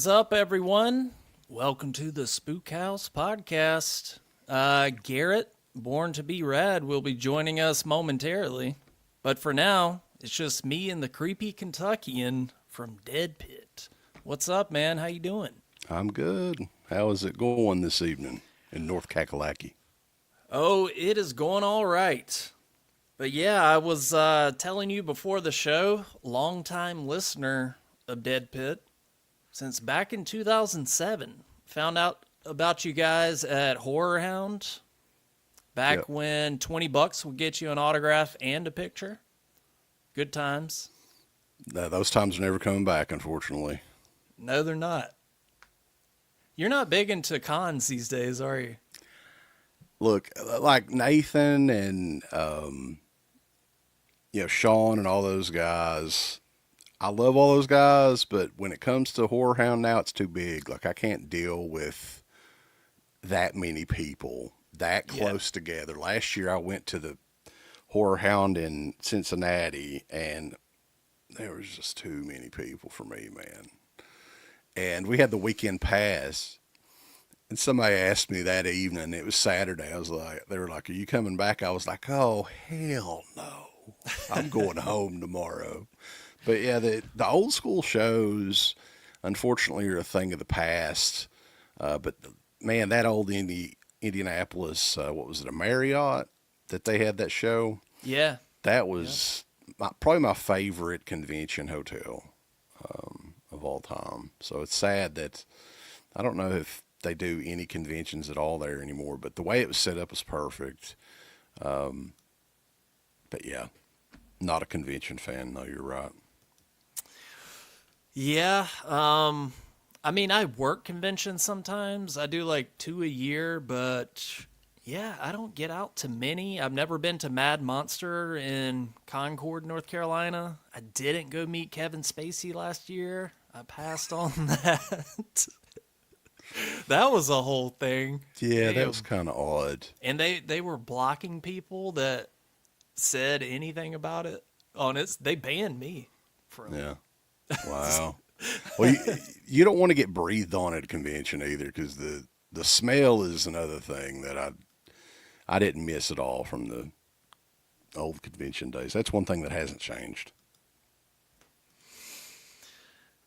up, everyone? Welcome to the Spook House podcast. Garrett, Born2beRAD, will be joining us momentarily. But for now, it's just me and the Creepy Kentuckian from Deadpit. What's up, man? How you doing? I'm good. How is it going this evening in North Kakalaki? Oh, it is going all right. But yeah, I was telling you before the show, longtime listener of Deadpit, since back in 2007. Found out about you guys at Horror Hound back when $20 would get you an autograph and a picture. Good times. Those times are never coming back, unfortunately. No, they're not. You're not big into cons these days, are you? Look, like Nathan and Sean and all those guys, I love all those guys, but when it comes to Horror Hound now, it's too big. Like, I can't deal with that many people that close together. Last year, I went to the Horror Hound in Cincinnati, and there was just too many people for me, man. And we had the weekend pass, and somebody asked me that evening. It was Saturday. They were like, "Are you coming back?" I was like, "Oh, hell no. I'm going home tomorrow." But yeah, the old school shows, unfortunately, are a thing of the past. But man, that old Indianapolis, what was it, a Marriott that they had that show? Yeah. That was probably my favorite convention hotel of all time. So it's sad that I don't know if they do any conventions at all there anymore, but the way it was set up was perfect. But yeah, not a convention fan. No, you're right. Yeah. I mean, I work conventions sometimes. I do like 2 a year, but yeah, I don't get out to many. I've never been to Mad Monster in Concord, North Carolina. I didn't go meet Kevin Spacey last year. I passed on that. That was a whole thing. Yeah, that was kind of odd. And they were blocking people that said anything about it on it. They banned me from it. Yeah. Wow. Well, you don't want to get breathed on at a convention either, because the smell is another thing that I didn't miss at all from the old convention days. That's one thing that hasn't changed.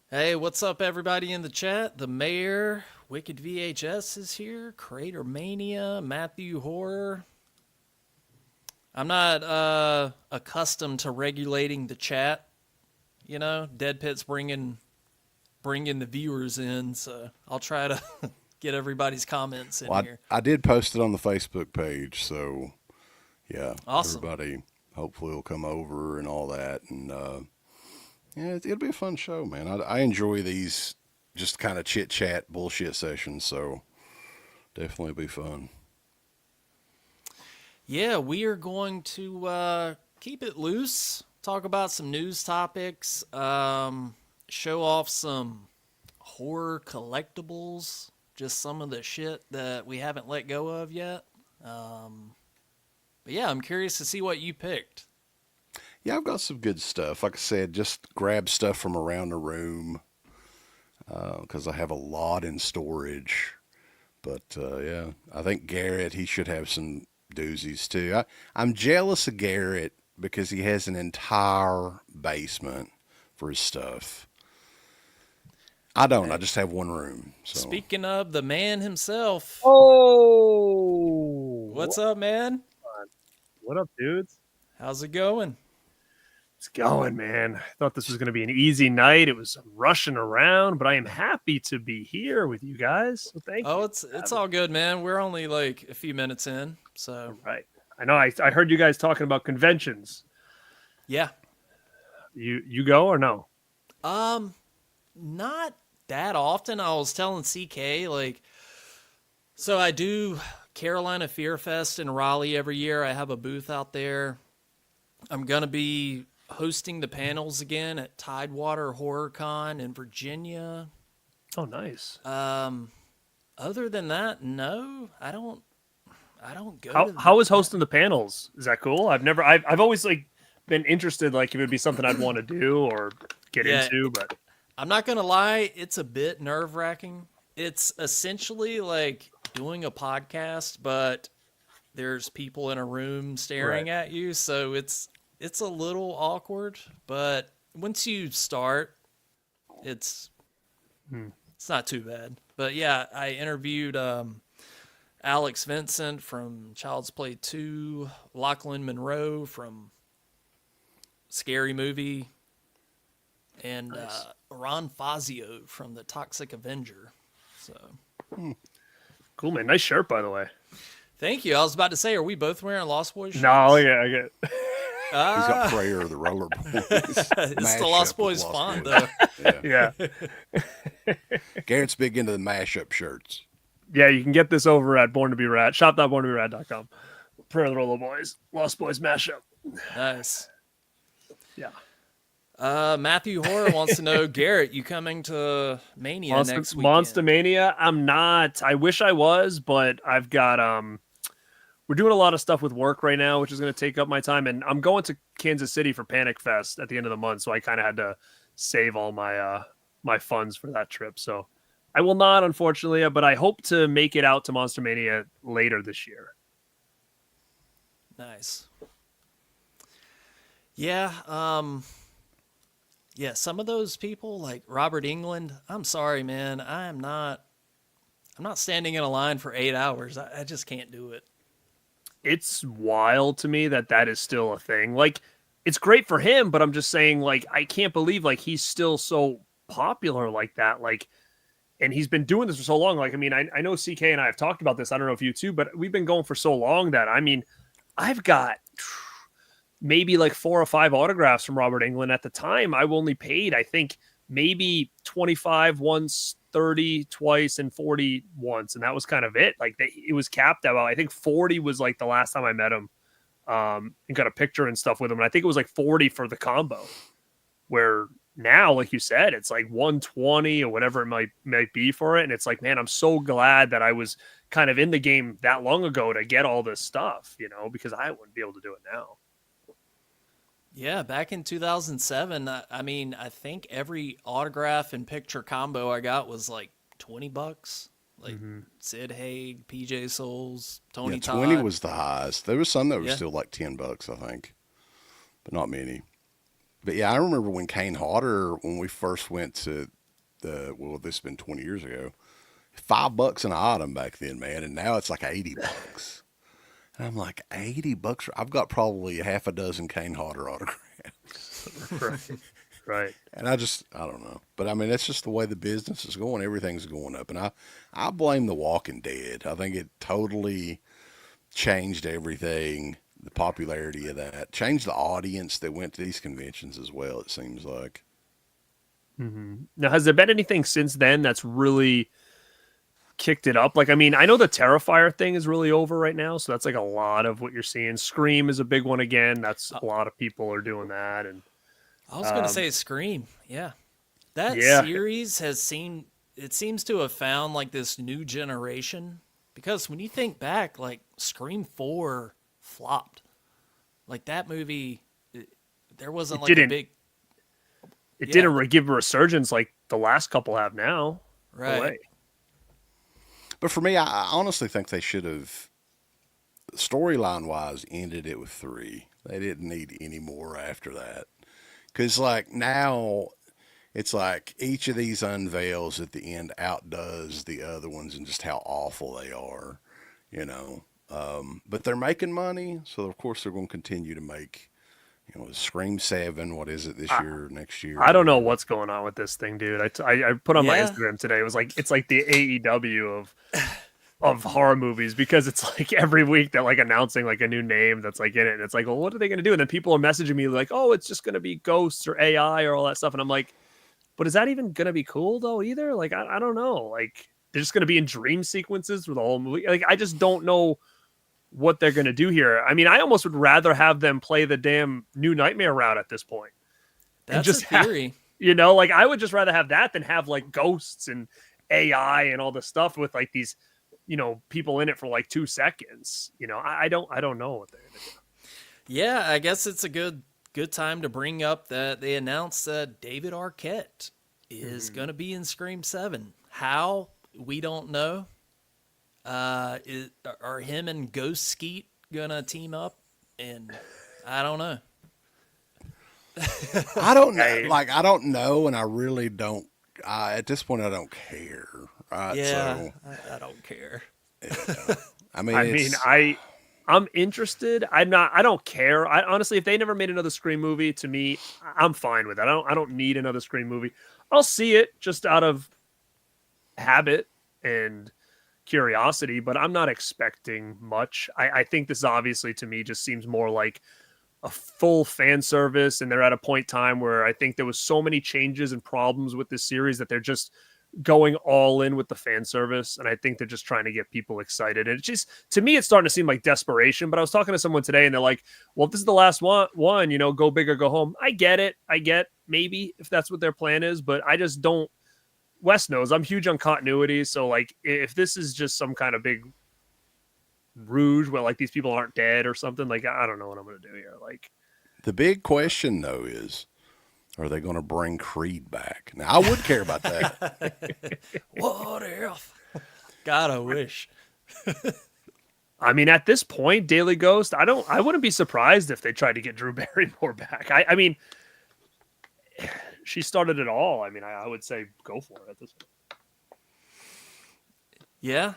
Hey, what's up, everybody in the chat? The Mayor, Wicked VHS is here, Crater Mania, Matthew Horror. I'm not accustomed to regulating the chat. You know, Deadpit's bringing the viewers in, so I'll try to get everybody's comments in here. I did post it on the Facebook page, so yeah, awesome. Everybody hopefully will come over and all that, and yeah, it'll be a fun show, man. I enjoy these just kind of chit chat bullshit sessions, so definitely be fun. Yeah, we are going to keep it loose. Talk about some news topics, show off some horror collectibles, just some of the shit that we haven't let go of yet. But yeah, I'm curious to see what you picked. Yeah, I've got some good stuff. Like I said, just grab stuff from around the room because I have a lot in storage. But yeah, I think Garrett, he should have some doozies too. I'm jealous of Garrett because he has an entire basement for his stuff. I don't. I just have one room. So. Speaking of the man himself. Oh! What's up, man? What up, dudes? How's it going? It's going, man. I thought this was going to be an easy night. It was rushing around, but I am happy to be here with you guys. So thank you. Oh, it's all good, man. We're only like a few minutes in, so. Right. I know. I heard you guys talking about conventions. Yeah. You go or no? Not that often. I was telling CK, like, so I do Carolina Fear Fest in Raleigh every year. I have a booth out there. I'm going to be hosting the panels again at Tidewater Horror Con in Virginia. Oh, nice. Other than that, no, I don't go. How is hosting the panels? Is that cool? I've always like been interested, like if it would be something I'd want to do or get into, but I'm not gonna lie, it's a bit nerve-wracking. It's essentially like doing a podcast, but there's people in a room staring at you, so it's a little awkward. But once you start, it's not too bad. But yeah, I interviewed Alex Vincent from Child's Play 2, Lachlan Monroe from Scary Movie, and Ron Fazio from The Toxic Avenger. So Cool, man. Nice shirt, by the way. thank you. I was about to say, are we both wearing Lost Boys shirts? No, yeah, I get. He's got Prayer of the Roller Boys. It's the Lost Boys font, though. Yeah. Yeah. Garrett's big into the mashup shirts. Yeah, you can get this over at Born2beRAD. Shop.born2beRAD.com. Prayer of the Roller Boys. Lost Boys mashup. Nice. Yeah. Matthew Horror wants to know, Garrett, you coming to Mania next weekend? Monster Mania? I'm not. I wish I was, but I've got we're doing a lot of stuff with work right now, which is going to take up my time, and I'm going to Kansas City for Panic Fest at the end of the month, so I kind of had to save all my my funds for that trip. So I will not, unfortunately, but I hope to make it out to Monster Mania later this year. Nice. Yeah, yeah, some of those people, like Robert England, I'm sorry, man. I'm not standing in a line for 8 hours. I just can't do it. It's wild to me that is still a thing. Like, it's great for him, but I'm just saying, like, I can't believe, like, he's still so popular like that. Like, and he's been doing this for so long. Like, I mean, I know CK and I have talked about this. I don't know if you too, but we've been going for so long that, I mean, I've got maybe like 4 or 5 autographs from Robert England. At the time, I've only paid, I think, maybe 25 once, 30 twice, and 40 once. And that was kind of it. Like, it was capped at about, I think 40 was like the last time I met him, and got a picture and stuff with him. And I think it was like 40 for the combo, where now, like you said, it's like 120 or whatever it might be for it. And it's like, man, I'm so glad that I was kind of in the game that long ago to get all this stuff, you know, because I wouldn't be able to do it now. Yeah, back in 2007, I mean, I think every autograph and picture combo I got was like $20. Like Sid Haig, PJ Souls, Tony Todd. 20 was the highest. There was some that were Yeah. still like $10, I think, but not many. But yeah, I remember when Kane Hodder, when we first went to this has been 20 years ago, $5 an item back then, man, and now it's like $80. And I'm like, $80? I've got probably half a dozen Kane Hodder autographs. Right. And I don't know. But I mean, that's just the way the business is going. Everything's going up. And I blame The Walking Dead. I think it totally changed everything, the popularity of that. Changed the audience that went to these conventions as well, it seems like. Now, has there been anything since then that's really kicked it up? Like, I mean, I know the Terrifier thing is really over right now, so that's like a lot of what you're seeing. Scream is a big one again. That's a lot of people are doing that. And I was going to say Scream. Yeah. That series seems to have found like this new generation, because when you think back, like Scream 4 flopped. Like that movie, there wasn't like a big... It didn't give a resurgence like the last couple have now. Right. But for me, I honestly think they should have, storyline-wise, ended it with 3. They didn't need any more after that. Because, like, now it's like each of these unveils at the end outdoes the other ones and just how awful they are, you know. But they're making money, so of course they're going to continue to make, you know, Scream 7, what is it this year, next year? I don't know what's going on with this thing, dude. I put on my Yeah. Instagram today. It was like, it's like the AEW of horror movies, because it's like every week they're like announcing like a new name that's like in it. And it's like, well, what are they going to do? And then people are messaging me like, oh, it's just going to be ghosts or AI or all that stuff. And I'm like, but is that even going to be cool though either? Like, I don't know. Like, they're just going to be in dream sequences for the whole movie. Like, I just don't know what they're going to do here. I mean, I almost would rather have them play the damn New Nightmare route at this point. That's just a theory. You know, like I would just rather have that than have like ghosts and AI and all this stuff with like these, you know, people in it for like 2 seconds. You know, I don't know what they're going to do. Yeah, I guess it's a good time to bring up that they announced that David Arquette is going to be in Scream 7. How? We don't know. Are him and Ghost Skeet going to team up? And I don't know. I don't know. Like, I don't know, and I really don't. At this point, I don't care. Right? Yeah, So, I don't care. I mean, I'm interested. I don't care. I honestly, if they never made another Scream movie, to me, I'm fine with it. I don't need another Scream movie. I'll see it just out of habit and curiosity, but I'm not expecting much. I think this obviously to me just seems more like a full fan service, and they're at a point in time where I think there was so many changes and problems with this series that they're just going all in with the fan service, and I think they're just trying to get people excited. And it's just, to me, it's starting to seem like desperation. But I was talking to someone today, and they're like, "Well, if this is the last one, you know, go big or go home." I get it. I get maybe if that's what their plan is, but I just don't. Wes knows I'm huge on continuity, so like if this is just some kind of big rouge where like these people aren't dead or something, like I don't know what I'm gonna do here. Like the big question though is, are they going to bring Creed back? Now, I would care about that. What if? God, I wish. I mean, at this point, Daily Ghost, I wouldn't be surprised if they tried to get Drew Barrymore back. I mean, she started it all. I mean, I would say go for it at this point. Yeah.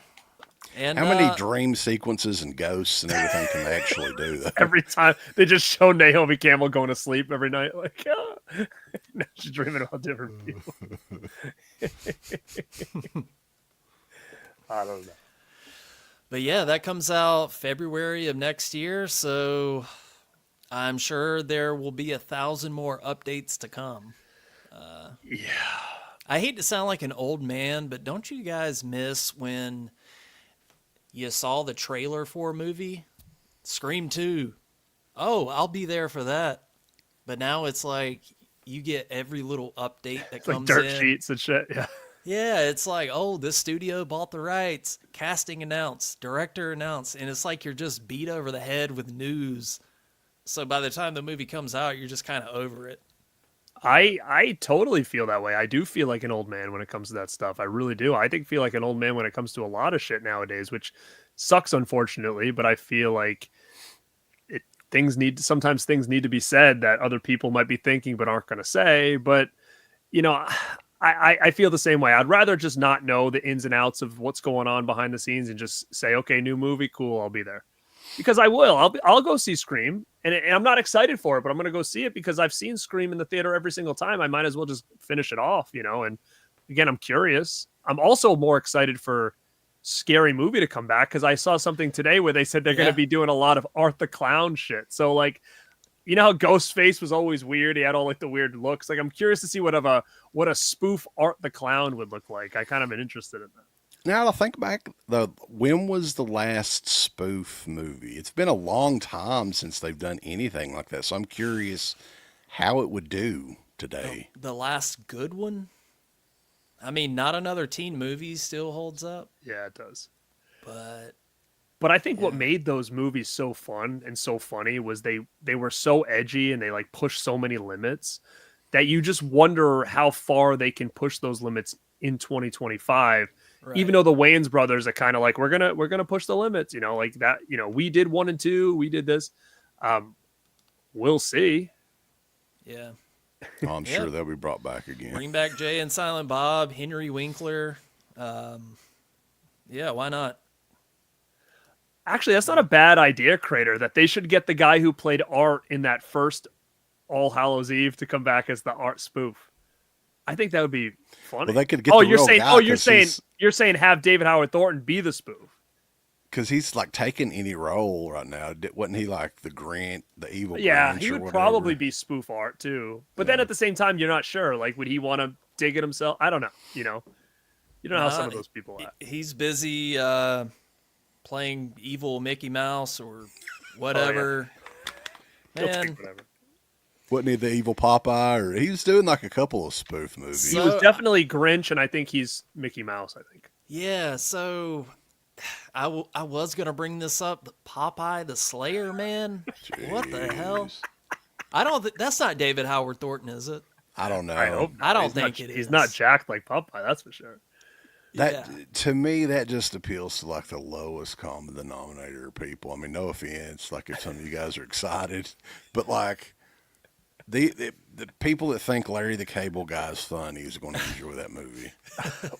And How many dream sequences and ghosts and everything can they actually do? Though? Every time they just show Naomi Campbell going to sleep every night, like now she's dreaming about different people. I don't know. But yeah, that comes out February of next year, so I'm sure there will be 1,000 more updates to come. Yeah. I hate to sound like an old man, but don't you guys miss when you saw the trailer for a movie? Scream 2. Oh, I'll be there for that. But now it's like you get every little update that comes like dirt in. sheets and shit. Yeah. Yeah, it's like, oh, this studio bought the rights, casting announced, director announced, and it's like you're just beat over the head with news. So by the time the movie comes out, you're just kind of over it. I totally feel that way. I do feel like an old man when it comes to that stuff. I really do. I feel like an old man when it comes to a lot of shit nowadays, which sucks, unfortunately, but I feel like sometimes things need to be said that other people might be thinking but aren't going to say. But, you know, I feel the same way. I'd rather just not know the ins and outs of what's going on behind the scenes and just say, okay, new movie, cool, I'll be there. Because I will. I'll go see Scream, and I'm not excited for it, but I'm going to go see it because I've seen Scream in the theater every single time. I might as well just finish it off, you know. And again, I'm curious. I'm also more excited for Scary Movie to come back because I saw something today where they said they're going to be doing a lot of Art the Clown shit. So like, you know how Ghostface was always weird? He had all like the weird looks. Like I'm curious to see what a spoof Art the Clown would look like. I kind of am interested in that. Now, to think back, when was the last spoof movie? It's been a long time since they've done anything like that, so I'm curious how it would do today. The last good one? I mean, Not Another Teen Movie still holds up. Yeah, it does. But I think what made those movies so fun and so funny was they were so edgy and they like pushed so many limits that you just wonder how far they can push those limits in 2025. Right. Even though the Wayans brothers are kind of like, we're gonna push the limits, you know, like that, you know, we did 1 and 2, we did this. We'll see. Yeah. Oh, I'm sure they'll be brought back again. Bring back Jay and Silent Bob, Henry Winkler. Yeah, why not? Actually, that's not a bad idea, Crater, that they should get the guy who played Art in that first All Hallows Eve to come back as the Art spoof. I think that would be funny. Well, they could get the real guy. You're saying have David Howard Thornton be the spoof. Because he's like taking any role right now. Wasn't he like the evil Yeah, Grinch he or would whatever? probably be spoof Art too. But then at the same time, you're not sure. Like, would he want to dig it himself? I don't know. You know how some of those people act. He's busy playing evil Mickey Mouse or whatever. Oh, yeah. Man. Whatever. Wasn't he the evil Popeye? Or he was doing like a couple of spoof movies. He was definitely Grinch, and I think he's Mickey Mouse, I think. Yeah, so I was going to bring this up. Popeye the Slayer, man. What the hell? That's not David Howard Thornton, is it? I don't know. I hope not. I don't He's think not, it He's not is. jacked like Popeye, that's for sure. That Yeah. to me, that just appeals to like the lowest common denominator of people. I mean, no offense, like if some of you guys are excited, but like the people that think Larry the Cable Guy is funny is going to enjoy that movie.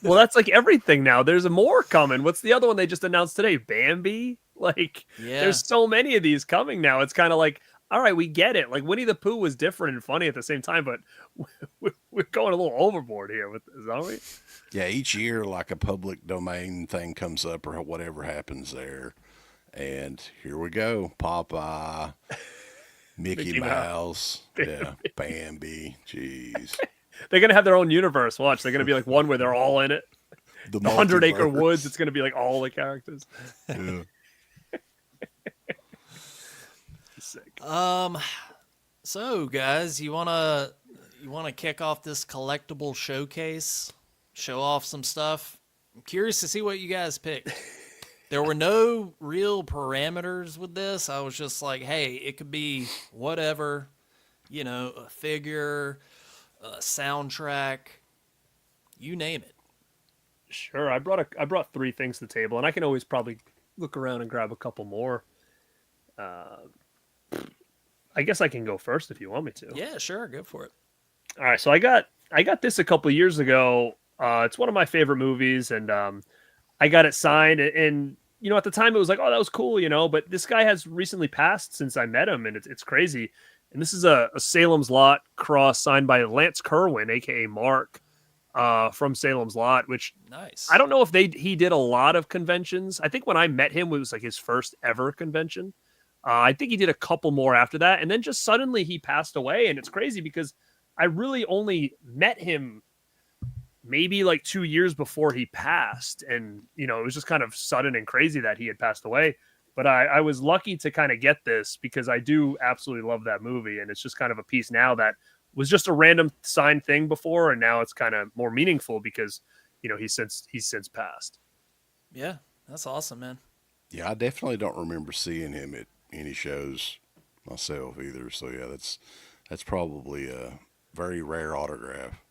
Well, that's like everything now. There's a more coming. What's the other one they just announced today? Bambi? Like, Yeah. there's so many of these coming now. It's kind of like, all right, we get it. Like, Winnie the Pooh was different and funny at the same time, but we're going a little overboard here with this, aren't we? Yeah, each year like a public domain thing comes up or whatever happens there, and here we go: Popeye, Mickey Mickey Mouse, yeah, Bambi. Jeez, They're going to have their own universe. Watch. They're going to be like one where they're all in it. the The 100 Acre multiverse. Woods. It's going to be like all the characters. Yeah. Sick. So guys, you wanna kick off this collectible showcase? Show off some stuff? I'm curious to see what you guys picked. There were no real parameters with this. I was just like, hey, it could be whatever, a figure, a soundtrack, you name it. Sure. I brought three things to the table, and I can always probably look around and grab a couple more. I guess I can go first if you want me to. Yeah, sure, go for it. All right, so I got this a couple of years ago. It's one of my favorite movies, and I got it signed. And at the time it was like, oh, that was cool, But this guy has recently passed since I met him, and it's crazy. And this is a Salem's Lot cross signed by Lance Kerwin, aka Mark, from Salem's Lot. Which Nice. I don't know if he did a lot of conventions. I think when I met him, it was like his first ever convention. I think he did a couple more after that, and then just suddenly he passed away. And it's crazy because I really only met him maybe like 2 years before he passed. And, it was just kind of sudden and crazy that he had passed away. But I was lucky to kind of get this because I do absolutely love that movie. And it's just kind of a piece now that was just a random signed thing before. And now it's kind of more meaningful because, he's since passed. Yeah, that's awesome, man. Yeah, I definitely don't remember seeing him at any shows myself either. So yeah, that's probably a very rare autograph.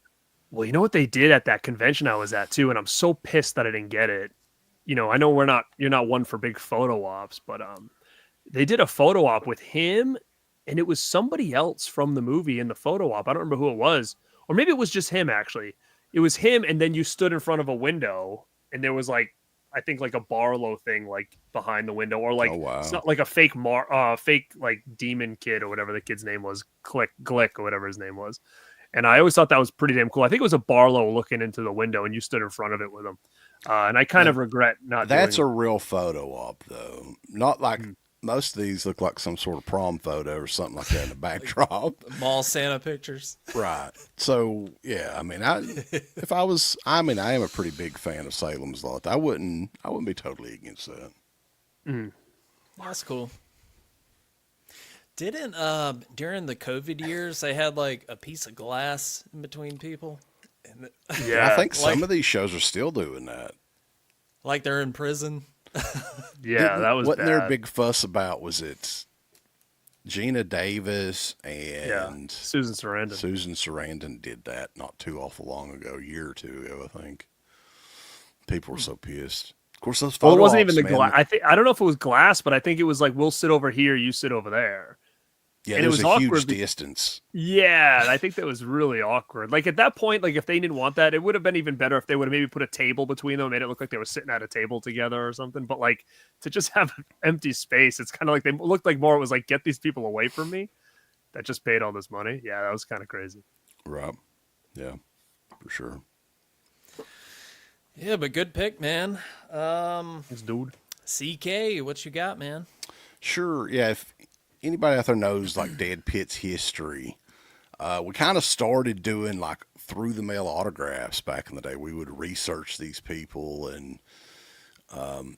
Well, you know what they did at that convention I was at too, and I'm so pissed that I didn't get it. I know you're not one for big photo ops, but they did a photo op with him, and it was somebody else from the movie in the photo op. I don't remember who it was, or maybe it was just him actually. It was him, and then you stood in front of a window, and there was like, I think like a Barlow thing like behind the window, or like Oh, wow. it's not like a fake fake like demon kid or whatever the kid's name was, Glick or whatever his name was. And I always thought that was pretty damn cool. I think it was a Barlow looking into the window, and you stood in front of it with him. And I kind of regret not. That's a doing real photo op though. Not like most of these look like some sort of prom photo or something like that in the backdrop. Mall Santa pictures. Right. So yeah, I mean, I am a pretty big fan of Salem's Lot. I wouldn't be totally against that. That's cool. Didn't during the COVID years they had like a piece of glass in between people, and Yeah, I think some like- of these shows are still doing that. like they're in prison. yeah, that was Wasn't bad. there a big fuss about? Was it Gina Davis Yeah, and Susan Sarandon. Susan Sarandon did that not too awful long ago, a year or two ago, I think. People were so pissed. Of course, those photo Well, it wasn't ops, even the man, glass. I don't know if it was glass, but I think it was like, we'll sit over here, you sit over there. Yeah, and there it was was a awkward huge distance. Yeah, I think that was really awkward. Like at that point, like if they didn't want that, it would have been even better if they would have maybe put a table between them and made it look like they were sitting at a table together or something. But like to just have empty space, it's kind of like they looked like more it was like, get these people away from me that just paid all this money. Yeah, that was kind of crazy. Right. Yeah, for sure. Yeah, but good pick, man. This dude. CK, what you got, man? Sure. Yeah. If anybody out there knows like Deadpit's history, we kind of started doing like through the mail autographs back in the day. We would research these people, and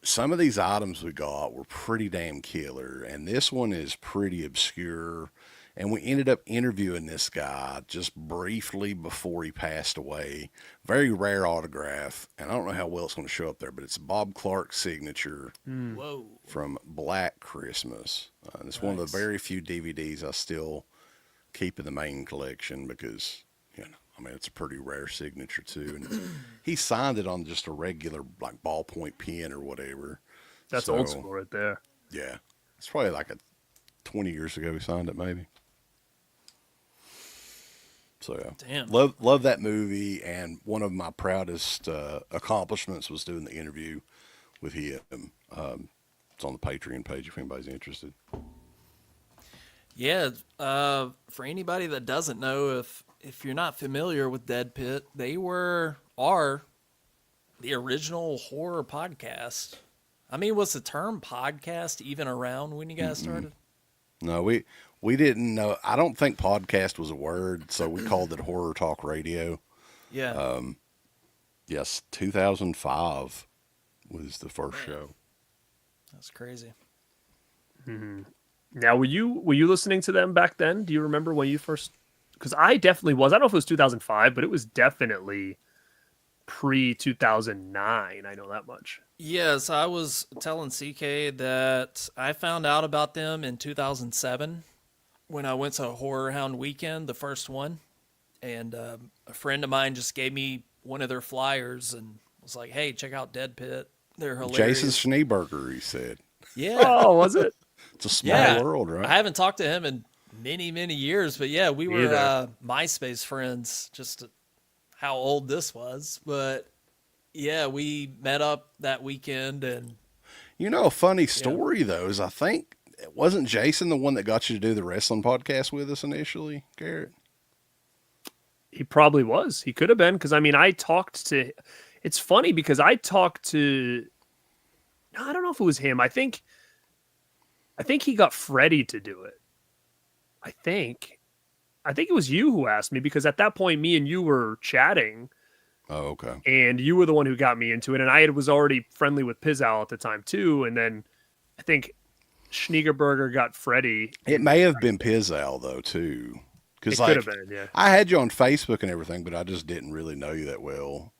some of these items we got were pretty damn killer. And this one is pretty obscure. And we ended up interviewing this guy just briefly before he passed away. Very rare autograph. And I don't know how well it's going to show up there, but it's Bob Clark's signature Whoa. from Black Christmas. And it's one of Nice. the very few DVDs I still keep in the main collection because, I mean, it's a pretty rare signature too. And he signed it on just a regular like ballpoint pen or whatever. That's old school right there. Yeah, it's probably like 20 years ago he signed it, maybe. So yeah, Damn. love that movie. And one of my proudest accomplishments was doing the interview with him. It's on the Patreon page if anybody's interested. Yeah, for anybody that doesn't know, if you're not familiar with Deadpit, they are the original horror podcast. I mean, was the term podcast even around when you guys started? No, we didn't know. I don't think podcast was a word, so we called it Horror Talk Radio. Yeah. Yes, 2005 was the first show. That's crazy. Now, were you listening to them back then? Do you remember when you first? Because I definitely was. I don't know if it was 2005, but it was definitely pre 2009. I know that much. Yes, I was telling CK that I found out about them in 2007 when I went to Horror Hound Weekend, the first one. And a friend of mine just gave me one of their flyers and was like, hey, check out Deadpit. They're hilarious. Jason Schneeberger, he said. Yeah. Oh, was it? It's a small world, right? I haven't talked to him in many, many years, but yeah, we were MySpace friends, just how old this was. But yeah, we met up that weekend. And You know, a funny story, though, is I think, wasn't Jason the one that got you to do the wrestling podcast with us initially, Garrett? He probably was. He could have been, because I mean, I talked to. It's funny because I talked to. I don't know if it was him. I think he got Freddie to do it. I think it was you who asked me, because at that point, me and you were chatting. Oh, okay. And you were the one who got me into it, and I was already friendly with Pizzal at the time too. And then I think Schneeberger got Freddie. It may have been Pizzal though too, because Could have been, yeah. I had you on Facebook and everything, but I just didn't really know you that well.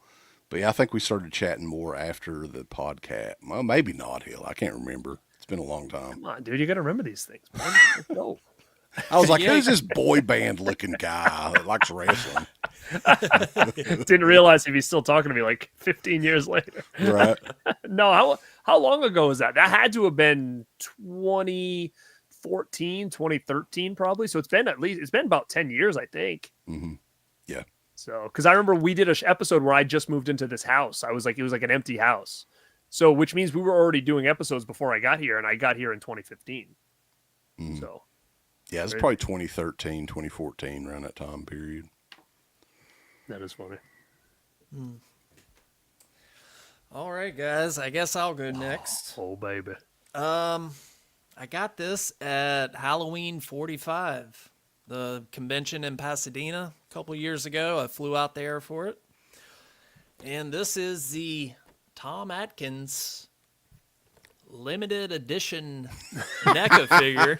But yeah, I think we started chatting more after the podcast. Well, maybe not, Hill. I can't remember. It's been a long time. Come on, dude, you got to remember these things, man. Let's go. I was like, who's this boy band looking guy that likes wrestling? Didn't realize he'd be still talking to me like 15 years later. Right. No, how long ago was that? That had to have been 2014, 2013 probably. So it's been about 10 years, I think. Mm-hmm. Yeah. So, because I remember we did an episode where I just moved into this house. It was like an empty house. So, which means we were already doing episodes before I got here, and I got here in 2015. Mm. So, yeah, it's probably 2013, 2014, around that time period. that is funny. all right, guys, I guess I'll go next. Oh, baby. I got this at Halloween 45, the convention in Pasadena a couple years ago. I flew out there for it. And this is the Tom Atkins limited edition NECA figure.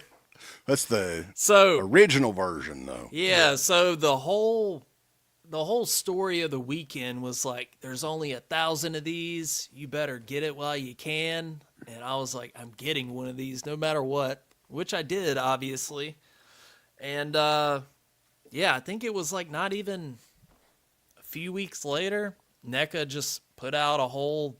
That's the So original version, though. yeah, so the whole story of the weekend was like, there's only 1,000 of these. You better get it while you can. And I was like, I'm getting one of these no matter what, which I did, obviously. And yeah, I think it was like not even a few weeks later, NECA just put out a whole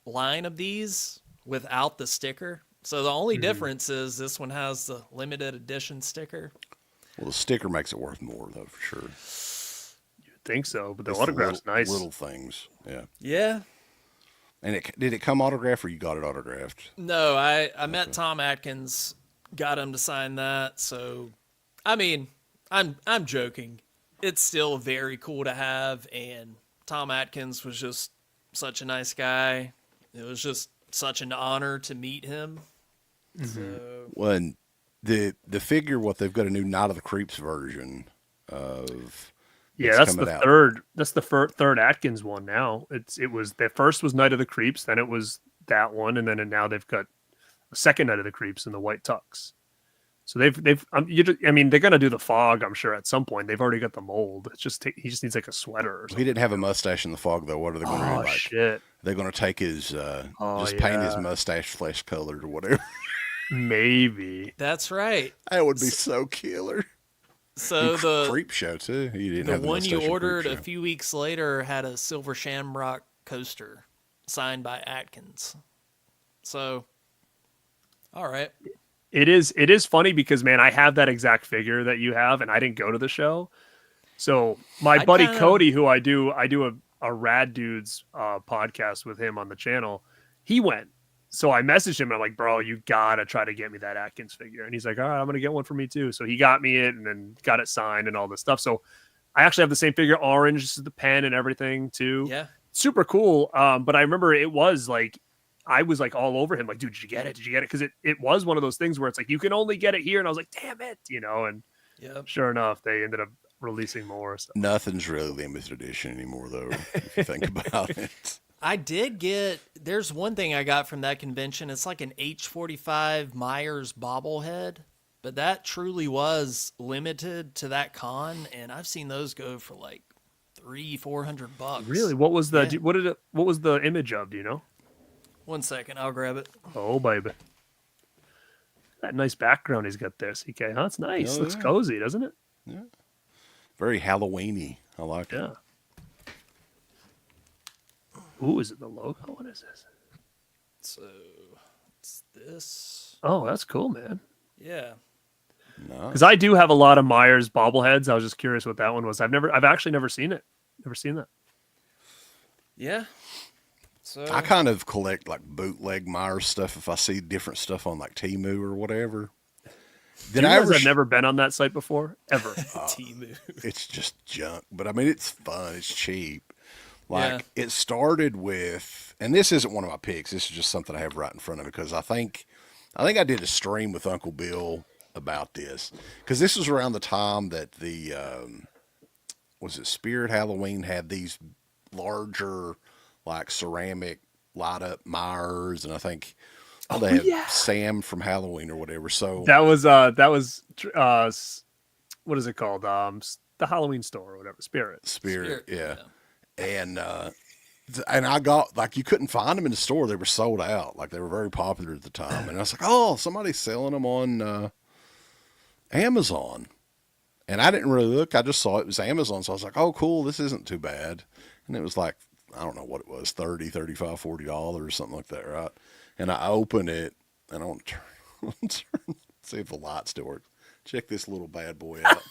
line of these without the sticker. So the only difference is this one has the limited edition sticker. Well, the sticker makes it worth more, though, for sure. You'd think so, but the It's autograph's nice. Little things, yeah. Yeah. And did it come autographed, or you got it autographed? No, I met Tom Atkins, got him to sign that. So, I mean, I'm joking. It's still very cool to have, and Tom Atkins was just such a nice guy. It was just such an honor to meet him. So, When the figure, they've got a new Night of the Creeps version of. Yeah, it's that's coming the out. third. That's the third Atkins one now. It was the first was Night of the Creeps, then it was that one, and now they've got a second Night of the Creeps in the white tux. So they've I mean, they're gonna do the fog, I'm sure, at some point. They've already got the mold. It's just he just needs like a sweater or He something. didn't have a mustache in the fog, though. What are they going to do? Oh shit! They're going to take his just paint his mustache flesh colored or whatever. Maybe. that's right. That would be so killer. So the Creep Show too. You didn't the have the one you Mustache ordered Creep a Show. few weeks later had a silver shamrock coaster signed by Atkins. So, all right. It is funny because, man, I have that exact figure that you have, and I didn't go to the show. So my I buddy kinda- Cody, who I do a Rad Dudes podcast with him on the channel, he went. So I messaged him and I'm like, bro, you gotta try to get me that Atkins figure. And he's like, all right, I'm gonna get one for me too. So he got me it and then got it signed and all this stuff. So I actually have the same figure, orange, this is the pen and everything too. Yeah. Super cool. But I remember it was like, I was like all over him, like, dude, did you get it? Did you get it? Because it was one of those things where it's like, you can only get it here. And I was like, damn it, and Yep. sure enough, they ended up releasing more. So. Nothing's really limited edition anymore, though, if you think about it. I did get, there's one thing I got from that convention. It's like an H45 Myers bobblehead, but that truly was limited to that con. And I've seen those go for like $300-$400. Really? What was the, Yeah. what was the image of, do you know? 1 second. I'll grab it. Oh, baby. That nice background he's got there, CK, huh? It's nice. Oh, Looks yeah. cozy, doesn't it? Yeah. Very Halloweeny. I like it. Yeah. Ooh, is it the logo? What is this? So it's this. Oh, that's cool, man. Yeah. No. Because I do have a lot of Myers bobbleheads. I was just curious what that one was. I've actually never seen it. Never seen that. Yeah. So I kind of collect like bootleg Myers stuff if I see different stuff on like Temu or whatever. Did You I guys ever? have never been on that site before? Ever. Temu. It's just junk, but I mean, it's fun. It's cheap. Like Yeah. it started with, and this isn't one of my picks. This is just something I have right in front of me because I think I did a stream with Uncle Bill about this because this was around the time that the was it Spirit Halloween had these larger like ceramic light up Myers, and I think they had Sam from Halloween or whatever. So That was what is it called? The Halloween store or whatever. Spirit, yeah. And I got like you couldn't find them in the store; they were sold out. Like they were very popular at the time. And I was like, "Oh, somebody's selling them on Amazon." And I didn't really look; I just saw it was Amazon, so I was like, "Oh, cool! This isn't too bad." And it was like I don't know what it was, $30, $35, $40, something like that, right? And I open it, and I want to turn, see if the light still works. Check this little bad boy out.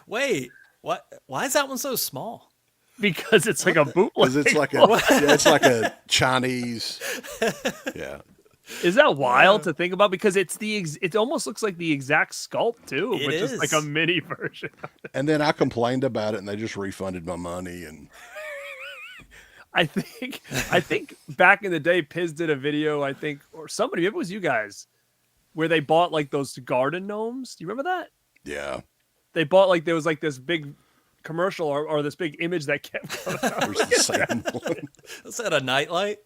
Wait, what? Why is that one so small? Because it's like a bootleg. Because it's like a Chinese. Yeah. Is that wild to think about? Because it's it almost looks like the exact sculpt too, It but just like a is. mini version. And then I complained about it, and they just refunded my money. And I think back in the day, Piz did a video. I think, or somebody, maybe it was you guys, where they bought like those garden gnomes. Do you remember that? yeah, They bought like there was like this big commercial or this big image that kept going out. there's the same one. Is that a nightlight?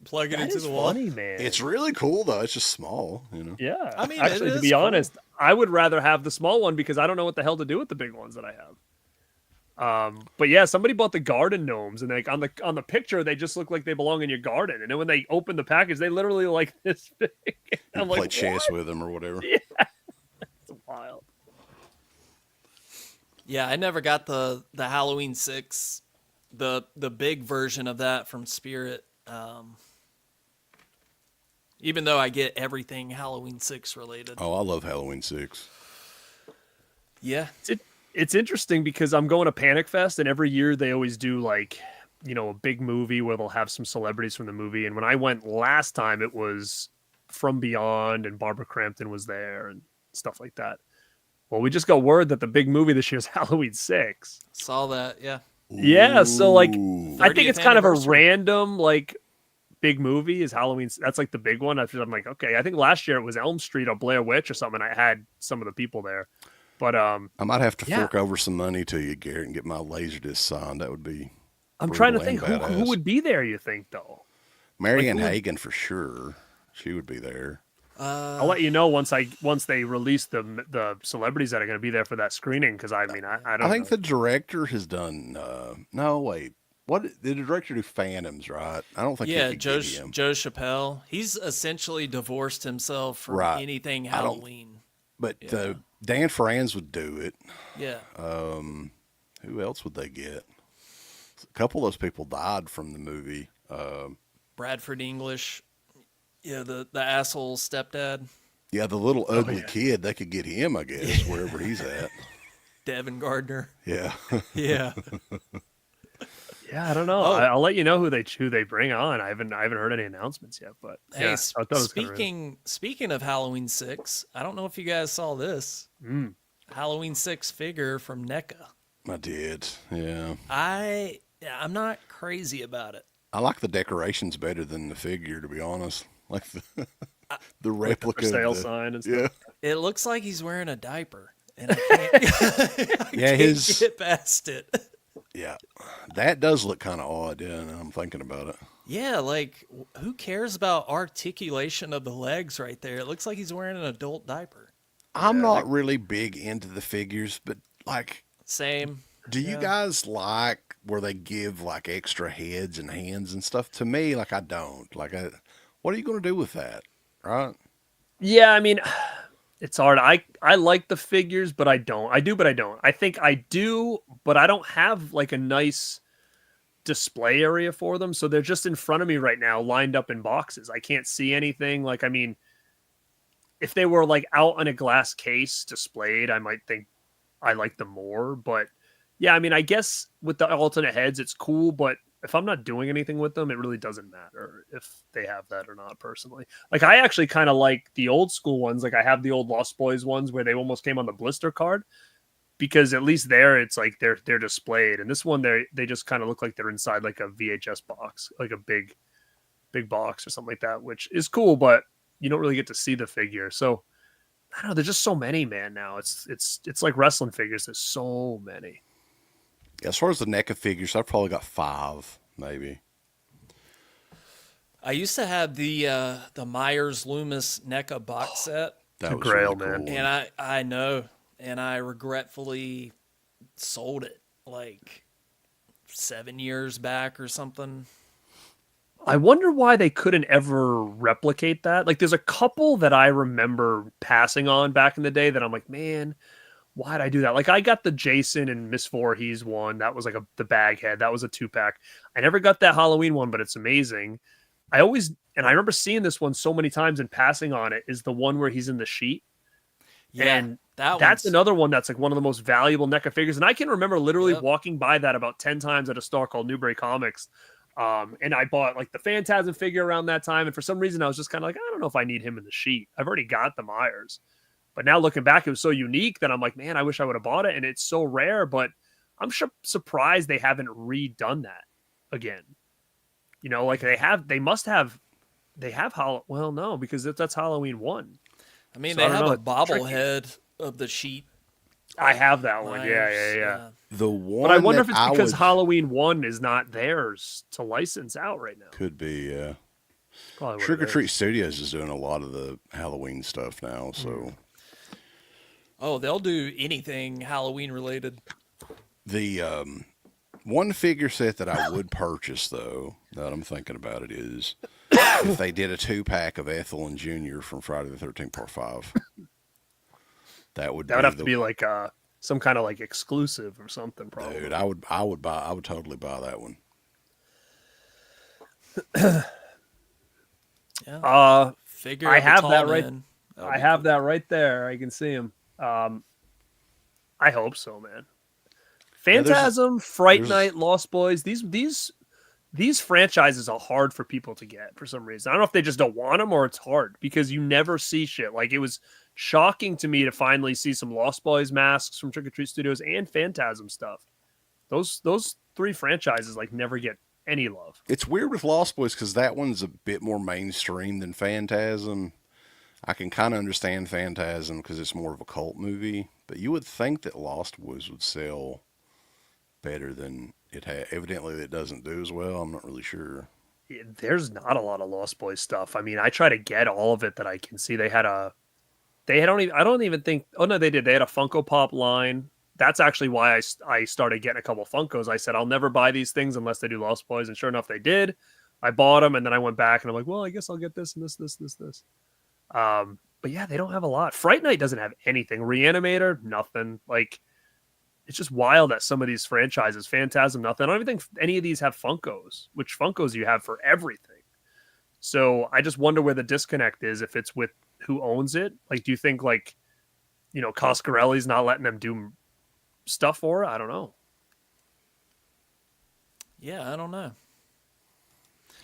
Plug it That into is the wall. funny, man. It's really cool though. It's just small, Yeah. I mean, it actually, to is be cool. honest, I would rather have the small one because I don't know what the hell to do with the big ones that I have. But yeah, somebody bought the garden gnomes, and like on the picture, they just look like they belong in your garden. And then when they open the package, they literally like this big. You I'm play like, chess what? with them or whatever. It's wild. Yeah, I never got the Halloween 6, the big version of that from Spirit. Even though I get everything Halloween 6 related. Oh, I love Halloween 6. Yeah. It's interesting because I'm going to Panic Fest, and every year they always do like, a big movie where they'll have some celebrities from the movie. And when I went last time, it was From Beyond, and Barbara Crampton was there and stuff like that. Well, we just got word that the big movie this year is Halloween 6. Saw that, yeah. Yeah, so like Ooh. I think 30th it's kind of a anniversary. random like big movie is Halloween. That's like the big one. I'm like, okay. I think last year it was Elm Street or Blair Witch or something. I had some of the people there, but I might have to Yeah. fork over some money to you, Garrett, and get my Laserdisc signed. That would be I'm trying to brutal think and who badass. would be there. You think though? Marianne who would- Hagen for sure. She would be there. I'll let you know once they release the celebrities that are going to be there for that screening. Because I mean, I don't. I think know. the director has done. No, wait. What the director do Phantoms, right? I don't think. Yeah, he could Joe get him. Chappelle. He's essentially divorced himself from Right. anything I don't- Halloween. But Yeah. Dan Franz would do it. Yeah. Who else would they get? A couple of those people died from the movie. Bradford English. Yeah, the asshole stepdad. Yeah, the little ugly yeah. kid, they could get him, I guess, wherever he's at. Devin Gardner. Yeah. Yeah. Yeah, I don't know. Oh. I'll let you know who they bring on. I haven't heard any announcements yet, but Hey, yeah, I thought it was kinda really- speaking of Halloween 6, I don't know if you guys saw this. Halloween 6 figure from NECA. I did. Yeah. I'm not crazy about it. I like the decorations better than the figure, to be honest. Like the like replica. the for sale of the, sign and yeah. stuff. It looks like he's wearing a diaper, and I can't, I Yeah, can't get past it. Yeah. That does look kind of odd, yeah, now I'm thinking about it. Yeah, like who cares about articulation of the legs right there? It looks like he's wearing an adult diaper. I'm not really big into the figures, but like, Same. do you guys like where they give like extra heads and hands and stuff? To me, like I don't. What are you going to do with that, right? Yeah, I mean, it's hard. I like the figures, but I don't. I do, but I don't. I think I do, but I don't have like a nice display area for them. So they're just in front of me right now, lined up in boxes. I can't see anything. Like, I mean, if they were like out on a glass case displayed, I might think I like them more. But yeah, I mean, I guess with the alternate heads, it's cool, but if I'm not doing anything with them, it really doesn't matter if they have that or not personally. Like I actually kind of like the old school ones. Like I have the old Lost Boys ones where they almost came on the blister card because at least there it's like they're displayed. And this one they just kind of look like they're inside like a VHS box, like a big box or something like that, which is cool, but you don't really get to see the figure. So I don't know, there's just so many, man, now. It's like wrestling figures. There's so many. As far as the NECA figures, I've probably got 5, maybe. I used to have the Myers Loomis NECA box set, That The was Grail, really man. cool. and I know, and I regretfully sold it like 7 years back or something. I wonder why they couldn't ever replicate that. Like, there's a couple that I remember passing on back in the day that I'm like, man, why'd I do that? Like, I got the Jason and Miss Voorhees one. That was like the bag head. That was a 2-pack. I never got that Halloween one, but it's amazing. I remember seeing this one so many times and passing on it, is the one where he's in the sheet. Yeah, And that's that's another one that's like one of the most valuable NECA figures. And I can remember literally walking by that about 10 times at a store called Newbury Comics. And I bought like the Phantasm figure around that time. And for some reason, I was just kind of like, I don't know if I need him in the sheet. I've already got the Myers. But now looking back, it was so unique that I'm like, man, I wish I would have bought it. And it's so rare, but I'm surprised they haven't redone that again. You know, like they have well, no, because that's Halloween 1. I mean, So they I don't have know, a it's bobblehead of the sheet. I have that one. Myers, Yeah. The one But I wonder if that it's because would, Halloween 1 is not theirs to license out right now. could be, yeah. Probably what Trick or it Treat is. Studios is doing a lot of the Halloween stuff now, so Oh, they'll do anything Halloween related. the one figure set that I would purchase, though, now that I'm thinking about it, is if they did a 2-pack of Ethel and Junior from Friday the 13th Part 5. That would Have to be like some kind of like exclusive or something, probably. dude. I would totally buy that one. Yeah. Figure. I of the have tall that right. man. That'll I be have cool. that right there. I can see him. I hope so, man. Phantasm, Fright there's- Night, Lost Boys. These franchises are hard for people to get for some reason. I don't know if they just don't want them or it's hard because you never see shit. Like, it was shocking to me to finally see some Lost Boys masks from Trick or Treat Studios and Phantasm stuff. Those 3 franchises like never get any love. It's weird with Lost Boys because that one's a bit more mainstream than Phantasm. I can kind of understand Phantasm because it's more of a cult movie, but you would think that Lost Boys would sell better than it had. Evidently, it doesn't do as well. I'm not really sure. There's not a lot of Lost Boys stuff. I mean, I try to get all of it that I can see. They don't even think. Oh no, they did. They had a Funko Pop line. That's actually why I started getting a couple Funkos. I said I'll never buy these things unless they do Lost Boys, and sure enough, they did. I bought them, and then I went back and I'm like, well, I guess I'll get this and this. But But yeah, they don't have a lot. Fright Night doesn't have anything. Reanimator, nothing. Like, it's just wild that some of these franchises, Phantasm, nothing. I don't even think any of these have Funkos, which Funkos you have for everything. So I just wonder where the disconnect is, if it's with who owns it. Like, do you think, like, you know, Coscarelli's not letting them do stuff for it? I don't know. Yeah, I don't know.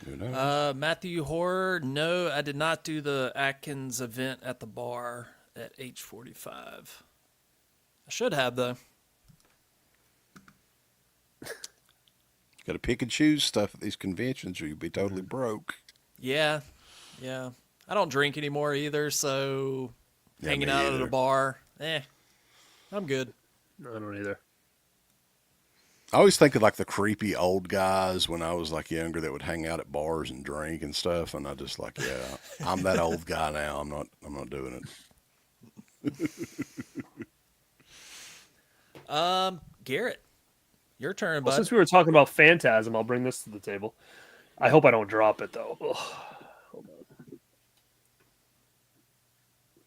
Who knows? Matthew Horror, no, I did not do the Atkins event at the bar at H45. I should have, though. Got to pick and choose stuff at these conventions or you'll be totally broke. Yeah. I don't drink anymore either, so Yeah, hanging me out at either. a bar, I'm good. I don't either. I always think of like the creepy old guys when I was like younger that would hang out at bars and drink and stuff, and I just like, yeah, I'm that old guy now. I'm not doing it. Garrett, your turn, Well, bud. since we were talking about Phantasm, I'll bring this to the table. I hope I don't drop it, though. Ugh. Hold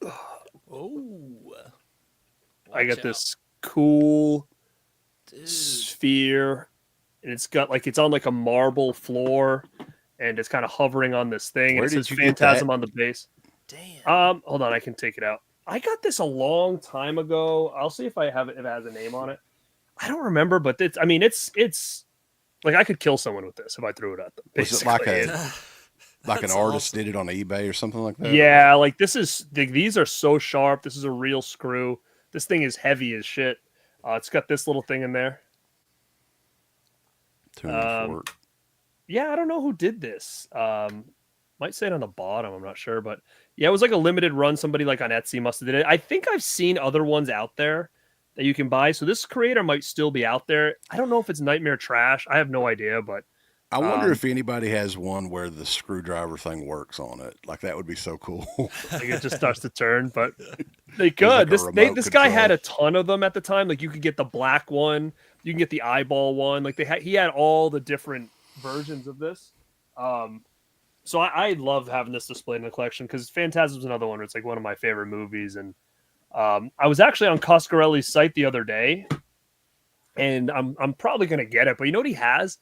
on. Oh, I got watch this cool Dude. sphere, and it's got like, it's on like a marble floor, and it's kind of hovering on this thing. Where And it did says you get Phantasm that? on the base. Damn. Hold on, I can take it out. I got this a long time ago. I'll see if I have it, if it has a name on it. I don't remember, but it's like I could kill someone with this if I threw it at them. Was it like basically. like an That's artist awesome. did it on eBay or something like that? Yeah, like these are so sharp. This is a real screw. This thing is heavy as shit. It's got this little thing in there. Too many for it. Yeah, I don't know who did this. Might say it on the bottom. I'm not sure, but yeah, it was like a limited run. Somebody like on Etsy must have did it. I think I've seen other ones out there that you can buy. So this creator might still be out there. I don't know if it's Nightmare Trash. I have no idea, but I wonder if anybody has one where the screwdriver thing works on it. Like that would be so cool. like it just starts to turn. But they There's like could. a remote This guy had control. a ton of them at the time. Like you could get the black one, you can get the eyeball one. Like he had all the different versions of this. So I love having this displayed in the collection because Phantasm's another one where it's like one of my favorite movies. And I was actually on Coscarelli's site the other day, and I'm probably gonna get it. But you know what he has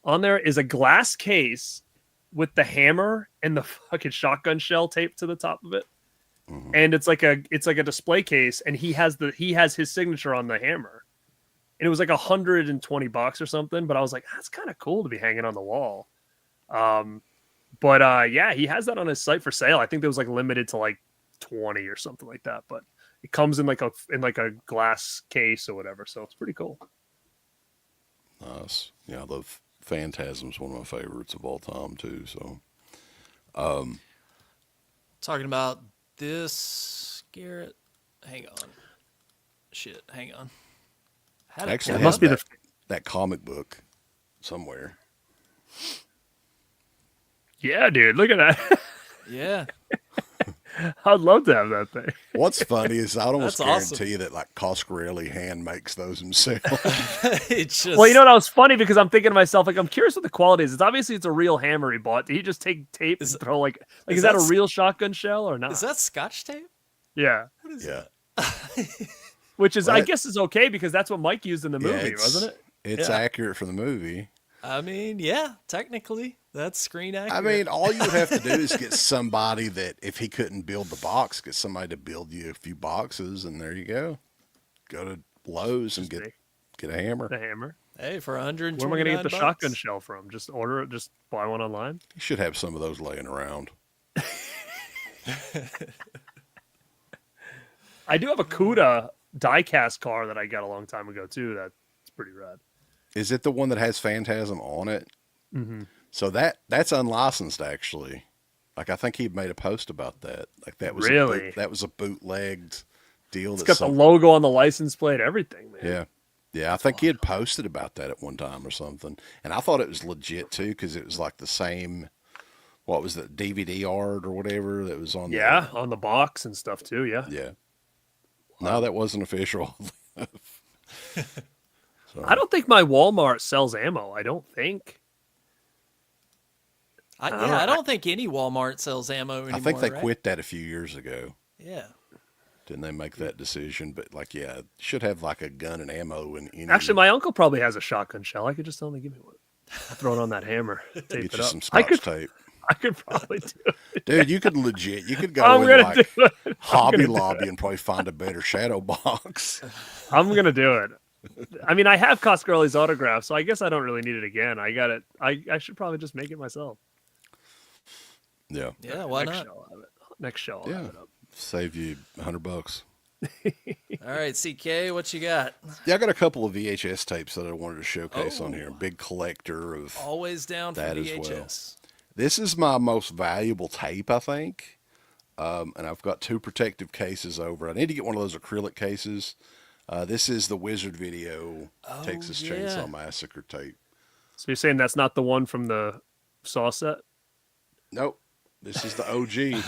on there is a glass case with the hammer and the fucking shotgun shell taped to the top of it. Mhm. And it's like a display case, and he has his signature on the hammer. And it was like $120 or something, but I was like, that's kind of cool to be hanging on the wall. But yeah, he has that on his site for sale. I think it was like limited to like 20 or something like that, but it comes in like a glass case or whatever, so it's pretty cool. Nice. Yeah, I love Phantasm's one of my favorites of all time too. So Talking about this, Garrett. Hang on. Shit, hang on. How did actually, it I must have be that comic book somewhere. Yeah, dude, look at that. Yeah. I'd love to have that thing. What's funny is I'd almost That's awesome. guarantee that like Coscarelli hand makes those himself. It's just Well, you know what? Was funny because I'm thinking to myself, like, I'm curious what the quality is. It's obviously a real hammer he bought. Did he just take tape and throw like is that a real shotgun shell or not? is that Scotch tape? Yeah, What is Yeah. which is I What? guess is okay because that's what Mike used in the movie, it's, wasn't it? It's Yeah. accurate for the movie. I mean, yeah, technically that's screen accurate. I mean, all you would have to do is get somebody that, if he couldn't build the box, get somebody to build you a few boxes, and there you go. Go to Lowe's and Just get a hammer. the hammer. hey, for 120. Where am I going to get the shotgun shell from? Just order it. Just buy one online. You should have some of those laying around. I do have a CUDA die-cast car that I got a long time ago too. That's pretty rad. Is it the one that has Phantasm on it? Mm-hmm. So that's unlicensed, actually. Like I think he made a post about that. Like that was Really? that was a bootlegged deal. It's got the logo on the license plate, everything, man. Yeah. Yeah, I think he had posted about that at one time or something. And I thought it was legit too, because it was like the same, what was that, DVD art or whatever that was on Yeah, on the box and stuff too. Yeah. Yeah. No, that wasn't official. So, I don't think my Walmart sells ammo. I don't think. I don't think any Walmart sells ammo anymore. I think they right? quit that a few years ago. Yeah. Didn't they make that decision? But like, yeah, should have like a gun and ammo in any. Actually, my uncle probably has a shotgun shell. I could just tell him to give me one. I'll throw it on that hammer. Tape Get it you up. some scotch tape. I could probably do it. Dude, you could go I'm in gonna like do it. Hobby Lobby and probably find a better shadow box. I'm gonna do it. I mean, I have Coscarelli's autograph, so I guess I don't really need it again. I got it. I should probably just make it myself. Yeah. Yeah, why Next not? show I'll have it. Next show I'll have it up. Save you $100. All right, CK, what you got? Yeah, I got a couple of VHS tapes that I wanted to showcase on here. Big collector of Always down for that VHS. as well. This is my most valuable tape, I think. And I've got 2 protective cases over. I need to get one of those acrylic cases. This is the Wizard Video Texas Chainsaw Massacre tape. So you're saying that's not the one from the Saw set? Nope. This is the OG.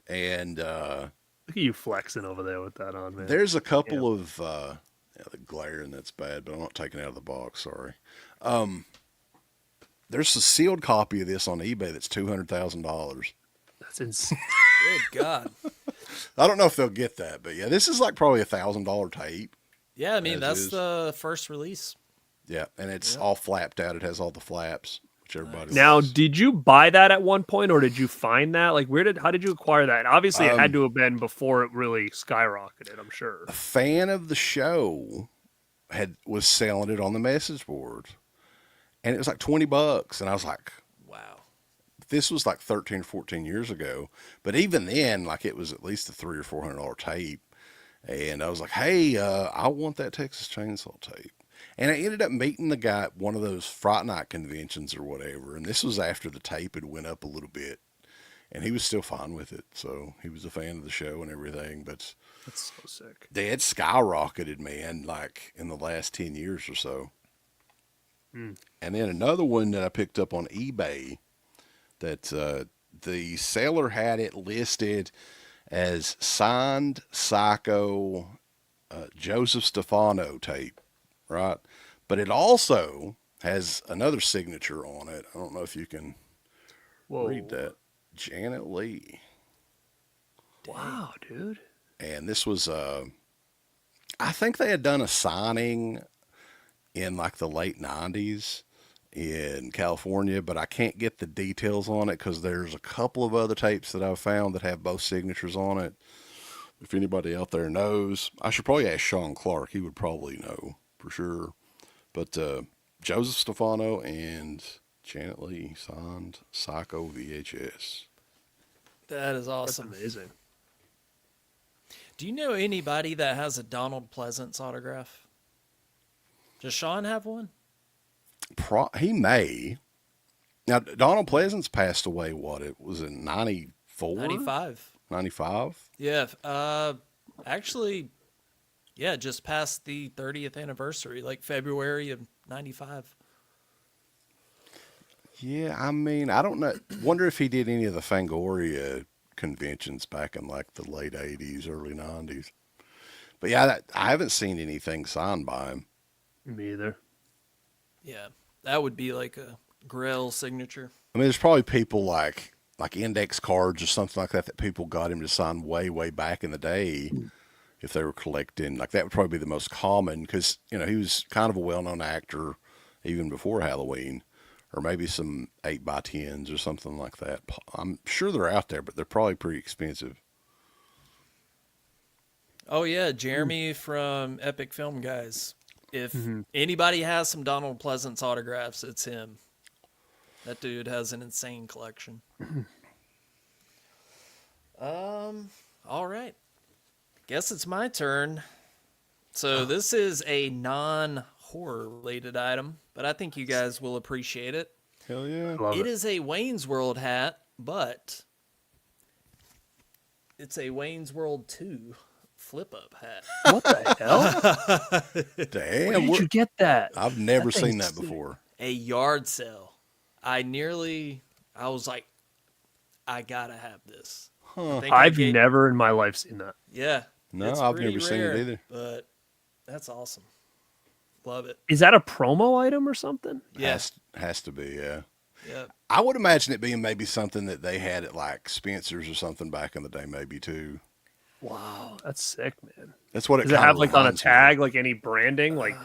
And Look at you flexing over there with that on, man. there's a couple of the glare, and that's bad, but I'm not taking it out of the box, sorry. There's a sealed copy of this on eBay that's $200,000. That's insane. Good God. I don't know if they'll get that, but yeah, this is like probably $1,000 tape. Yeah, I mean, As that's is. the first release. Yeah, and it's all flapped out. It has all the flaps, which everybody Now, loves. did you buy that at one point, or did you find that? Like, how did you acquire that? Obviously, it had to have been before it really skyrocketed, I'm sure. A fan of the show was selling it on the message board, and it was like $20, and I was like, Wow. this was like 13 or 14 years ago, but even then, like, it was at least a $300 or $400 tape, and I was like, hey, I want that Texas Chainsaw tape. And I ended up meeting the guy at one of those Fright Night conventions or whatever, and this was after the tape had went up a little bit, and he was still fine with it, so he was a fan of the show and everything. But That's so sick. they had skyrocketed, man, like in the last 10 years or so. And then another one that I picked up on eBay that the seller had it listed as signed Psycho Joseph Stefano tape, right? But it also has another signature on it. I don't know if you can read that. Janet Lee. Wow, dude. And this was, I think they had done a signing in like the late 90s in California, but I can't get the details on it because there's a couple of other tapes that I've found that have both signatures on it. If anybody out there knows, I should probably ask Sean Clark. He would probably know for sure. But Joseph Stefano and Janet Lee signed Psycho VHS. That is That's awesome. amazing. Do you know anybody that has a Donald Pleasance autograph? Does Sean have one? He may. Now, Donald Pleasance passed away, what? It was in 94? 95. 95? Yeah. Actually, yeah, just past the 30th anniversary, like February of 95. Yeah, I mean, I don't know. Wonder if he did any of the Fangoria conventions back in like the late 80s, early 90s. But yeah, I haven't seen anything signed by him. Me either. Yeah. That would be like a Grail signature. I mean, there's probably people like index cards or something like that people got him to sign way, way back in the day if they were collecting. Like that would probably be the most common because, you know, he was kind of a well-known actor even before Halloween, or maybe some 8x10s or something like that. I'm sure they're out there, but they're probably pretty expensive. Oh, yeah. Jeremy from Epic Film Guys. If anybody has some Donald Pleasance autographs, it's him. That dude has an insane collection. All right. Guess it's my turn. So this is a non-horror related item, but I think you guys will appreciate it. Hell yeah. Love It it. is a Wayne's World hat, but it's a Wayne's World 2 flip-up hat. What the hell? Damn. Where did you get that? I've never That seen thing's that before. A yard sale. I was like, I gotta have this. I think I I've gave- never in my life seen that. Yeah. No, it's I've pretty never seen it rare, either. But that's awesome. Love it. Is that a promo item or something? Yeah. Has to be, yeah. Yeah. I would imagine it being maybe something that they had at like Spencer's or something back in the day, maybe too. Wow, that's sick, man. That's what it Does it kind have of like on a reminds me of. tag, like any branding? Like,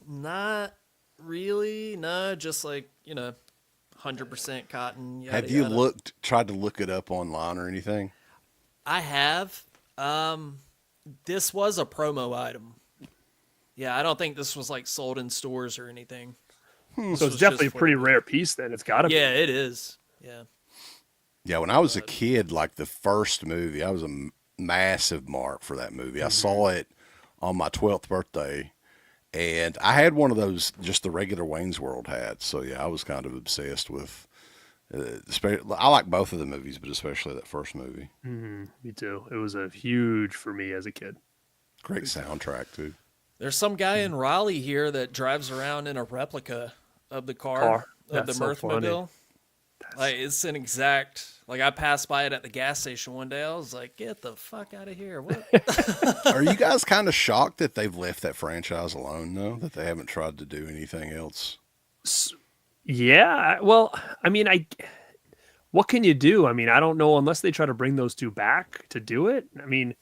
Not really. No, just like, 100% cotton. Yada, Have you yada. tried to look it up online or anything? I have. This was a promo item. Yeah, I don't think this was like sold in stores or anything. This so it's was definitely a just for pretty the booth. rare piece. Then it's got to be. Yeah, it is. Yeah. Yeah, when I was a kid, like the first movie, I was a massive mark for that movie. I saw it on my 12th birthday, and I had one of those, just the regular Wayne's World hats. So yeah, I was kind of obsessed with. I like both of the movies, but especially that first movie. Me too. It was a huge for me as a kid. Great soundtrack too. There's some guy in Raleigh here that drives around in a replica of the car. Of That's the so funny. Mirthmobile. Like, it's an exact. Like, I passed by it at the gas station one day. I was like, get the fuck out of here. What? Are you guys kind of shocked that they've left that franchise alone, though? That they haven't tried to do anything else? Yeah. Well, I mean, what can you do? I mean, I don't know unless they try to bring those two back to do it. I mean,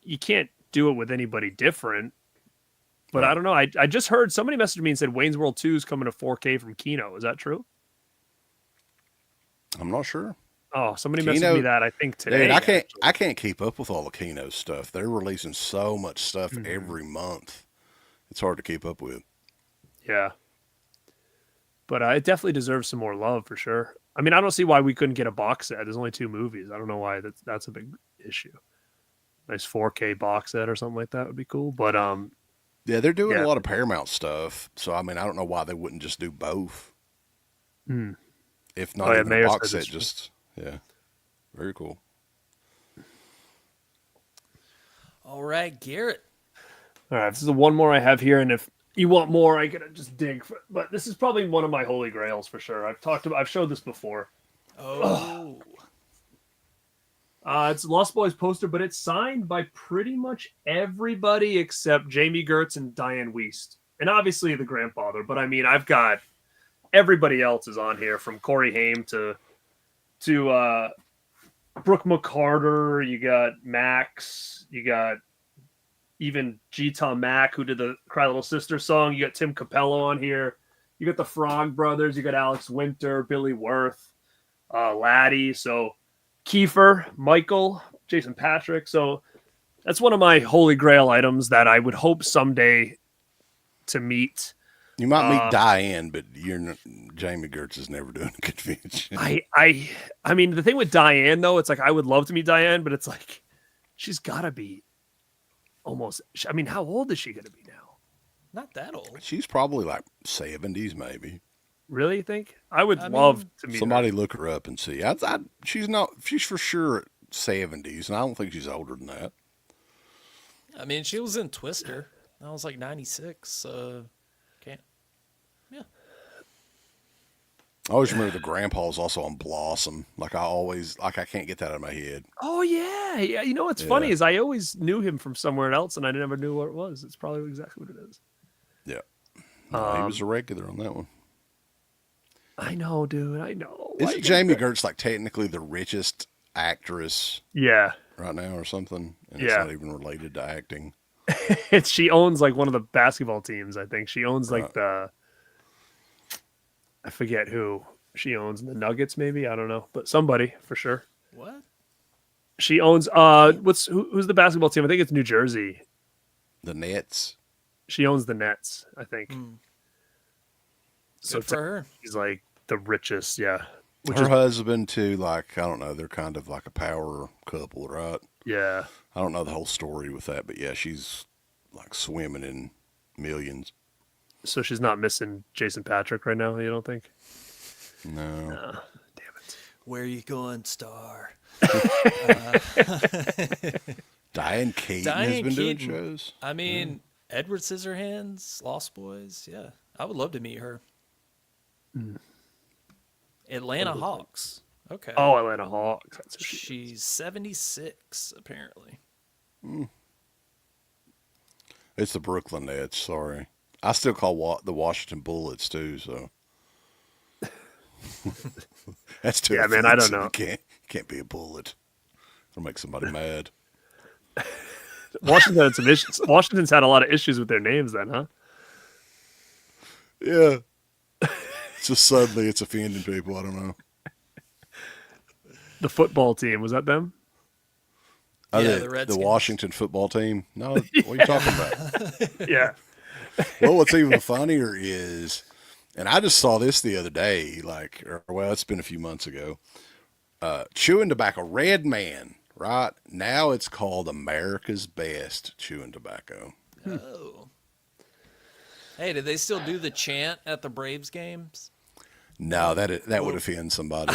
you can't do it with anybody different. But I don't know. I just heard somebody messaged me and said Wayne's World 2 is coming to 4K from Kino. Is that true? I'm not sure. Oh, somebody Kino, messaged me that I think today. Dude, actually. I can't keep up with all the Kino stuff. They're releasing so much stuff every month. It's hard to keep up with. Yeah. But it definitely deserves some more love for sure. I mean, I don't see why we couldn't get a box set. There's only 2 movies. I don't know why that's a big issue. Nice 4K box set or something like that would be cool. But Yeah, they're doing Yeah. a lot of Paramount stuff. So I mean, I don't know why they wouldn't just do both. If not Oh, yeah, even Mayor a box said set, it's- just yeah, very cool. All right, Garrett. all right, this is the one more I have here, and if you want more, I gotta just dig. But this is probably one of my holy grails for sure. I've showed this before. Oh. It's a Lost Boys poster, but it's signed by pretty much everybody except Jamie Gertz and Diane Wiest, and obviously the grandfather. But I mean, I've got everybody else is on here, from Corey Haim to Brooke McCarter. You got Max. You got even G. Tom Mack, who did the Cry Little Sister song. You got Tim Capello on here. You got the Frog Brothers. You got Alex Winter, Billy Worth, Laddie. So Kiefer, Michael, Jason Patrick. So that's one of my holy grail items that I would hope someday to meet. You might meet Diane, but Jamie Gertz is never doing a convention. I mean, the thing with Diane though, it's like I would love to meet Diane, but it's like she's got to be almost. I mean, how old is she going to be now? Not that old. She's probably like 70s, maybe. Really, you think? I would I love mean, to meet Somebody her. look her up and see. She's for sure at 70s, and I don't think she's older than that. I mean, she was in Twister. I was like 96. Can't. Yeah. I always remember the grandpa's also on Blossom. I can't get that out of my head. Oh yeah, yeah. You know what's funny is I always knew him from somewhere else, and I never knew what it was. It's probably exactly what it is. Yeah. No, he was a regular on that one. I know, dude. I know. Isn't Jamie Gertz like technically the richest actress Yeah. right now or something? And Yeah. it's not even related to acting. She owns like one of the basketball teams. I think she owns like I forget who she owns, the Nuggets maybe, I don't know, but somebody for sure. What? She owns who's the basketball team? I think it's New Jersey. The Nets. She owns the Nets, I think. So for her. She's like the richest, yeah. Her husband too, like, I don't know, they're kind of like a power couple, right? Yeah. I don't know the whole story with that, but yeah, she's like swimming in millions. So she's not missing Jason Patrick right now, you don't think? No. Damn it. Where you going, Star? Diane Keaton has Diane been doing Keaton. shows. I mean, Edward Scissorhands, Lost Boys. Yeah, I would love to meet her. Atlanta Hawks. Okay. Oh, Atlanta Hawks. That's who she is. She's 76, apparently. It's the Brooklyn Nets, sorry. I still call the Washington Bullets too, so. That's too Yeah, man, I don't offensive. know. You can't be a bullet. It'll make somebody mad. Washington had some issues. Washington's had a lot of issues with their names then, huh? Yeah. Just suddenly it's offending people. I don't know. The football team, was that them? Oh, Yeah, the the Redskins. Washington football team. No, what are you talking about? Yeah. Well, what's even funnier is, and I just saw this the other day, it's been a few months ago. Chewing tobacco, Red Man, right? Now it's called America's Best Chewing Tobacco. Oh. Hey, did they still do the chant at the Braves games? No, that would offend somebody.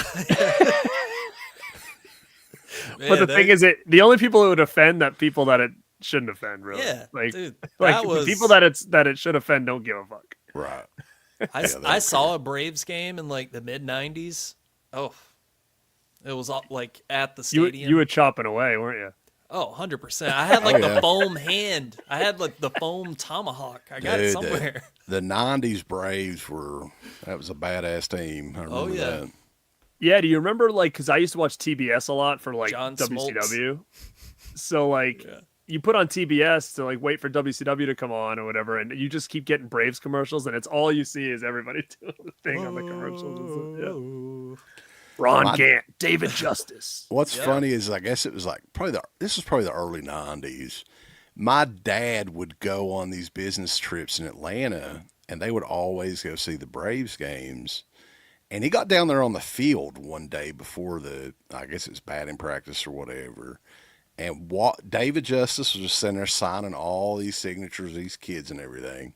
Man, But the thing is, the only people it would offend that people that it shouldn't offend, really. yeah, Like, dude, like that was, the people that it should offend don't give a fuck. Right. I saw a Braves game in like the mid '90s. Oh, it was all, like at the stadium. You were chopping away, weren't you? Oh, 100%. I had like yeah. the foam hand. I had like the foam tomahawk. I got it Dude, somewhere. the 90s Braves that was a badass team. I remember yeah. that. Yeah, do you remember, like, because I used to watch TBS a lot for, like, John WCW. So, like, Yeah. you put on TBS to, like, wait for WCW to come on or whatever, and you just keep getting Braves commercials, and it's all you see is everybody doing the thing on the commercials. Yeah. Ron Gant, David Justice. What's funny is I guess it was like this was probably the early 90s. My dad would go on these business trips in Atlanta, and they would always go see the Braves games. And he got down there on the field one day before I guess it's batting practice or whatever. And David Justice was just sitting there signing all these signatures, these kids and everything.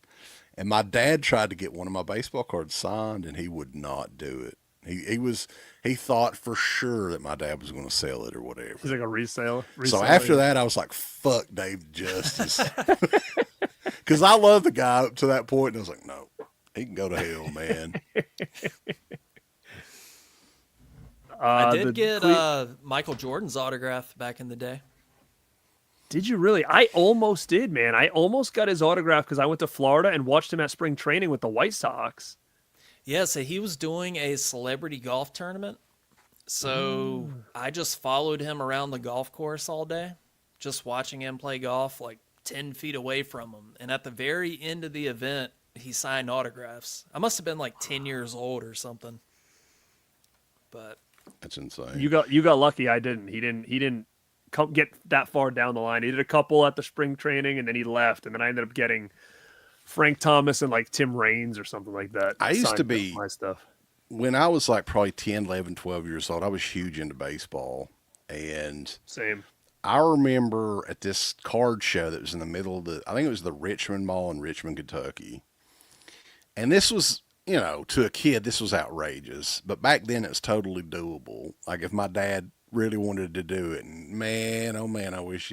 And my dad tried to get one of my baseball cards signed, and he would not do it. He thought for sure that my dad was going to sell it or whatever. He's like a reseller. So after that, I was like, "Fuck David Justice," because I love the guy up to that point, and I was like, "No, he can go to hell, man." I did get Michael Jordan's autograph back in the day. Did you really? I almost did, man. I almost got his autograph because I went to Florida and watched him at spring training with the White Sox. Yeah, so he was doing a celebrity golf tournament. So I just followed him around the golf course all day, just watching him play golf like 10 feet away from him. And at the very end of the event, he signed autographs. I must have been like 10 years old or something. But That's insane. You got lucky. I didn't. He didn't get that far down the line. He did a couple at the spring training, and then he left. And then I ended up getting Frank Thomas and like Tim Raines or something like that. I used to signed be my stuff. when I was like probably 10, 11, 12 years old. I was huge into baseball, and Same. I remember at this card show that was in the middle of I think it was the Richmond Mall in Richmond, Kentucky. And this was, to a kid, this was outrageous. But back then it was totally doable. Like if my dad really wanted to do it, and man, oh man, I wish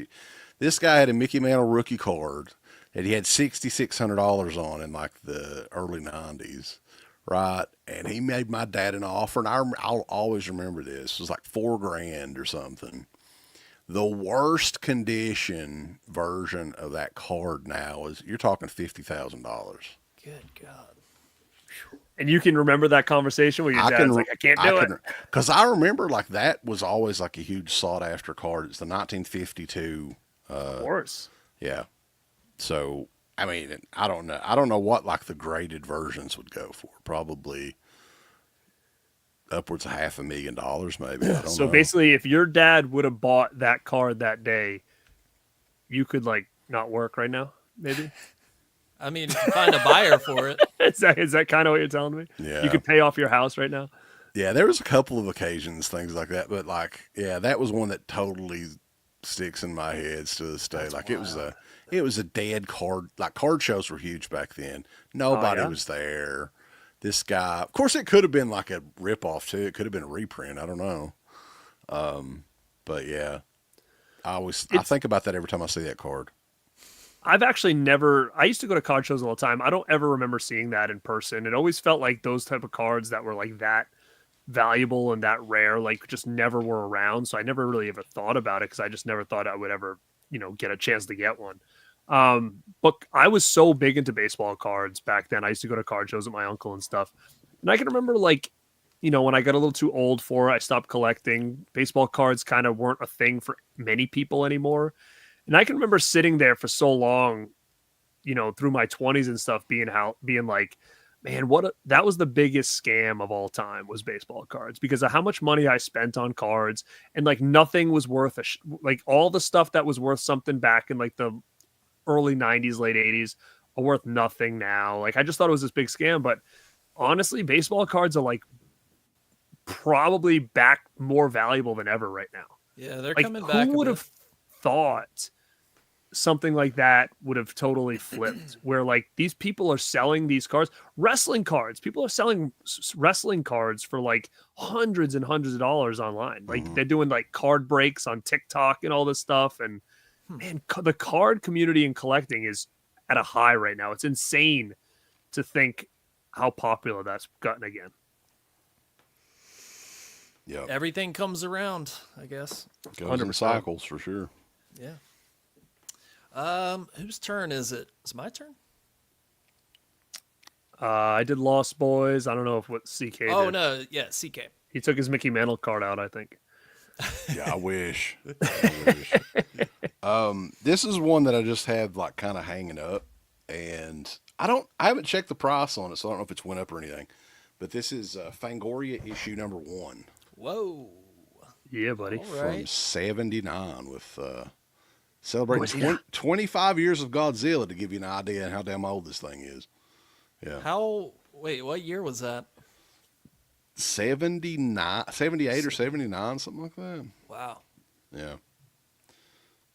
this guy had a Mickey Mantle rookie card that he had $6,600 on in like the early 90s. Right. And he made my dad an offer. And I'll always remember this. It was like $4,000 or something. The worst condition version of that card now is you're talking $50,000. good God. And you can remember that conversation where your dad's like, I can't do it. Because I remember like that was always like a huge sought after card. It's the 1952. Of course. Yeah. So, I mean, I don't know. I don't know what like the graded versions would go for. Probably upwards of $500,000 maybe. I don't So know. basically, if your dad would have bought that card that day, you could like not work right now, maybe. I mean, if you find a buyer for it. Is that kind of what you're telling me? Yeah. You could pay off your house right now. Yeah, there was a couple of occasions, things like that, but like, yeah, that was one that totally sticks in my head to this day. That's like wild. it was a dead card. Like card shows were huge back then. Nobody yeah? was there. This guy, of course, it could have been like a ripoff too. It could have been a reprint. I don't know. But yeah, I think about that every time I see that card. I've actually never. I used to go to card shows all the time. I don't ever remember seeing that in person. It always felt like those type of cards that were like that valuable and that rare, like just never were around. So I never really ever thought about it because I just never thought I would ever, get a chance to get one. But I was so big into baseball cards back then. I used to go to card shows with my uncle and stuff. And I can remember like when I got a little too old for it, I stopped collecting. Baseball cards kind of weren't a thing for many people anymore. And I can remember sitting there for so long, through my 20s and stuff, being like, man, that was the biggest scam of all time, was baseball cards, because of how much money I spent on cards, and like nothing was worth like all the stuff that was worth something back in like the early 90s, late 80s are worth nothing now. Like I just thought it was this big scam, but honestly, baseball cards are like probably back more valuable than ever right now. Yeah, they're like, coming back. Who would have thought something like that would have totally flipped, where like these people are selling these cards, wrestling cards, people are selling wrestling cards for like hundreds and hundreds of dollars online. Like they're doing like card breaks on TikTok and all this stuff. And man, the card community and collecting is at a high right now. It's insane to think how popular that's gotten again. Yeah, Everything comes around, I guess. Goes in 100%. cycles for sure. Yeah. Whose turn is it? Is it my turn? I did Lost Boys. I don't know if what CK Oh, did. no. Yeah, CK. He took his Mickey Mantle card out, I think. Yeah, I wish. This is one that I just have like kind of hanging up, and I haven't checked the price on it, so I don't know if it's went up or anything. But this is Fangoria issue number 1. Whoa. Yeah, buddy. All From right. 79 with celebrating 25 years of Godzilla, to give you an idea of how damn old this thing is. Yeah. Wait, what year was that? 78 or 79, something like that. Wow. Yeah.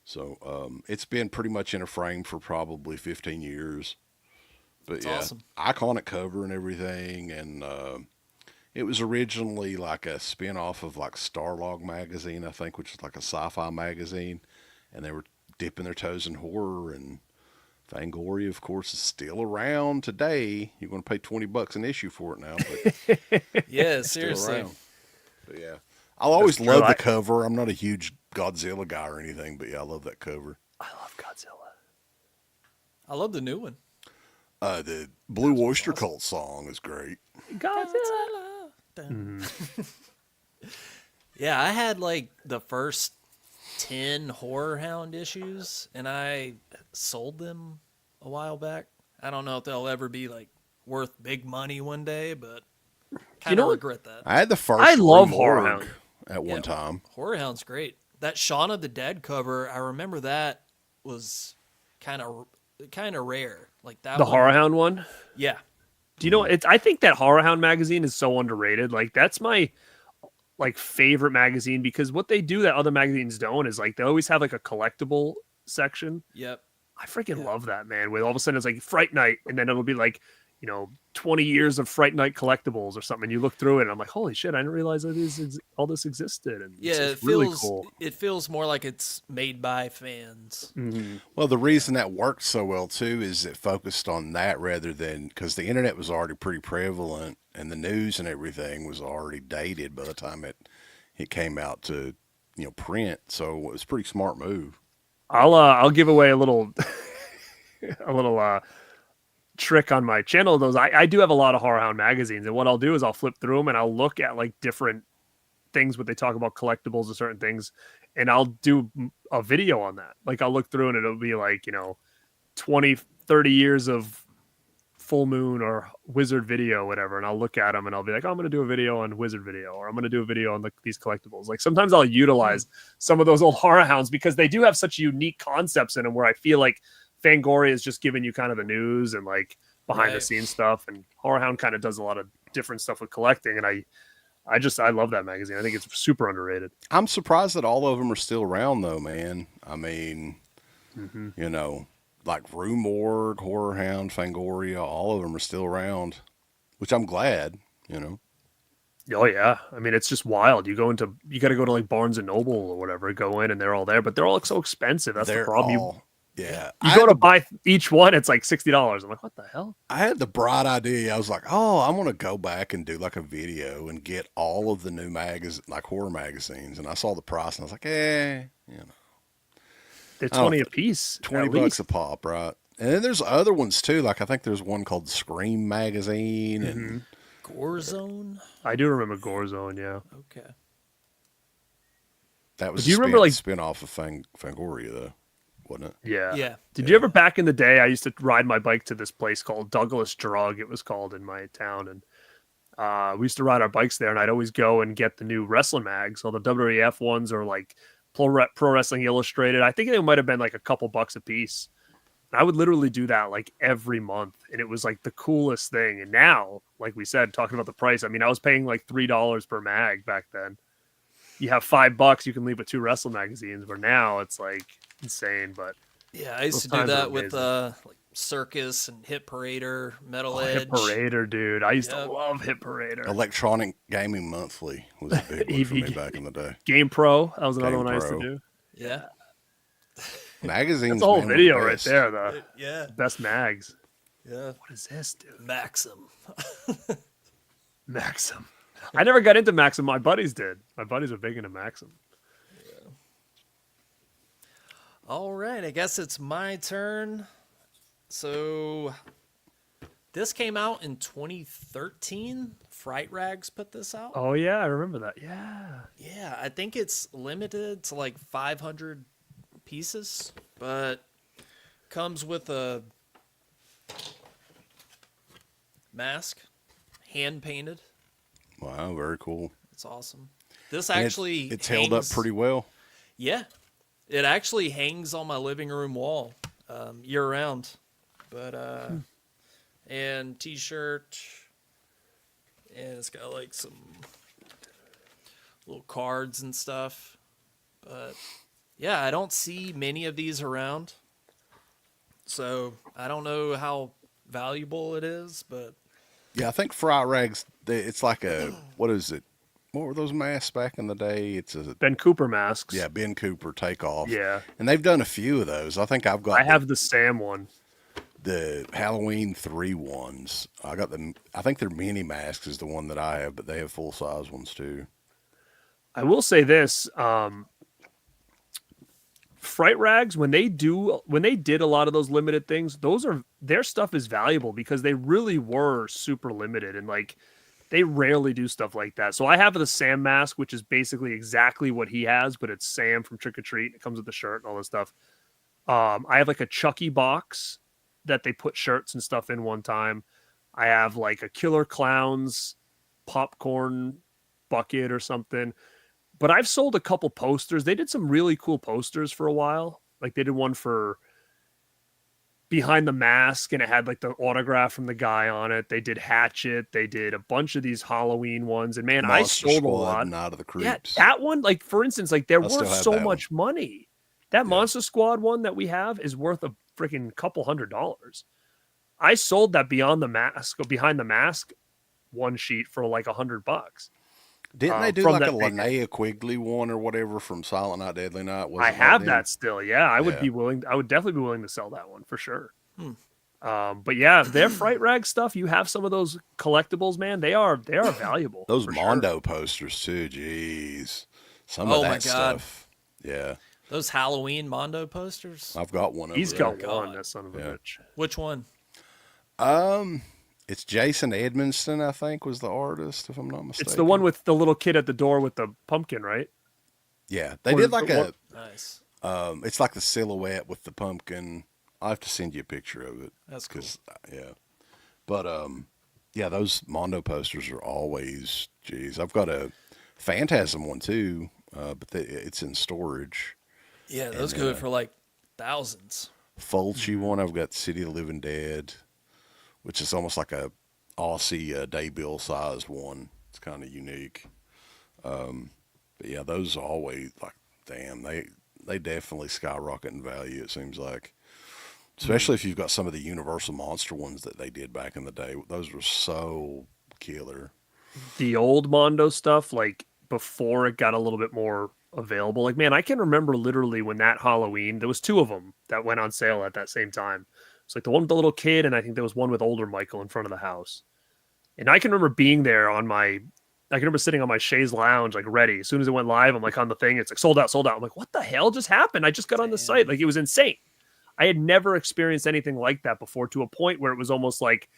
So it's been pretty much in a frame for probably 15 years. But That's yeah, awesome. iconic cover and everything. And it was originally like a spin-off of like Starlog magazine, I think, which is like a sci-fi magazine. And they were dipping their toes in horror. And Fangoria, of course, is still around today. You're going to pay $20 an issue for it now. But Yeah, still seriously. around. But yeah, I'll always true. love the cover. I'm not a huge Godzilla guy or anything, but yeah, I love that cover. I love Godzilla. I love the new one. The Blue Oyster Cult song is great. Godzilla. Yeah, I had like the first 10 Horror Hound issues, and I sold them a while back. I don't know if they'll ever be like worth big money one day, but kind of regret that. I had the first. I love Remorgue Horror Hound. at one time. Horror Hound's great. That Shaun of the Dead cover, I remember that was kind of rare. Like that. The one, Horror Hound one. Yeah. Do you know? I think that Horror Hound magazine is so underrated. Like that's my like favorite magazine, because what they do that other magazines don't is like they always have like a collectible section. Yep. I freaking love that, man. With all of a sudden it's like Fright Night, and then it'll be like 20 years of Fright Night collectibles or something. And you look through it, and I'm like, holy shit, I didn't realize that all this existed. And Yeah, it's it really feels cool. it feels more like it's made by fans. Mm-hmm. Well, the reason that worked so well too is it focused on that rather than, because the internet was already pretty prevalent and the news and everything was already dated by the time it came out to print. So it was a pretty smart move. I'll give away a little trick on my channel. Those I do have a lot of Horror Hound magazines, and what I'll do is I'll flip through them and I'll look at like different things when they talk about collectibles or certain things, and I'll do a video on that. Like I'll look through and it'll be like 20 30 years of full moon or wizard video, whatever, and I'll look at them and I'll be like, oh, I'm going to do a video on wizard video, or I'm going to do a video on these collectibles. Like sometimes I'll utilize some of those old Horror Hounds because they do have such unique concepts in them, where I feel like Fangoria is just giving you kind of the news and like behind the scenes stuff, and Horror Hound kind of does a lot of different stuff with collecting. And I love that magazine. I think it's super underrated. I'm surprised that all of them are still around though, man. I mean, like Remorgue, Horror Hound, Fangoria, all of them are still around, which I'm glad, Oh yeah. I mean, it's just wild. You got to go to like Barnes and Noble or whatever, go in and they're all there, but they're all so expensive. That's the problem. Yeah. You go to buy each one, it's like $60. I'm like, what the hell? I had the bright idea. I was like, oh, I'm going to go back and do like a video and get all of the new like horror magazines. And I saw the price and I was like, They're 20 a piece. $20 a pop, right? And then there's other ones too. Like I think there's one called Scream Magazine, and Gore Zone. I do remember Gore Zone, yeah. Okay. That was Do you remember, like- spin-off of Fangoria, though, wasn't it? Yeah. Yeah. Did you ever, back in the day, I used to ride my bike to this place called Douglas Drug, it was called, in my town, and we used to ride our bikes there, and I'd always go and get the new wrestling mags, all the WWF ones, or like Pro Wrestling Illustrated. I think it might have been like a couple bucks a piece. And I would literally do that like every month, and it was like the coolest thing. And now, like we said, talking about the price, I mean, I was paying like $3 per mag back then. You have $5, you can leave with 2 wrestling magazines, where now it's like insane. But Yeah, I used to Those do times that were with amazing. like Circus and Hit Parader, Metal Hit Edge. Parader, dude. I used to Yep. love Hit Parader. Electronic Gaming Monthly was a big one for me back in the day. Game Pro, that was another Game one I used to Pro. do. Yeah. Magazines. That's a whole man, were video the right best. there, the Yeah. best mags. Yeah. What is this, dude? Maxim. Maxim. I never got into Maxim. My buddies did. My buddies are big into Maxim. All right, I guess it's my turn. So this came out in 2013. Fright Rags put this out. Oh yeah, I remember that. Yeah. Yeah, I think it's limited to like 500 pieces, but comes with a mask, hand painted. Wow, very cool. It's awesome. This And actually it's held up hangs- pretty well. Yeah, it actually hangs on my living room wall year round. But and t-shirt, and it's got like some little cards and stuff. But yeah, I don't see many of these around, so I don't know how valuable it is. But Yeah, I think Fright Rags. It's like a what is it? What were those masks back in the day? It's a Ben Cooper masks. Ben Cooper takeoff. Yeah. And they've done a few of those. I think I've got. I have the Sam one. the Halloween 3 ones. I got them. I think they're mini masks is the one that I have, but they have full size ones too. I will say this, Fright Rags, when they did a lot of those limited things, their stuff is valuable because they really were super limited, and like they rarely do stuff like that. So I have the Sam mask, which is basically exactly what he has, but it's Sam from Trick or Treat. It comes with the shirt and all this stuff. I have like a Chucky box that they put shirts and stuff in one time. I have like a Killer Clowns popcorn bucket or something. But I've sold a couple posters. They did some really cool posters for a while. Like they did one for Behind the Mask, and it had like the autograph from the guy on it. They did Hatchet. They did a bunch of these Halloween ones. And man, Monster I sold a Squad lot. and Out of the Yeah, Creeps. that one, like for instance, like they're I still worth have so that much money. That Monster Squad one that we have is worth a freaking couple $100s. I sold that Behind the Mask one sheet for like $100. Didn't they do from like a that big- Linnea Quigley one or whatever from Silent Night, Deadly Night? Was I it like have them? that still. Yeah, I would Yeah. be willing. I would definitely be willing to sell that one for sure. But yeah, their Fright Rag stuff. You have some of those collectibles, man. They are valuable. Those for sure. Mondo posters too. Jeez, some Oh of my that God. stuff. Yeah, those Halloween Mondo posters. I've got one of He's them. got God. one. That son of a Yeah. bitch. Which one? It's Jason Edmonston, I think, was the artist, if I'm not mistaken. It's the one with the little kid at the door with the pumpkin, right? Yeah, they Or did like the a. one- Nice. It's like the silhouette with the pumpkin. I'll have to send you a picture of it. That's cool. Yeah, but yeah, those Mondo posters are always. Geez, I've got a Phantasm one too, but it's in storage. Yeah, those And, go for like thousands. Fulci one, I've got City of the Living Dead, which is almost like a Aussie day bill sized one. It's kind of unique. But yeah, those are always like, damn, they definitely skyrocket in value. It seems like, especially if you've got some of the Universal Monster ones that they did back in the day. Those were so killer. The old Mondo stuff, like before it got a little bit more available. Like, man, I can remember literally when that Halloween, there was 2 of them that went on sale at that same time. It's like the one with the little kid, and I think there was one with older Michael in front of the house. And I can remember being there I can remember sitting on my chaise lounge, like ready. As soon as it went live, I'm like on the thing. It's like sold out, sold out. I'm like, what the hell just happened? I just got on the site. Like, it was insane. I had never experienced anything like that before, to a point where it was almost like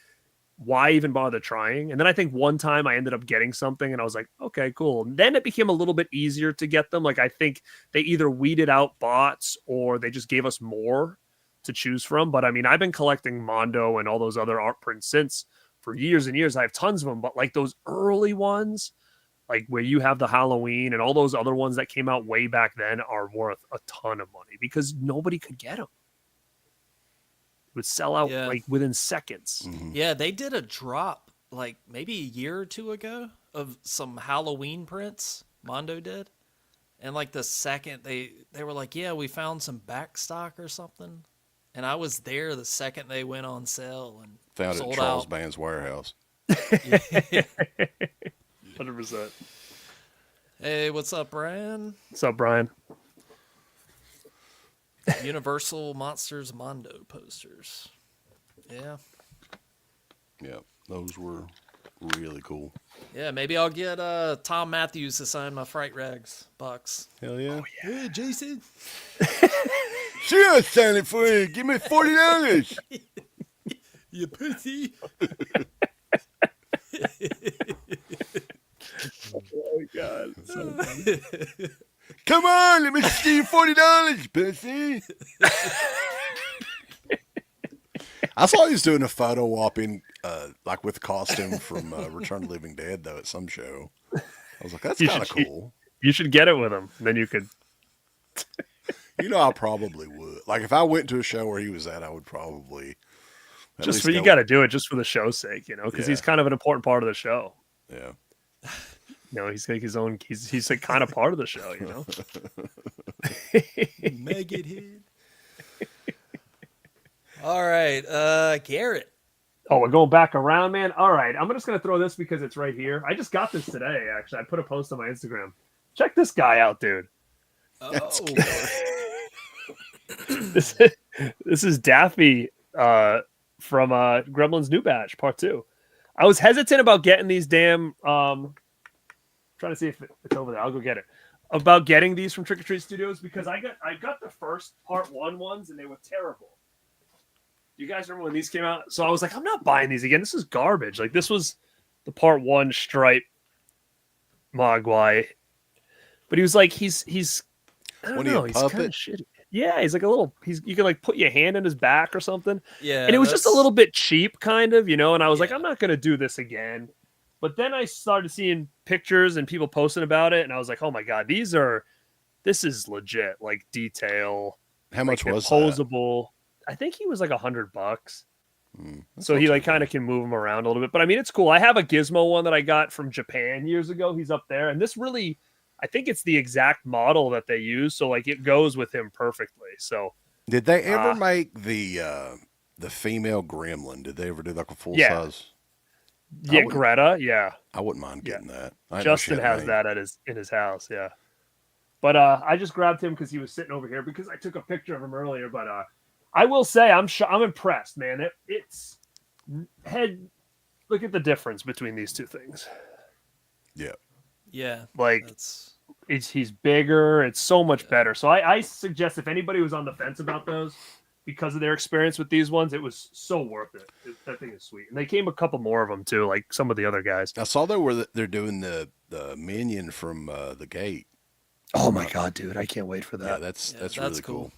why even bother trying? And then I think one time I ended up getting something and I was like, okay, cool. And then it became a little bit easier to get them. Like I think they either weeded out bots or they just gave us more to choose from. But I mean, I've been collecting Mondo and all those other art prints since for years and years. I have tons of them, but like those early ones, like where you have the Halloween and all those other ones that came out way back then are worth a ton of money because nobody could get them. Would sell out like within seconds. Yeah, they did a drop like maybe a year or two ago of some Halloween prints. Mondo did, and like the second they were like, yeah, we found some back stock or something, and I was there the second they went on sale and found it sold in Charles out. Band's warehouse. 100%. Hey, what's up, Brian? What's up, Brian? Universal Monsters Mondo posters. Yeah. Yeah, those were really cool. Yeah, maybe I'll get Tom Matthews to sign my Fright Rags box. Hell yeah. Oh, yeah. Hey, Jason. Sure, I'll sign it for you. Give me $40. You pussy. Oh, God. So funny. Come on, let me see you $40, pussy. I saw he was doing a photo op in, like with the costume from Return of the Living Dead, though, at some show. I was like, that's kind of cool. You should get it with him. Then you could. You know, I probably would. Like, if I went to a show where he was at, I would probably. Just for you got to do it just for the show's sake, you know, because he's kind of an important part of the show. Yeah. You know, he's like his own. He's like kind of part of the show, you know. Maggot head. All right, Garrett. Oh, we're going back around, man. All right, I'm just gonna throw this because it's right here. I just got this today. Actually, I put a post on my Instagram. Check this guy out, dude. Oh, this is Daffy from Gremlins New Batch Part 2. I was hesitant about getting these damn. Trying to see if it's over there. I'll go get it. About getting these from Trick or Treat Studios because I got the first Part 1 ones and they were terrible. Do you guys remember when these came out? So I was like, I'm not buying these again. This is garbage. Like this was the Part 1 Stripe Mogwai. But he was like, he's I don't know, he's kind of shitty. Yeah, he's like a little. You can like put your hand in his back or something. Yeah, and it was just a little bit cheap, kind of, you know. And I was like, I'm not gonna do this again. But then I started seeing pictures and people posting about it, and I was like, oh my god, this is legit, like detail. How much was posable? I think he was like $100. So he like kind of can move them around a little bit. But I mean, it's cool. I have a Gizmo one that I got from Japan years ago. He's up there, and this really. I think it's the exact model that they use, so like it goes with him perfectly. So, did they ever make the female gremlin? Did they ever do like a full size? Yeah, Greta. Yeah, I wouldn't mind getting that. Justin has that in his house. Yeah, but I just grabbed him because he was sitting over here because I took a picture of him earlier. But I will say I'm impressed, man. It's head. Look at the difference between these two things. Yeah. Yeah, like he's bigger. It's so much better. So I suggest if anybody was on the fence about those because of their experience with these ones, it was so worth it. That thing is sweet, and they came a couple more of them too, like some of the other guys. I saw they're doing the minion from the gate. Oh my god, dude! I can't wait for that. Yeah, that's really cool.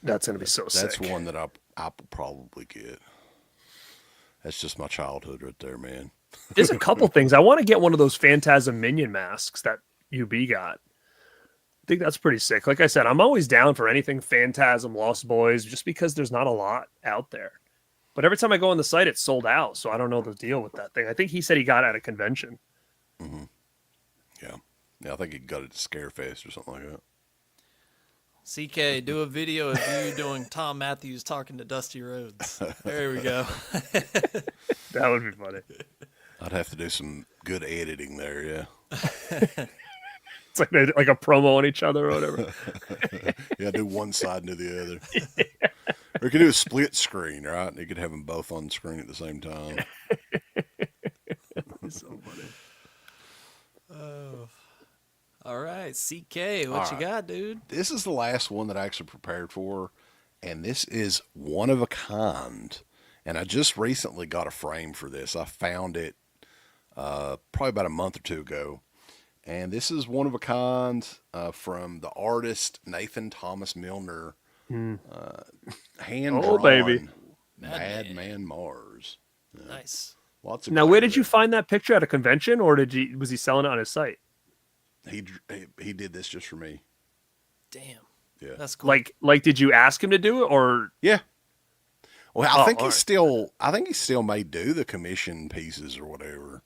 That's gonna be so sick. That's one that I'll probably get. That's just my childhood right there, man. There's a couple things. I want to get one of those Phantasm minion masks that UB got. I think that's pretty sick. Like I said, I'm always down for anything Phantasm, Lost Boys, just because there's not a lot out there. But every time I go on the site, it's sold out. So I don't know the deal with that thing. I think he said he got it at a convention. Mm-hmm. Yeah. I think he got it at Scarefest or something like that. CK, do a video of you doing Tom Matthews talking to Dusty Rhodes. There we go. That would be funny. I'd have to do some good editing there, yeah. It's like a promo on each other or whatever. Yeah, do one side and do the other. Yeah. Or you could do a split screen, right? You could have them both on screen at the same time. It's so funny. Oh. All right, CK, what you got, dude? This is the last one that I actually prepared for, and this is one of a kind. And I just recently got a frame for this. I found it probably about a month or two ago. And this is one of a kind from the artist Nathan Thomas Milner, hand drawn baby. Madman Mars. Nice. Lots of Now, where glare did you there. find that picture at a convention, or was he selling it on his site? He did this just for me. Damn. Yeah. That's cool. Like, did you ask him to do it, or? Yeah. Well, I think all he still may do the commission pieces or whatever.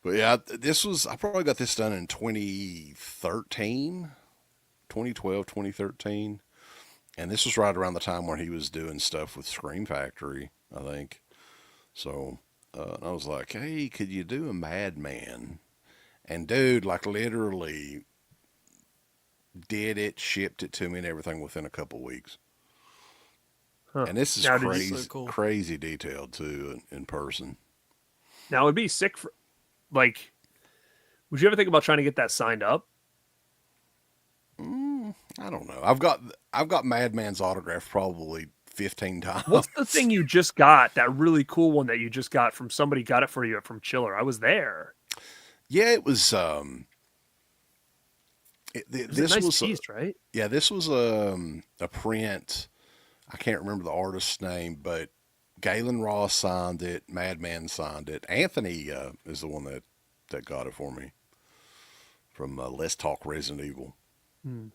But yeah, I probably got this done in 2013, 2012, 2013. And this was right around the time where he was doing stuff with Scream Factory, I think. So I was like, hey, could you do a Madman? And dude, like literally did it, shipped it to me and everything within a couple weeks. Huh. And this is Now, crazy, cool. crazy detailed too in person. Now it'd be sick for, like, would you ever think about trying to get that signed up? I don't know. I've got Madman's autograph probably 15 times. What's the thing you just got? That really cool one that you just got from somebody got it for you from Chiller. I was there. Yeah, it was. It was This a nice was piece, right? yeah, this was a print. I can't remember the artist's name, but Galen Ross signed it. Madman signed it. Anthony is the one that got it for me from Let's Talk Resident Evil. And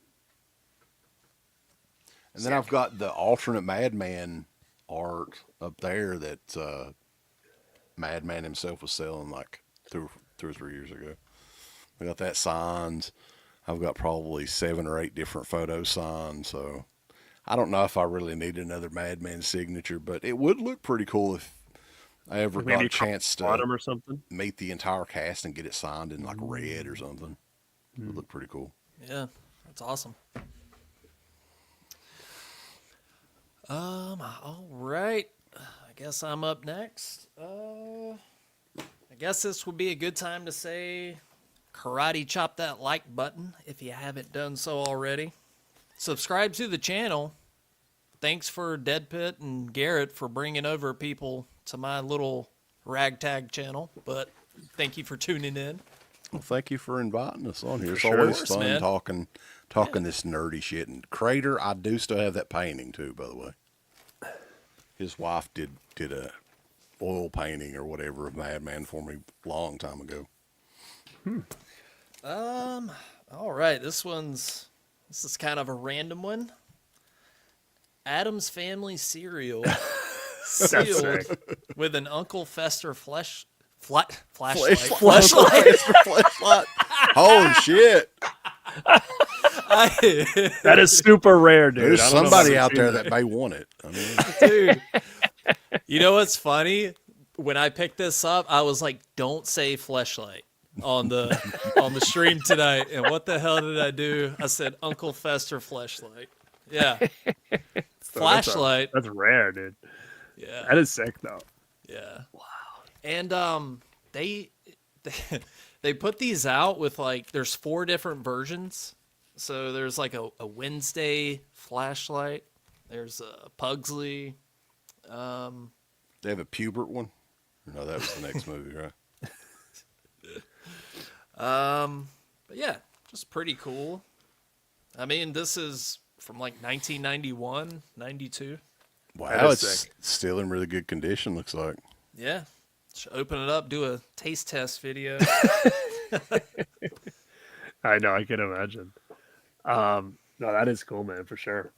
then I've got the alternate Madman art up there that Madman himself was selling like two or 3 years ago. I got that signed. I've got probably 7 or 8 different photos signed. So I don't know if I really need another Madman signature, but it would look pretty cool if I ever Like got maybe a chance to bottom or something. meet the entire cast and get it signed in like red or something. It would look pretty cool. Yeah, that's awesome. All right. I guess I'm up next. I guess this would be a good time to say karate chop that like button if you haven't done so already. Subscribe to the channel. Thanks for Deadpit and Garrett for bringing over people to my little ragtag channel, but thank you for tuning in. Well, thank you for inviting us on here. It's sure. always Of course, fun man. talking this nerdy shit. And Crater, I do still have that painting too, by the way. His wife did a oil painting or whatever of Madman for me a long time ago. All right, this is kind of a random one. Adam's Family cereal sealed sick. with an Uncle Fester flashlight. Flashlight. Oh shit! That is super rare, dude. There's I don't know if somebody I've out ever there seen that may want it. I mean, Dude, you know what's funny? When I picked this up, I was like, "Don't say fleshlight on the stream tonight." And what the hell did I do? I said Uncle Fester fleshlight. Yeah, flashlight. That's rare, dude. Yeah, That is sick, though. yeah. Wow. And they put these out with like there's 4 different versions. So there's like a Wednesday flashlight. There's a Pugsley. they have a Pubert one. No, that was the next movie, right? But yeah, just pretty cool. I mean, this is from like 1991, 92. Wow, That is it's sick. still in really good condition. Looks like. Yeah. Should open it up, do a taste test video. I know, I can imagine. No, that is cool, man, for sure.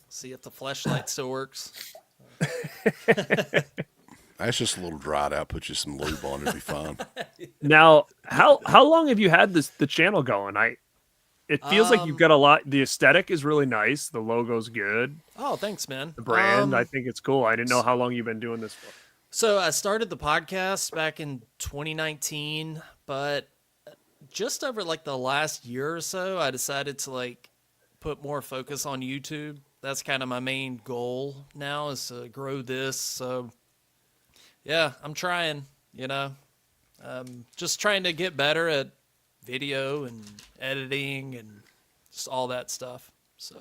See if the flashlight still works. That's just a little dried out. Put you some lube on, it'll be fine. Now, how long have you had the channel going? It feels like you've got a lot. The aesthetic is really nice. The logo's good. Oh, thanks, man. The brand, I think it's cool. I didn't know how long you've been doing this for. So I started the podcast back in 2019, but just over like the last year or so, I decided to like put more focus on YouTube. That's kind of my main goal now is to grow this. So yeah, I'm trying, just trying to get better at video and editing and just all that stuff. So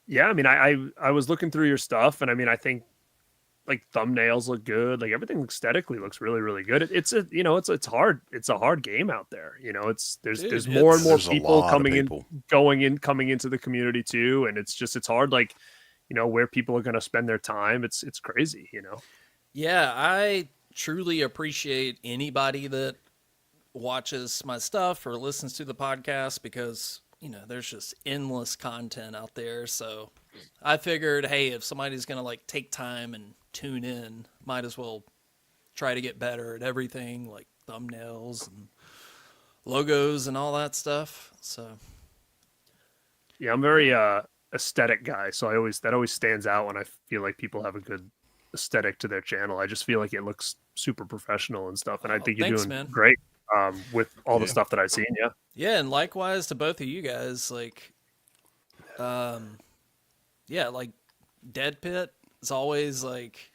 Yeah, I mean, I was looking through your stuff, and I mean, I think like thumbnails look good. Like everything aesthetically looks really, really good. It's hard. It's a hard game out there. There's Dude, more and more There's a people lot of coming people. coming into the community too. And it's hard, like, where people are going to spend their time. It's crazy, Yeah, I truly appreciate anybody that watches my stuff or listens to the podcast because, there's just endless content out there. So I figured, hey, if somebody's going to like take time and tune in, might as well try to get better at everything like thumbnails and logos and all that stuff. So yeah, I'm very aesthetic guy. So that always stands out when I feel like people have a good aesthetic to their channel. I just feel like it looks super professional and stuff. And I think you're thanks, doing man. great with all the stuff that I've seen. Yeah. Yeah, and likewise to both of you guys, like, yeah, like Deadpit is always like,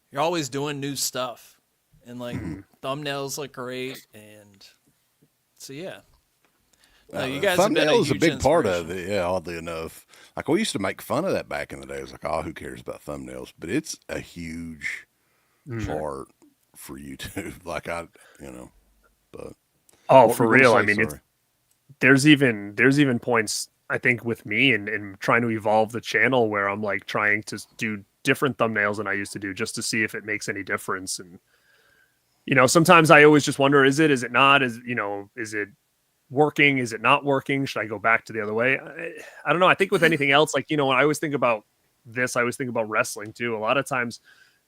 you're always doing new stuff, and like thumbnails look great, and so yeah. No, you guys have been thumbnail is a huge big part of inspiration. it. Yeah, oddly enough, like we used to make fun of that back in the day. It was like, oh, who cares about thumbnails? But it's a huge part for YouTube. Like but Oh, what for were you real. gonna I say? mean, Sorry. there's even points I think with me and trying to evolve the channel where I'm like trying to do different thumbnails than I used to do just to see if it makes any difference. And sometimes I always just wonder, is it not? Is it working? Is it not working? Should I go back to the other way? I don't know. I think with anything else, like, when I always think about this, I always think about wrestling too. A lot of times,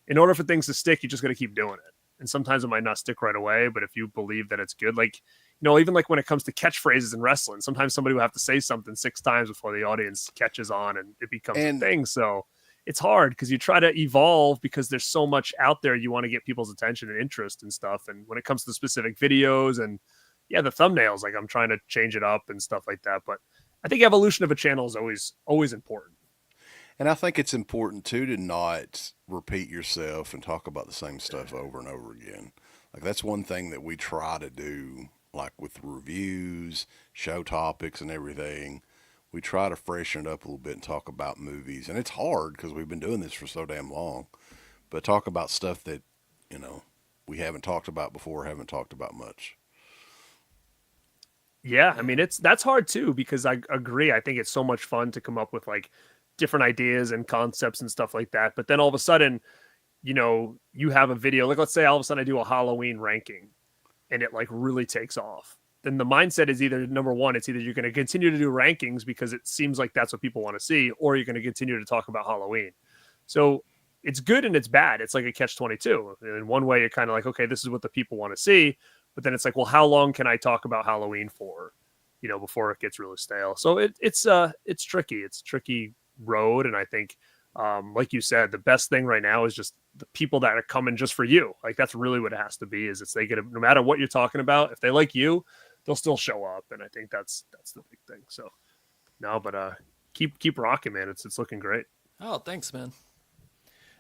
in order for things to stick, you just got to keep doing it. And sometimes it might not stick right away, but if you believe that it's good, like, even like when it comes to catchphrases in wrestling, sometimes somebody will have to say something 6 times before the audience catches on and it becomes a thing. So it's hard because you try to evolve because there's so much out there. You want to get people's attention and interest and stuff. And when it comes to specific videos and the thumbnails, like I'm trying to change it up and stuff like that. But I think evolution of a channel is always important. And I think it's important too to not repeat yourself and talk about the same stuff over and over again. Like that's one thing that we try to do, like with reviews, show topics, and everything. We try to freshen it up a little bit and talk about movies. And it's hard because we've been doing this for so damn long. But talk about stuff that, we haven't talked about before, haven't talked about much. Yeah, I mean that's hard too because I agree. I think it's so much fun to come up with like different ideas and concepts and stuff like that. But then all of a sudden, you have a video, like let's say all of a sudden I do a Halloween ranking and it like really takes off. Then the mindset is either number one, it's either you're going to continue to do rankings because it seems like that's what people want to see, or you're going to continue to talk about Halloween. So it's good and it's bad. It's like a catch-22. In one way, you're kind of like, okay, this is what the people want to see. But then it's like, well, how long can I talk about Halloween for, before it gets really stale? So it's tricky. It's a tricky road. And I think, like you said, the best thing right now is just the people that are coming just for you. Like that's really what it has to be, is it's they get no matter what you're talking about, if they like you, they'll still show up. And I think that's the big thing. So no, but keep rocking, man. It's looking great. Oh, thanks, man.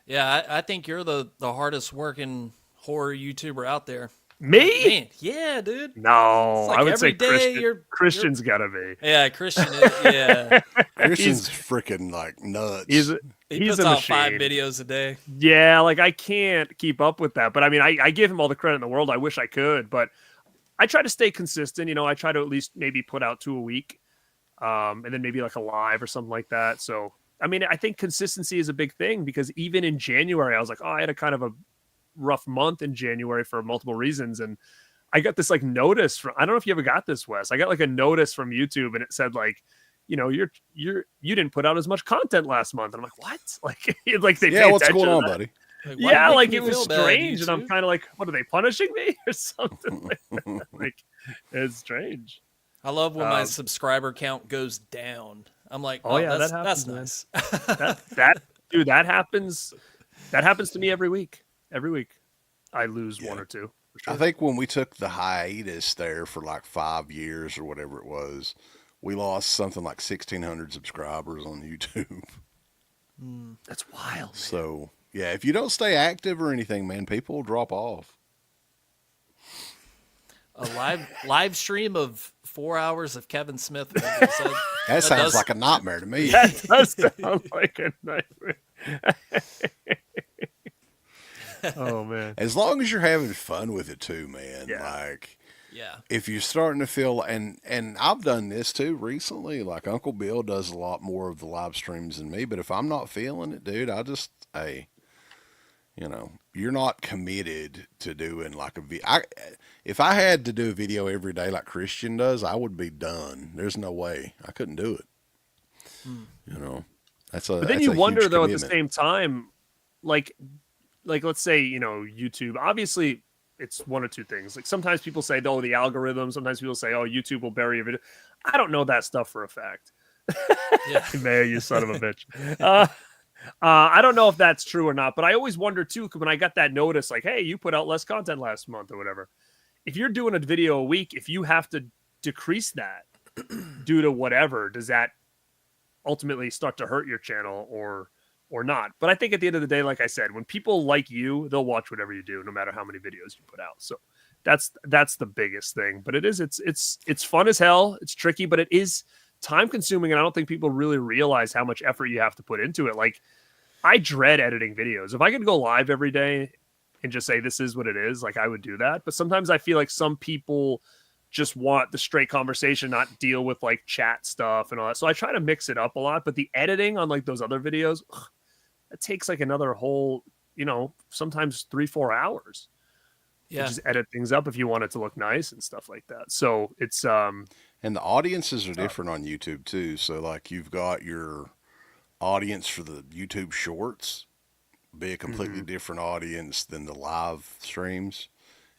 Yeah, I think you're the hardest working horror YouTuber out there. Me? Man, yeah, dude. No, like I would every say day Christian's gotta be. Yeah, Christian is, yeah. Christian's freaking like nuts. He He's puts a out machine. 5 videos a day. Yeah, like I can't keep up with that. But I mean, I give him all the credit in the world. I wish I could, but I try to stay consistent. I try to at least maybe put out 2 a week, and then maybe like a live or something like that. So, I mean, I think consistency is a big thing because even in January, I was like, oh, I had a kind of a rough month in January for multiple reasons. And I got this like notice from, I don't know if you ever got this, Wes. I got like a notice from YouTube and it said like, you didn't put out as much content last month. And I'm like, what? Like they yeah, what's going on, buddy? Like, why Yeah, you like making it me was feel bad, strange. And I'm YouTube? kind of like, what are they punishing me or something? Like that? Like it's strange. I love when my subscriber count goes down. I'm like, Oh, yeah, that's, that happens, that's man. nice. Dude, that happens. That happens to me every week. Every week, I lose 1 or 2. For sure. I think when we took the hiatus there for like 5 years or whatever it was, we lost something like 1,600 subscribers on YouTube. That's wild. Man. So, yeah, if you don't stay active or anything, man, people will drop off. A live stream of 4 hours of Kevin Smith. Movie, so That sounds does- like a nightmare to me. That does sound like a nightmare. Oh man. As long as you're having fun with it too, man. Yeah. Like, Yeah. if you're starting to feel, and I've done this too recently. Like Uncle Bill does a lot more of the live streams than me. But if I'm not feeling it, dude, hey, you're not committed to doing like if I had to do a video every day like Christian does, I would be done. There's no way I couldn't do it. But then you wonder though, at the commitment. same time, like let's say, YouTube, obviously it's one or two things. Like sometimes people say, oh, the algorithm. Sometimes people say, oh, YouTube will bury your video. I don't know that stuff for a fact. Yeah. Mayor, you son of a bitch. I don't know if that's true or not, but I always wonder too, when I got that notice, like, hey, you put out less content last month or whatever. If you're doing a video a week, if you have to decrease that due to whatever, does that ultimately start to hurt your channel or not? But I think at the end of the day, like I said, when people like you, they'll watch whatever you do, no matter how many videos you put out. So that's the biggest thing. But it's fun as hell. It's tricky, but it is time consuming, and I don't think people really realize how much effort you have to put into it. Like, I dread editing videos. If I could go live every day and just say this is what it is, like I would do that. But sometimes I feel like some people just want the straight conversation, not deal with like chat stuff and all that. So I try to mix it up a lot. But the editing on like those other videos, it takes like another whole, sometimes 3-4 hours. Yeah. To just edit things up if you want it to look nice and stuff like that. So it's And the audiences are different on YouTube too. So like you've got your audience for the YouTube shorts be a completely different audience than the live streams.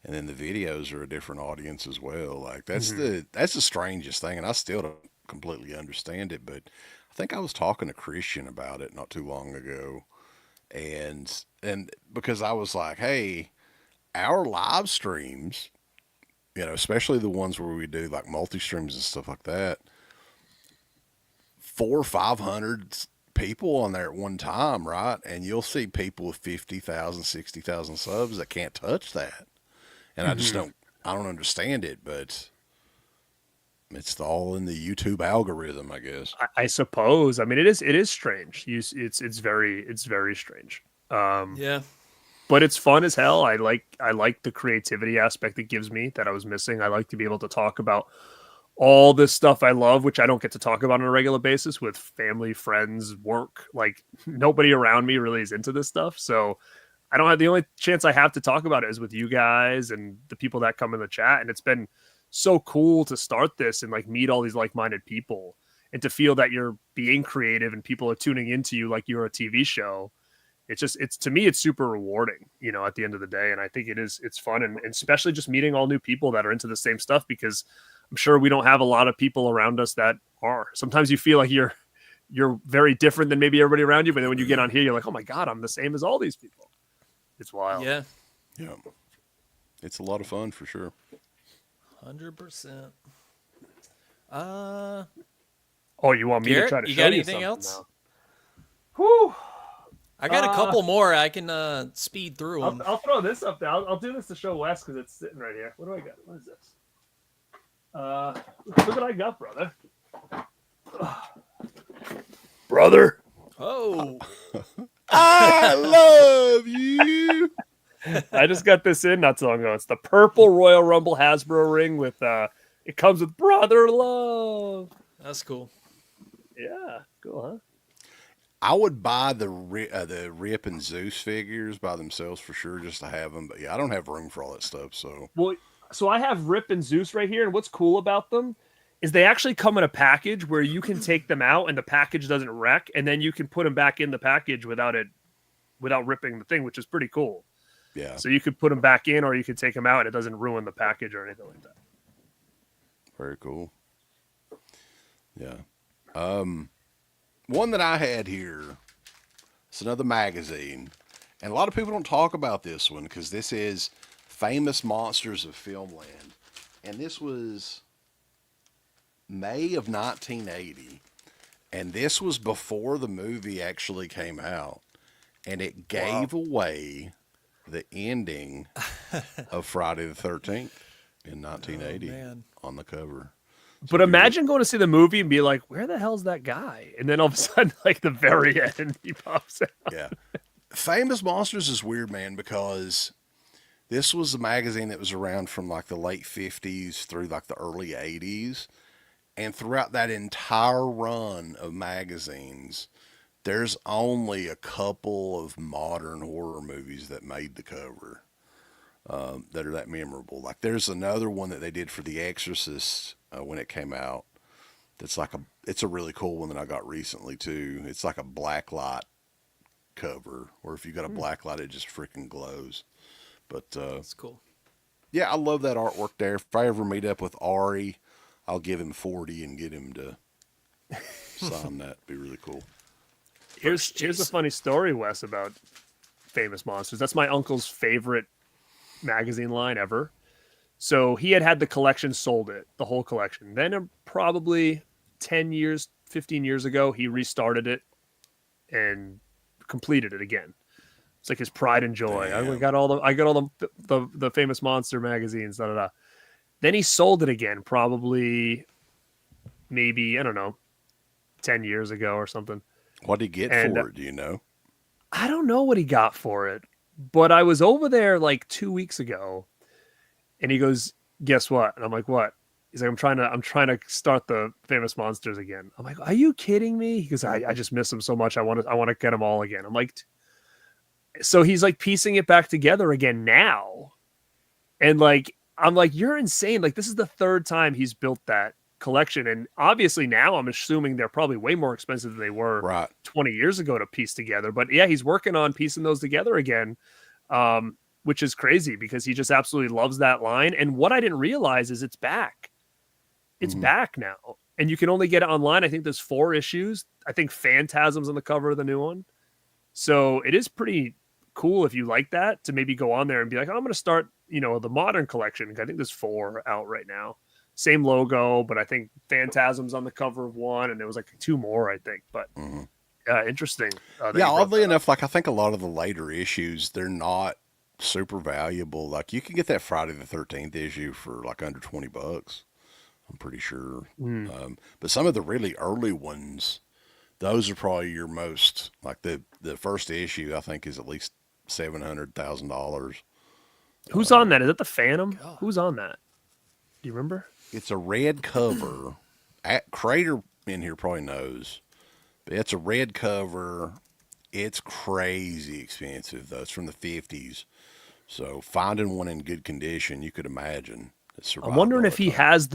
And then the videos are a different audience as well. Like that's the strangest thing. And I still don't completely understand it, but I think I was talking to Christian about it not too long ago. And because I was like, hey, our live streams, especially the ones where we do like multi-streams and stuff like that, 400 or 500 people on there at one time, right? And you'll see people with 50,000, 60,000 subs that can't touch that. And I don't understand it, but it's all in the YouTube algorithm, I guess. I suppose. I mean, it is strange. It's very strange. Yeah. But it's fun as hell. I like the creativity aspect it gives me that I was missing. I like to be able to talk about all this stuff I love, which I don't get to talk about on a regular basis with family, friends, work. Like nobody around me really is into this stuff. So I don't have, the only chance I have to talk about it is with you guys and the people that come in the chat. And it's been so cool to start this and like meet all these like-minded people and to feel that you're being creative and people are tuning into you like you're a TV show. It's to me, it's super rewarding, at the end of the day. And I think it's fun. And especially just meeting all new people that are into the same stuff, because I'm sure we don't have a lot of people around us that are. Sometimes you feel like you're very different than maybe everybody around you. But then when you get on here, you're like, oh my God, I'm the same as all these people. It's wild. Yeah. Yeah. It's a lot of fun for sure. 100%. Oh, you want me Garrett, to try to you show got you anything something else? now? Whew. I got a couple more. I can speed through them. I'll throw this up there. I'll do this to show Wes because it's sitting right here. What do I got? What is this? Look what I got, brother. Brother. Oh. I love you. I just got this in not so long ago. It's the purple Royal Rumble Hasbro ring with it comes with Brother Love. That's cool. Yeah, cool, huh? I would buy the Rip and Zeus figures by themselves for sure, just to have them. But yeah, I don't have room for all that stuff. So I have Rip and Zeus right here, and what's cool about them is they actually come in a package where you can take them out and the package doesn't wreck, and then you can put them back in the package without ripping the thing, which is pretty cool. Yeah. So you could put them back in, or you could take them out, and it doesn't ruin the package or anything like that. Very cool. Yeah. One that I had here, it's another magazine, and a lot of people don't talk about this one because this is Famous Monsters of Filmland, and this was May of 1980, and this was before the movie actually came out, and it gave away the ending of Friday the 13th in 1980 on the cover. But imagine going to see the movie and be like, where the hell's that guy? And then all of a sudden, like the very end, he pops out. Yeah. Famous Monsters is weird, man, because this was a magazine that was around from like the late 50s through like the early 80s. And throughout that entire run of magazines, there's only a couple of modern horror movies that made the cover that are that memorable. Like there's another one that they did for The Exorcist when it came out. That's like it's a really cool one that I got recently too. It's like a black light cover, or if you got a black light, it just freaking glows. But That's cool. yeah, I love that artwork there. If I ever meet up with Ari, I'll give him 40 and get him to sign that. Be really cool. Here's a funny story, Wes, about Famous Monsters. That's my uncle's favorite magazine line ever. So he had the collection, sold it, the whole collection. Then probably 10 years, 15 years ago, he restarted it and completed it again. It's like his pride and joy. I got all the Famous Monster magazines, da da da. Then he sold it again, probably maybe, I don't know, 10 years ago or something. What did he get for it? Do you know? I don't know what he got for it, but I was over there like 2 weeks ago, and he goes, "Guess what?" And I'm like, "What?" He's like, I'm trying to start the Famous Monsters again." I'm like, "Are you kidding me?" He goes, I just miss them so much. I want to get them all again. I'm like, so he's like piecing it back together again now, and like I'm like, "You're insane!" Like this is the third time he's built that collection, and obviously now I'm assuming they're probably way more expensive than they were Right. 20 years ago to piece together. But yeah, he's working on piecing those together again, which is crazy because he just absolutely loves that line. And what I didn't realize is it's back. It's back now, and you can only get it online. I think there's 4 issues. I think Phantasm's on the cover of the new one, so it is pretty cool if you like that to maybe go on there and be like, oh, I'm going to start, the modern collection. I think there's 4 out right now. Same logo, but I think Phantasm's on the cover of one, and there was like 2 more, I think. But interesting. Yeah, oddly enough, like I think a lot of the later issues, they're not super valuable. Like you can get that Friday the 13th issue for like under $20. I'm pretty sure. But some of the really early ones, those are probably your most, like the first issue, I think is at least $700,000. Who's on that? Is it the Phantom? God. Who's on that? Do you remember? It's a red cover. Crater in here probably knows. But it's a red cover. It's crazy expensive, though. It's from the 50s. So finding one in good condition, you could imagine. I'm wondering if he has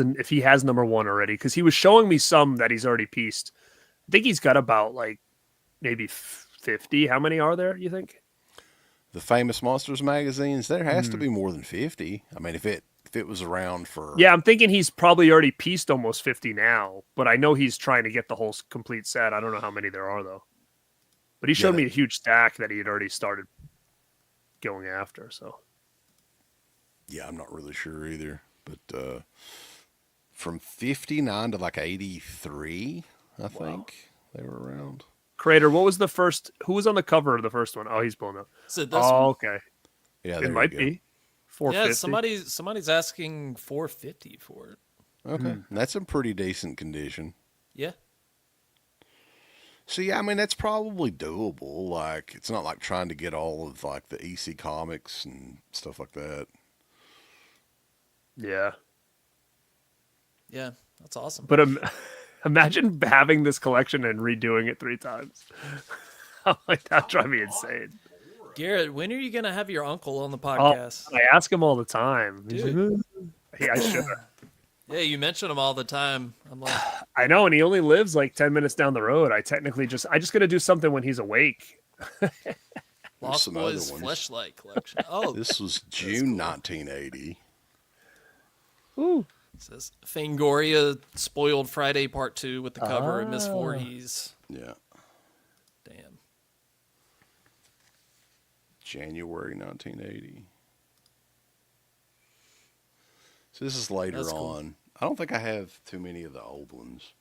number 1 already, because he was showing me some that he's already pieced. I think he's got about like maybe 50. How many are there, you think? The Famous Monsters magazines, there has to be more than 50. I mean, if it was around for... Yeah, I'm thinking he's probably already pieced almost 50 now, but I know he's trying to get the whole complete set. I don't know how many there are, though. But he showed me a huge stack that he had already started going after, so... Yeah, I'm not really sure either. But from 59 to like 83, I think they were around. Crater, what was the first... Who was on the cover of the first one? Oh, he's pulling up. So this one? Okay. Yeah, it might be. 450. Yeah, somebody's asking $450 for it. Okay, that's in pretty decent condition. Yeah. So yeah, I mean that's probably doable. Like it's not like trying to get all of like the EC comics and stuff like that. Yeah. Yeah, that's awesome. But imagine having this collection and redoing it 3 times. I'm like, that'd drive me insane. Garrett, when are you going to have your uncle on the podcast? I ask him all the time. He's like, I should. Yeah, you mention him all the time. I'm like, I know, and he only lives like 10 minutes down the road. I just got to do something when he's awake. Lost Boys Fleshlight collection. Oh, this was June 1980. Ooh. It says Fangoria Spoiled Friday Part 2 with the cover of Miss Voorhees. Yeah. Damn. January 1980. So this is later on. Cool. I don't think I have too many of the old ones.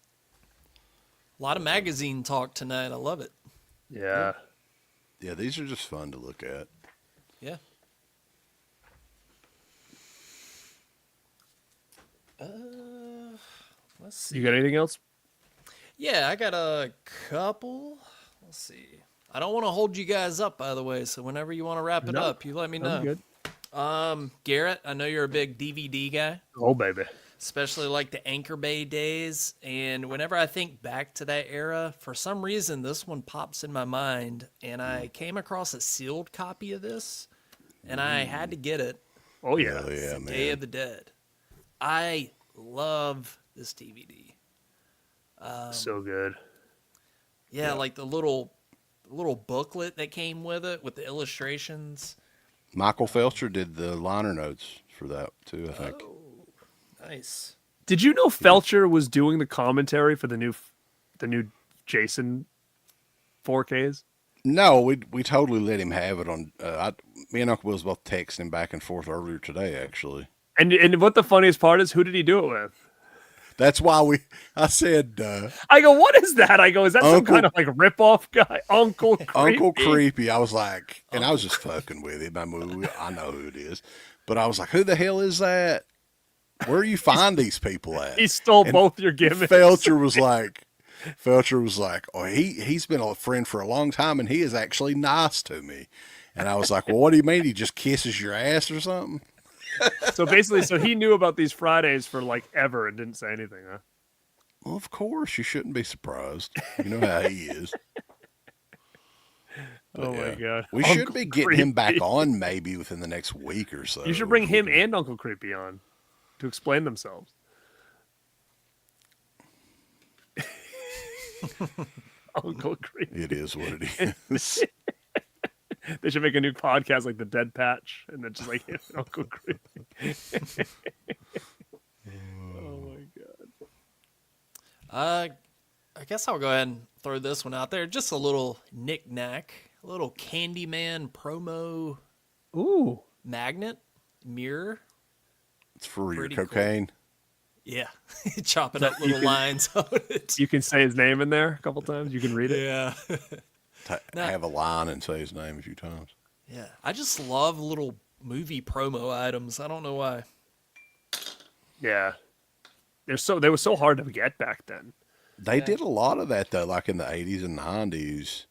A lot of magazine talk tonight. I love it. Yeah. Yeah, these are just fun to look at. Yeah. Let's see. You got anything else? Yeah, I got a couple. Let's see. I don't want to hold you guys up, by the way. So whenever you want to wrap it No, up, you let me know. I'm good. Garrett, I know you're a big DVD guy, Oh, baby. especially like the Anchor Bay days. And whenever I think back to that era, for some reason, this one pops in my mind. And I came across a sealed copy of this, and I had to get it. Oh, yeah. Hell yeah, It's man. Day of the Dead. I love this DVD. So good. Yeah, like the little booklet that came with it with the illustrations. Michael Felcher did the liner notes for that too, I think. Oh, nice. Did you know Felcher was doing the commentary for the new Jason 4Ks? No, we totally let him have it on. Me and Uncle Bill was both texting him back and forth earlier today, actually. And what the funniest part is, who did he do it with? That's why I said I go, what is that? I go, is that some Uncle- kind of like rip-off guy? Uncle Creepy? Uncle Creepy. I was like, and I was just fucking with him. I know who it is, but I was like, who the hell is that? Where do you find these people at? He stole And both your gimmicks. Felcher was like, oh, he's been a friend for a long time, and he is actually nice to me. And I was like, well, what do you mean? He just kisses your ass or something? So basically, he knew about these Fridays for like ever and didn't say anything, huh? Well, of course, you shouldn't be surprised. You know how he is. But Oh my God. we Uncle should be getting him back Creepy. on maybe within the next week or so. You should bring him and Uncle Creepy on to explain themselves. Uncle Creepy. It is what it is. They should make a new podcast like the Dead Patch, and then just like him and Uncle Creepy. Oh my God. I guess I'll go ahead and throw this one out there. Just a little knick-knack, a little Candyman promo Ooh. magnet mirror. It's for your Pretty cool. cocaine. Yeah, chopping up little lines on it. You can say his name in there a couple times. You can read it. Yeah, Have a line and say his name a few times. yeah. I just love little movie promo items. I don't know why. Yeah. They were so hard to get back then. They did a lot of that though, like in the 80s and 90s,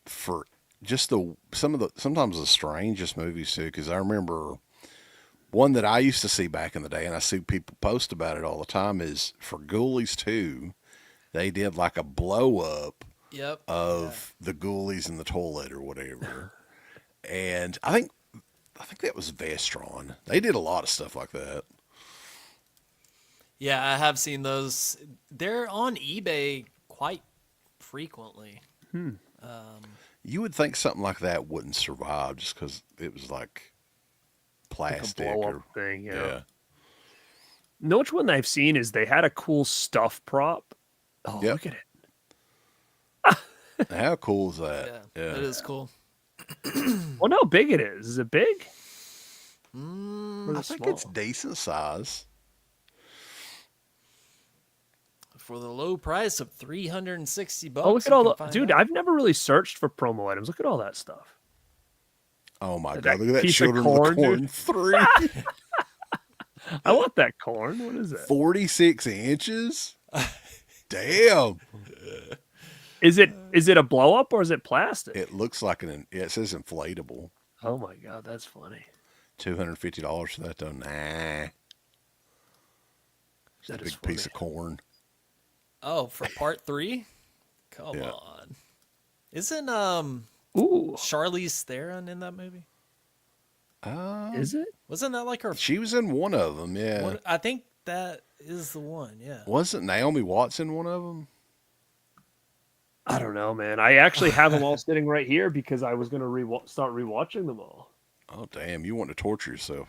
for just sometimes the strangest movies too. Because I remember one that I used to see back in the day, and I see people post about it all the time. Is for Ghoulies 2, they did like a blow up Yep. of the Ghoulies in the toilet or whatever, and I think that was Vestron. They did a lot of stuff like that. Yeah, I have seen those. They're on eBay quite frequently. You would think something like that wouldn't survive just because it was like plastic Like a blow or up thing. Yeah. yeah. Know which one I've seen is they had a cool stuff prop. Oh, Yep. look at it. How cool is that? Yeah, that is cool. Well, how big it is. Is it big? Or is I it think small? it's decent size. For the low price of $360. Oh, look at you all can the find dude. out. I've never really searched for promo items. Look at all that stuff. Oh my That god! Look at that piece of Children corn, of the Corn dude. 3. I want that corn. What is it? 46 inches. Damn! Is it a blow up or is it plastic? It looks like it says inflatable. Oh my God, that's funny. $250 for that though. Nah. It's a That is big piece funny. of corn. Oh, for part 3? Come Yeah. on. Isn't Ooh, Charlize Theron in that movie? is it? Wasn't that like her? She was in one of them, yeah. One, I think that is the one. Yeah. Wasn't Naomi Watts in one of them? I don't know, man. I actually have them all sitting right here because I was gonna start rewatching them all. Oh, damn. You want to torture yourself.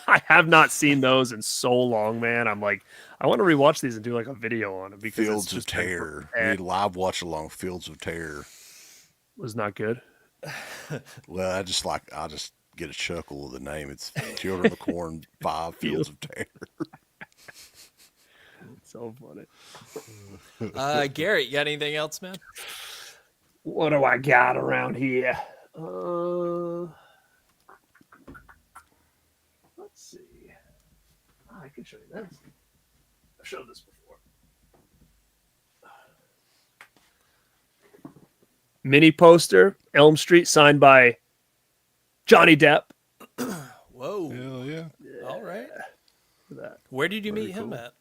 I have not seen those in so long, man. I'm like, I want to rewatch these and do like a video on them because Fields it's of just been Terror. forever. We need live watch along Fields of Terror. Was not good. Well, I just get a chuckle of the name. It's Children of the Corn 5 Fields of Terror. So funny. Garrett, you got anything else, man? What do I got around here? Let's see. Oh, I can show you this. I've shown this before. mini poster, Elm Street, signed by Johnny Depp. Whoa. Hell yeah. All right. Look at that. Where did you Very meet him cool. at?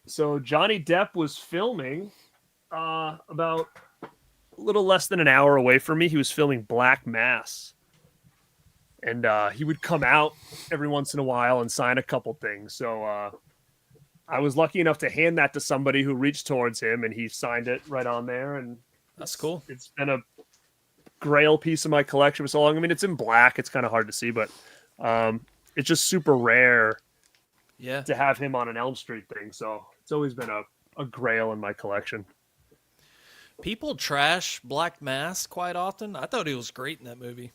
So Johnny Depp was filming about a little less than an hour away from me. He was filming Black Mass. And he would come out every once in a while and sign a couple things. So I was lucky enough to hand that to somebody who reached towards him, and he signed it right on there. And That's cool. It's been a grail piece of my collection for so long. I mean, it's in black. It's kind of hard to see, but it's just super rare Yeah. to have him on an Elm Street thing. So it's always been a grail in my collection. People trash Black Mass quite often. I thought he was great in that movie.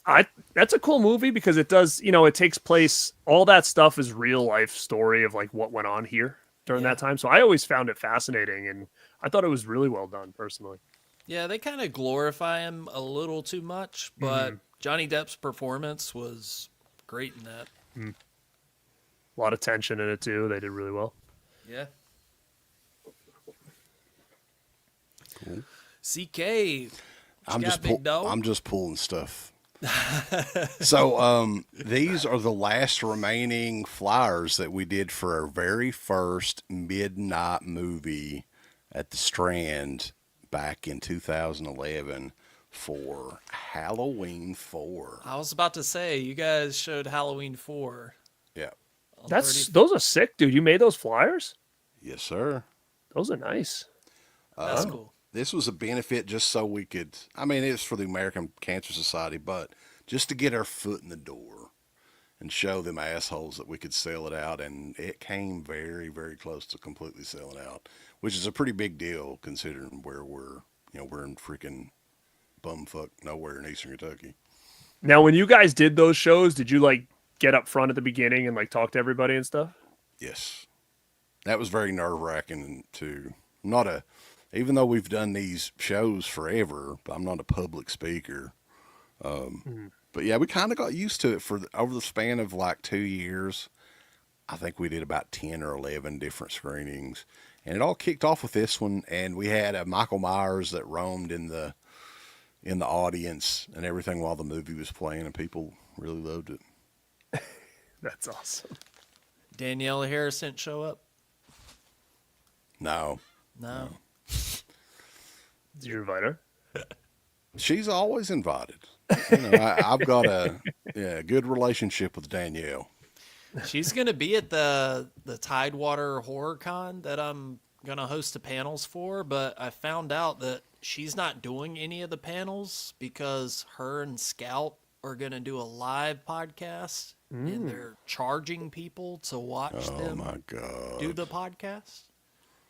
That's a cool movie because it does, it takes place, all that stuff is real life story of like what went on here during that time. So I always found it fascinating, and I thought it was really well done personally. Yeah, they kind of glorify him a little too much, but Johnny Depp's performance was great in that. A lot of tension in it too. They did really well. Yeah. Cool. CK. I'm just pulling stuff. So these are the last remaining flyers that we did for our very first midnight movie at the Strand back in 2011 for Halloween 4. I was about to say, you guys showed Halloween 4. Yeah. on Those are sick, dude. You made those flyers? Yes, sir. Those are nice. That's cool. This was a benefit just so we could, I mean, it's for the American Cancer Society, but just to get our foot in the door and show them assholes that we could sell it out. And it came very, very close to completely selling out, which is a pretty big deal considering where we're in freaking bumfuck nowhere in Eastern Kentucky. Now, when you guys did those shows, did you like get up front at the beginning and like talk to everybody and stuff? Yes. That was very nerve wracking too. Even though we've done these shows forever, I'm not a public speaker. But yeah, we kind of got used to it over the span of like 2 years. I think we did about 10 or 11 different screenings, and it all kicked off with this one. And we had a Michael Myers that roamed in the audience and everything while the movie was playing, and people really loved it. That's awesome. Danielle Harris didn't show up? No. Did you invite her? She's always invited. I've got a good relationship with Danielle. She's going to be at the Tidewater Horror Con that I'm going to host the panels for, but I found out that she's not doing any of the panels because her and Scout are going to do a live podcast, and they're charging people to watch them Oh my God. do the podcast.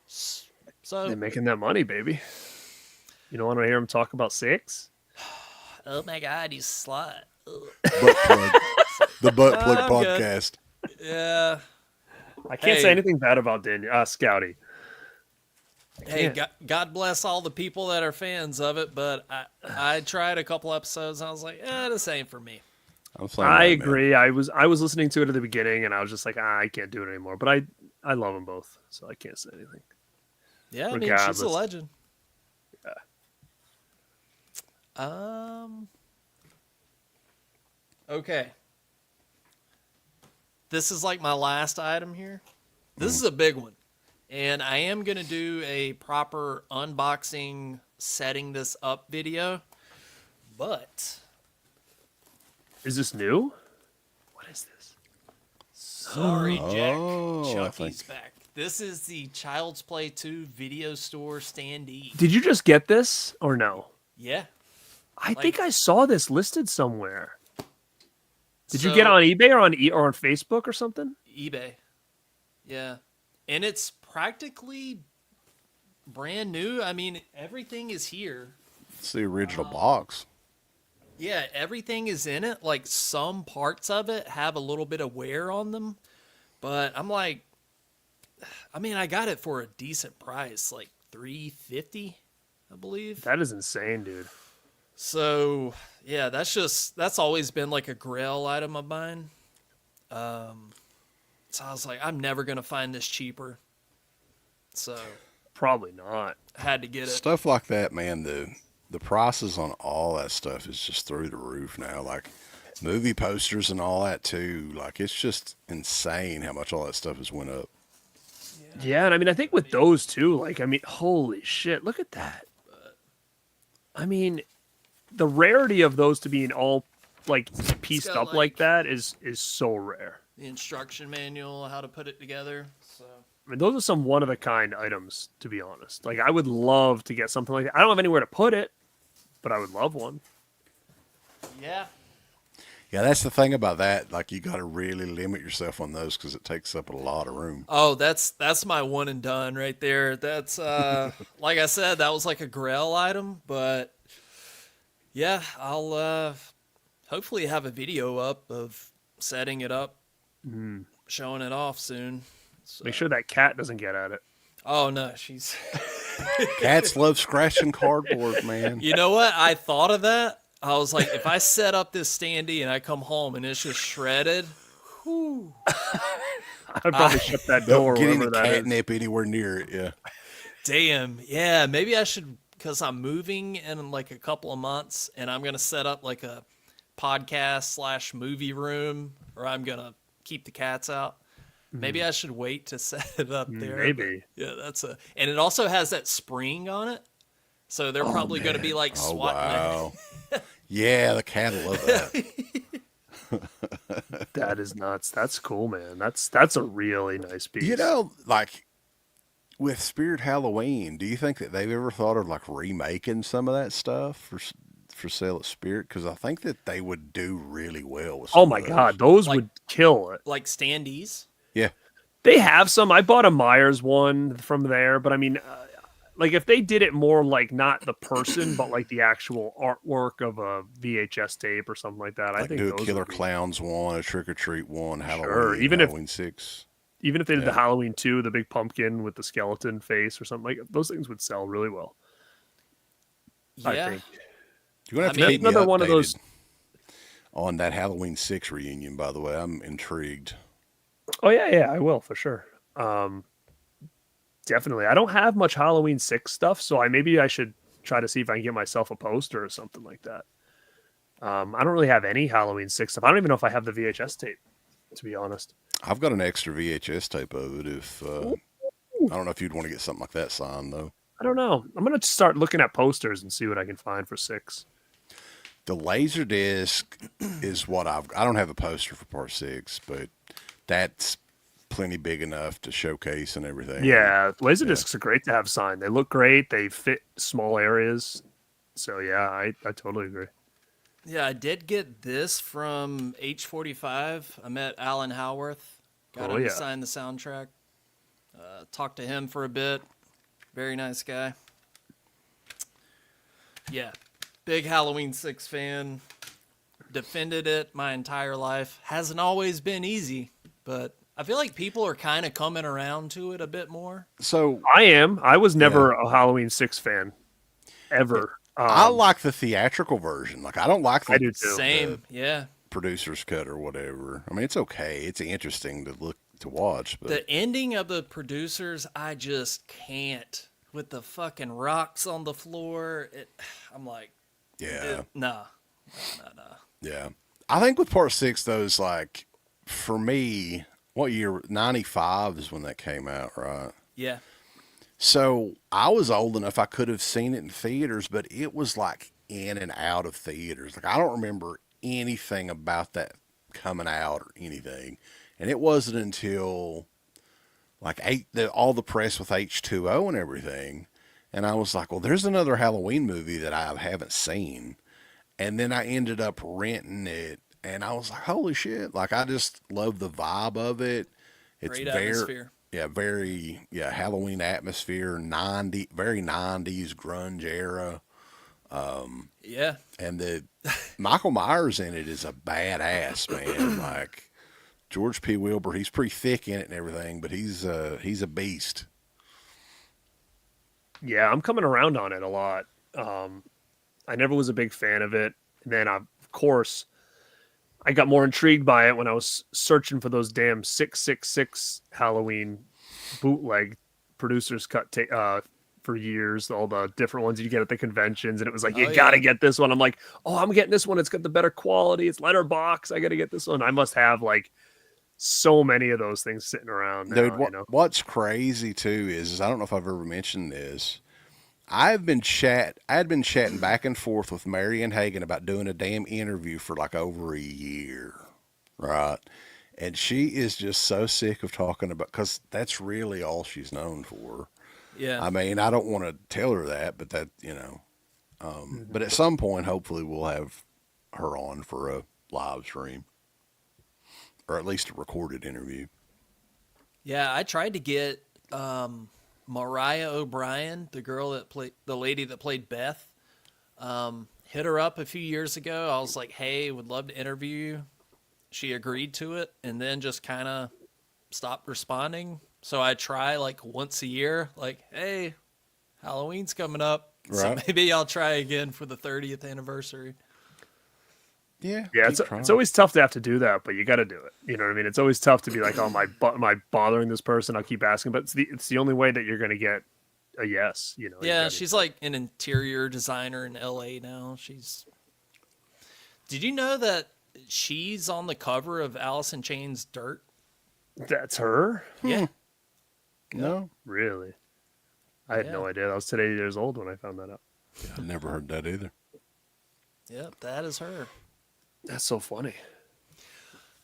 So, They're making that money, baby. You don't want to hear them talk about sex? oh my God, you slut. Butt plug. The Butt Plug I'm good. Podcast. Yeah. I can't Hey. say anything bad about Scouty. Hey, can't. God bless all the people that are fans of it, but I tried a couple episodes and I was like, this ain't for me. I'm saying I that, man. agree. I was listening to it at the beginning, and I was just like, I can't do it anymore. But I love them both, so I can't say anything. Yeah, I mean, she's a Regardless. legend. Yeah. Okay. This is like my last item here. This is a big one. And I am going to do a proper unboxing, setting this up video. But Is this new? What is this? sorry, Jack. Oh, I Chucky's think- back. This is the Child's Play 2 video store standee. Did you just get this or no? Yeah. I think I saw this listed somewhere. Did you So- get it on eBay or on Facebook or something? eBay. Yeah. And it's practically brand new. I mean, everything is here. It's the original box. Yeah, everything is in it. Like, some parts of it have a little bit of wear on them. But I'm like, I mean, I got it for a decent price, like $350, I believe. That is insane, dude. So, yeah, that's always been like a grail item of mine. So I was like, I'm never going to find this cheaper. So, Probably not. had to get it. Stuff like that, man. the prices on all that stuff is just through the roof now. Like movie posters and all that too. Like it's just insane how much all that stuff has went up. Yeah, and I mean, I think with those too, like, I mean, holy shit, look at that. I mean, the rarity of those to being all like pieced got, up like that is so rare. The instruction manual, how to put it together. So I mean, those are some one of a kind items, to be honest. Like, I would love to get something like that. I don't have anywhere to put it, but I would love one. yeah, Yeah, that's the thing about that. Like you got to really limit yourself on those because it takes up a lot of room. oh, that's my one and done right there. That's like I said, that was like a Grail item, but yeah, I'll hopefully have a video up of setting it up, showing it off soon. So. Make sure that cat doesn't get at it. Oh no, she's. Cats love scratching cardboard, man. You know what? I thought of that. I was like, if I set up this standee and I come home and it's just shredded, whew. I'd probably shut that door. Don't get any wherever that is. catnip anywhere near it. Yeah. Damn. Yeah, maybe I should, because I'm moving in like a couple of months and I'm going to set up like a podcast / movie room, or I'm going to keep the cats out. Maybe I should wait to set it up there. Maybe. Yeah, and it also has that spring on it. So they're probably going to be like Oh, swatting wow. Yeah, the cat will love that. That is nuts. That's cool, man. That's a really nice piece. You know, like with Spirit Halloween, do you think that they've ever thought of like remaking some of that stuff for sale at Spirit? Because I think that they would do really well with some Oh of my those. god, those Like- would kill it. like standees. Yeah. They have some. I bought a Myers one from there, but I mean, like if they did it more like not the person, but like the actual artwork of a VHS tape or something like that, I Like think do a those Killer would be- Clowns one, a Trick or Treat one, Halloween, Sure, even if- Halloween 6. Even if they did Yeah. the Halloween 2, the big pumpkin with the skeleton face or something like those things would sell really well. Yeah. I think. You're gonna have I to mean, keep me another one of those- updated on that Halloween 6 reunion. By the way, I'm intrigued. Oh yeah, I will for sure. Definitely. I don't have much Halloween 6 stuff, so maybe I should try to see if I can get myself a poster or something like that. I don't really have any Halloween 6 stuff. I don't even know if I have the VHS tape, to be honest. I've got an extra VHS tape of it. If I don't know if you'd want to get something like that signed though. I don't know. I'm gonna start looking at posters and see what I can find for 6. The laser disc is what I don't have the poster for part 6, but that's plenty big enough to showcase and everything. Yeah, laser Yeah. discs are great to have signed. They look great. They fit small areas. So yeah, I totally agree. Yeah, I did get this from H45. I met Alan Howarth. Got Oh, him yeah. to sign the soundtrack. Talked to him for a bit. Very nice guy. Yeah, big Halloween 6 fan. Defended it my entire life. Hasn't always been easy, but I feel like people are kind of coming around to it a bit more. So I am. I was never a Halloween 6 fan. Ever. I like the theatrical version. Like I don't like the I do too. Same, yeah. producer's cut or whatever. I mean, it's okay. It's interesting to watch, but The ending of the producers, I just can't. With the fucking rocks on the floor, I'm like, yeah. nah. Yeah. I think with part 6 though is like for me, what year? 95 is when that came out, right? Yeah. So I was old enough I could have seen it in theaters, but it was like in and out of theaters. Like I don't remember anything about that coming out or anything. And it wasn't until like all the press with H2O and everything. And I was like, well, there's another Halloween movie that I haven't seen. And then I ended up renting it. And I was like, holy shit. Like, I just love the vibe of it. It's Great atmosphere. very Halloween atmosphere, very 90s grunge era. Yeah. And the Michael Myers in it is a badass, man. Like, George P. Wilbur, he's pretty thick in it and everything, but he's a beast. Yeah, I'm coming around on it a lot. I never was a big fan of it. And then, of course, I got more intrigued by it when I was searching for those damn 666 Halloween bootleg producers cut for years, all the different ones you get at the conventions, and it was like, Oh, you gotta yeah. get this one. I'm like, oh, I'm getting this one. It's got the better quality. It's letterbox. I gotta get this one. I must have like so many of those things sitting around now, Dude, you know? what's crazy too is I don't know if I've ever mentioned this. I had been chatting back and forth with Marion Hagen about doing a damn interview for like over a year, right? And she is just so sick of talking about, because that's really all she's known for. Yeah. I mean, I don't want to tell her that, but that, but at some point, hopefully, we'll have her on for a live stream, or at least a recorded interview. Yeah, I tried to get Mariah O'Brien, the lady that played Beth. Hit her up a few years ago. I was like, "Hey, would love to interview you." She agreed to it, and then just kind of stopped responding. So I try like once a year, like, "Hey, Halloween's coming up, so Right. maybe I'll try again for the 30th anniversary." Yeah, Yeah, keep trying. it's always tough to have to do that, but you got to do it. You know what I mean? It's always tough to be like, oh, am I bothering this person? I'll keep asking, but it's the only way that you're going to get a yes. You know? You Yeah, gotta- she's like an interior designer in LA now. Did you know that she's on the cover of Alice in Chains Dirt? That's her? Yeah. No, Really? I had no idea. I was 8 years old when I found that out. I never heard that either. Yep, that is her. That's so funny.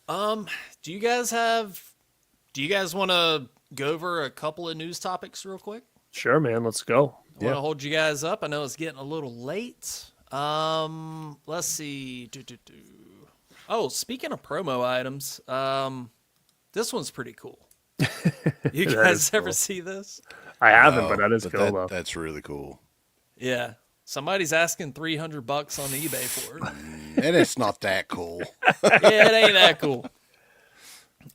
Do you guys want to go over a couple of news topics real quick? Sure, man. Let's go. I want to hold you guys up. I know it's getting a little late. Let's see. Oh, speaking of promo items, this one's pretty cool. You That guys is ever cool. see this? I haven't, No, but that is cool, though. That's really cool. Yeah. Somebody's asking $300 on eBay for it. And it's not that cool. Yeah, it ain't that cool.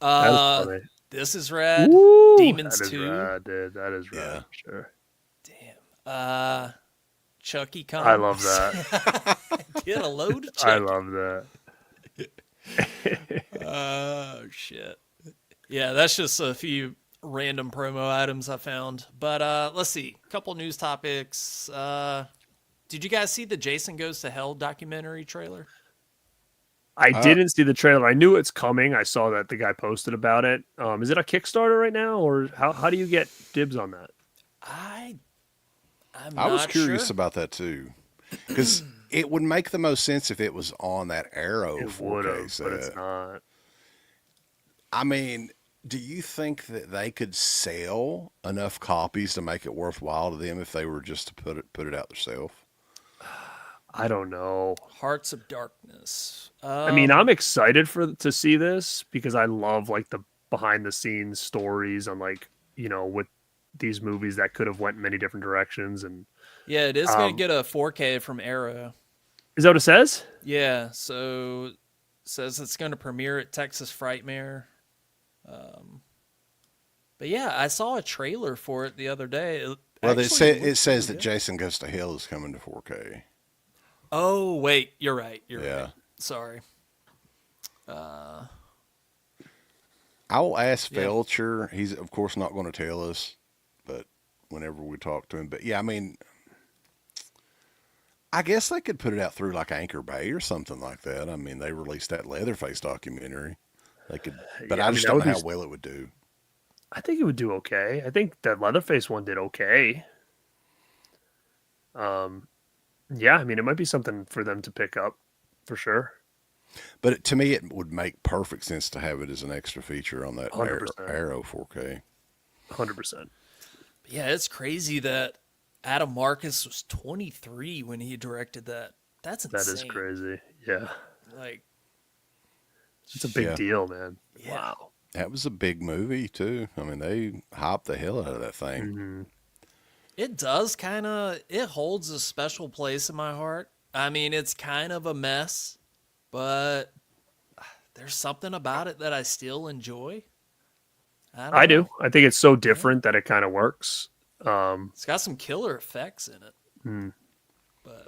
That's funny. This is rad. Woo! Demons That is 2. rad, dude. That is rad, Yeah. for sure. Damn. Chucky Comics. I love that. Get a load of Chucky. I love that. Oh, shit. Yeah, that's just a few random promo items I found. But let's see. A couple news topics. Did you guys see the Jason Goes to Hell documentary trailer? I didn't see the trailer. I knew it's coming. I saw that the guy posted about it. Is it a Kickstarter right now, or how do you get dibs on that? I'm I was not curious sure. about that too, because it would make the most sense if it was on that Arrow It 4K would have, set. but it's not. I mean, do you think that they could sell enough copies to make it worthwhile to them if they were just to put it out themselves? I don't know. Hearts of Darkness. I mean, I'm excited to see this because I love like the behind the scenes stories on like, with these movies that could have went in many different directions. And Yeah, it is going to get a 4K from Arrow. is that what it says? Yeah, so it says it's going to premiere at Texas Frightmare. But yeah, I saw a trailer for it the other day. Well, it says pretty that good. Jason Goes to Hell is coming to 4K. Oh, wait, you're right. You're Yeah. right. Sorry. I will ask Yeah. Felcher. He's of course not going to tell us, but whenever we talk to him. But yeah, I mean, I guess they could put it out through like Anchor Bay or something like that. I mean, they released that Leatherface documentary. They could, but Yeah, I I just mean, don't that know would how well it would do. I think it would do okay. I think that Leatherface one did okay. Yeah, I mean, it might be something for them to pick up for sure. But to me, it would make perfect sense to have it as an extra feature on that 100%. Arrow 4K. 100%. Yeah, it's crazy that Adam Marcus was 23 when he directed that. That's insane. That is crazy. Yeah. Like, It's a big Yeah. deal, man. Yeah. Wow. That was a big movie too. I mean, they hopped the hell out of that thing. Mm-hmm. it does it holds a special place in my heart. I mean, it's kind of a mess, but there's something about it that I still enjoy. I don't know. do. I think it's so different that it kind of works. It's got some killer effects in it. Hmm. But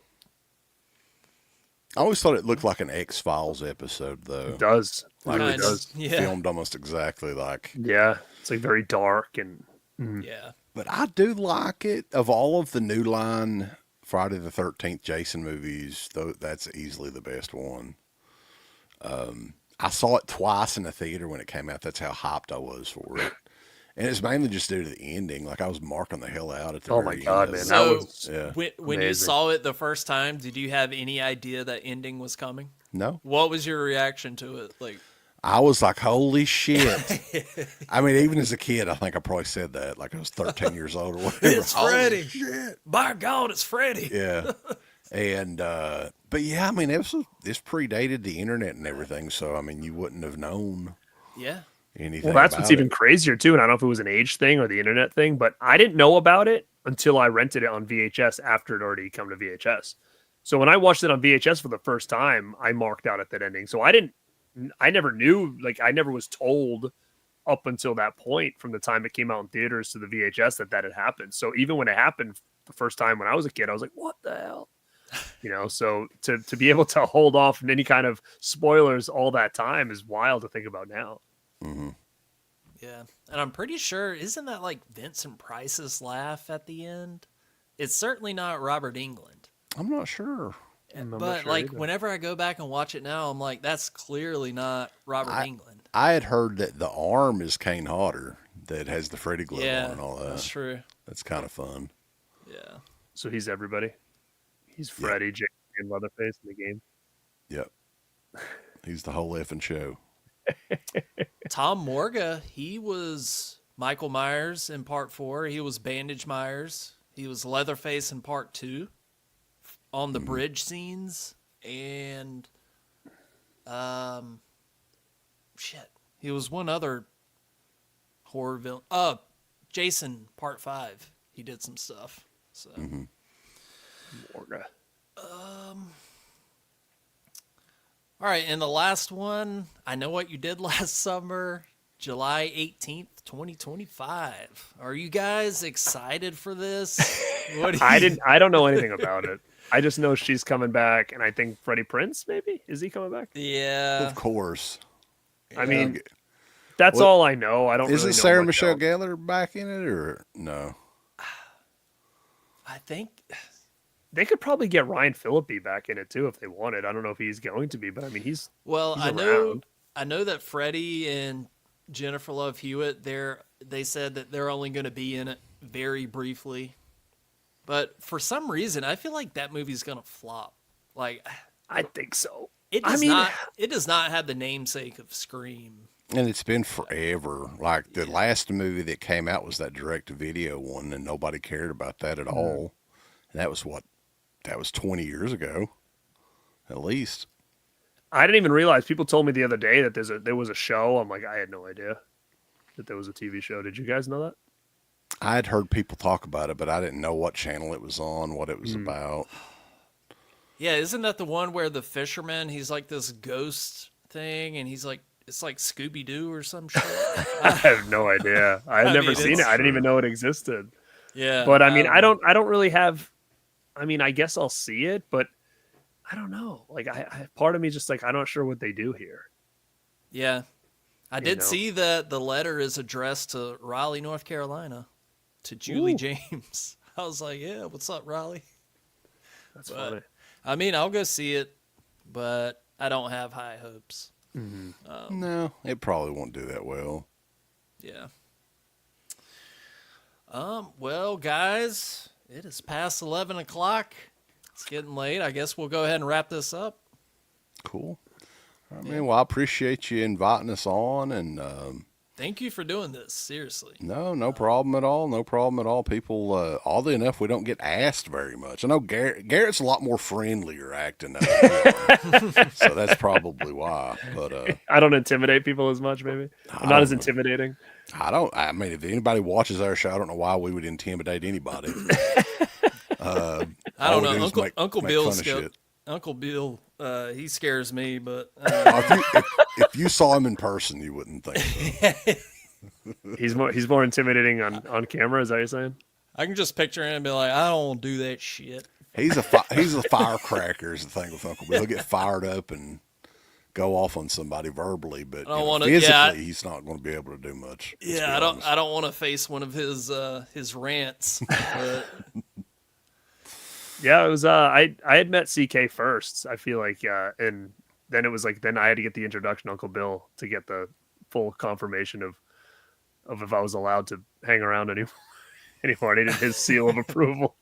I always thought it looked like an X-Files episode, though. It does. It really Kinda. does. Yeah. Filmed almost exactly like. Yeah. It's like very dark and Yeah. But I do like it. Of all of the New Line Friday the 13th Jason movies, though, that's easily the best one. I saw it twice in the theater when it came out. That's how hyped I was for it. And it's mainly just due to the ending. Like, I was marking the hell out at the Oh very my God, end. man. So That was when you amazing. saw it the first time, did you have any idea that ending was coming? No. What was your reaction to it? Like, I was like, holy shit. I mean, even as a kid, I think I probably said that. Like, I was 13 years old or whatever. It's Holy Freddy. shit. by God, it's Freddy. Yeah. And, but yeah, I mean, this predated the internet and everything. So, I mean, you wouldn't have known Yeah. anything. Well, that's about what's even it. crazier too, and I don't know if it was an age thing or the internet thing, but I didn't know about it until I rented it on VHS after it already come to VHS. So when I watched it on VHS for the first time, I marked out at that ending. So I never knew, like I never was told up until that point from the time it came out in theaters to the VHS that had happened. So even when it happened the first time when I was a kid, I was like, what the hell? You know, so to be able to hold off from any kind of spoilers all that time is wild to think about now. Mm-hmm. Yeah. And I'm pretty sure, isn't that like Vincent Price's laugh at the end? It's certainly not Robert Englund. I'm not sure. I'm not But sure like either. whenever I go back and watch it now, I'm like, that's clearly not Robert Englund. I had heard that the arm is Kane Hodder that has the Freddy glove Yeah, on and all that. that's true. That's kind of fun. Yeah. So he's everybody. He's Freddy, Jason, and Leatherface in the game. Yep. He's the whole effing show. Tom Morga, he was Michael Myers in part 4. He was Bandage Myers. He was Leatherface in part 2 on the bridge scenes. And, shit. He was one other horror villain. Jason part 5. He did some stuff. So, Morga. all right. And the last one, I Know What You Did Last Summer, July 18th, 2025. Are you guys excited for this? What do you- I don't know anything about it. I just know she's coming back, and I think Freddie Prinze, maybe? Is he coming back? Yeah. Of course. I mean, Yeah. that's What- all I know. I don't Isn't really know Sarah much Michelle else. Gellar back in it or no? I think, They could probably get Ryan Phillippe back in it, too, if they wanted. I don't know if he's going to be, but I mean, he's well, He's I around. know that Freddie and Jennifer Love Hewitt, they said that they're only going to be in it very briefly. But for some reason, I feel like that movie's going to flop. Like, I think so. it does not have the namesake of Scream. And it's been forever. Like the last movie that came out was that direct-to-video one, and nobody cared about that at all. And that was 20 years ago, at least. I didn't even realize. People told me the other day that there was a show. I'm like, I had no idea that there was a TV show. Did you guys know that? I had heard people talk about it, but I didn't know what channel it was on, what it was about. Yeah, isn't that the one where the fisherman, he's like this ghost thing, and he's like, it's like Scooby-Doo or some shit? I have no idea. I've never mean, seen it's it. I didn't even know it existed. Yeah. But I mean, I don't really have. I mean, I guess I'll see it, but I don't know. Like, I part of me just like I'm not sure what they do here. Yeah. I did know. see that the letter is addressed to Raleigh, North Carolina, to Julie Ooh. James. I was like, yeah, what's up, Raleigh? That's But, funny. I mean, I'll go see it, but I don't have high hopes. No, it probably won't do that well. Yeah. Well, guys, it is past 11 o'clock. It's getting late. I guess we'll go ahead and wrap this up. Cool. I mean, well, I appreciate you inviting us on, and Thank you for doing this. Seriously. no problem at all. No problem at all. People, oddly enough, we don't get asked very much. I know Garrett's a lot more friendlier acting than I am, so that's probably why. But I don't intimidate people as much. Maybe I'm not as intimidating. I mean, if anybody watches our show, I don't know why we would intimidate anybody. I all don't we know. do is Uncle make Bill's fun of shit. Uncle Bill, he scares me, but If you saw him in person, you wouldn't think so. He's more intimidating on camera. Is that what you're saying? I can just picture him and be like, I don't do that shit. He's a firecracker is the thing with Uncle Bill. He'll get fired up and go off on somebody verbally, but I don't wanna- physically, he's not going to be able to do much. Yeah, I don't want to face one of his rants. But Yeah, it was. I had met CK first. I feel like, and then it was like then I had to get the introduction to Uncle Bill to get the full confirmation of if I was allowed to hang around anymore. I needed his seal of approval.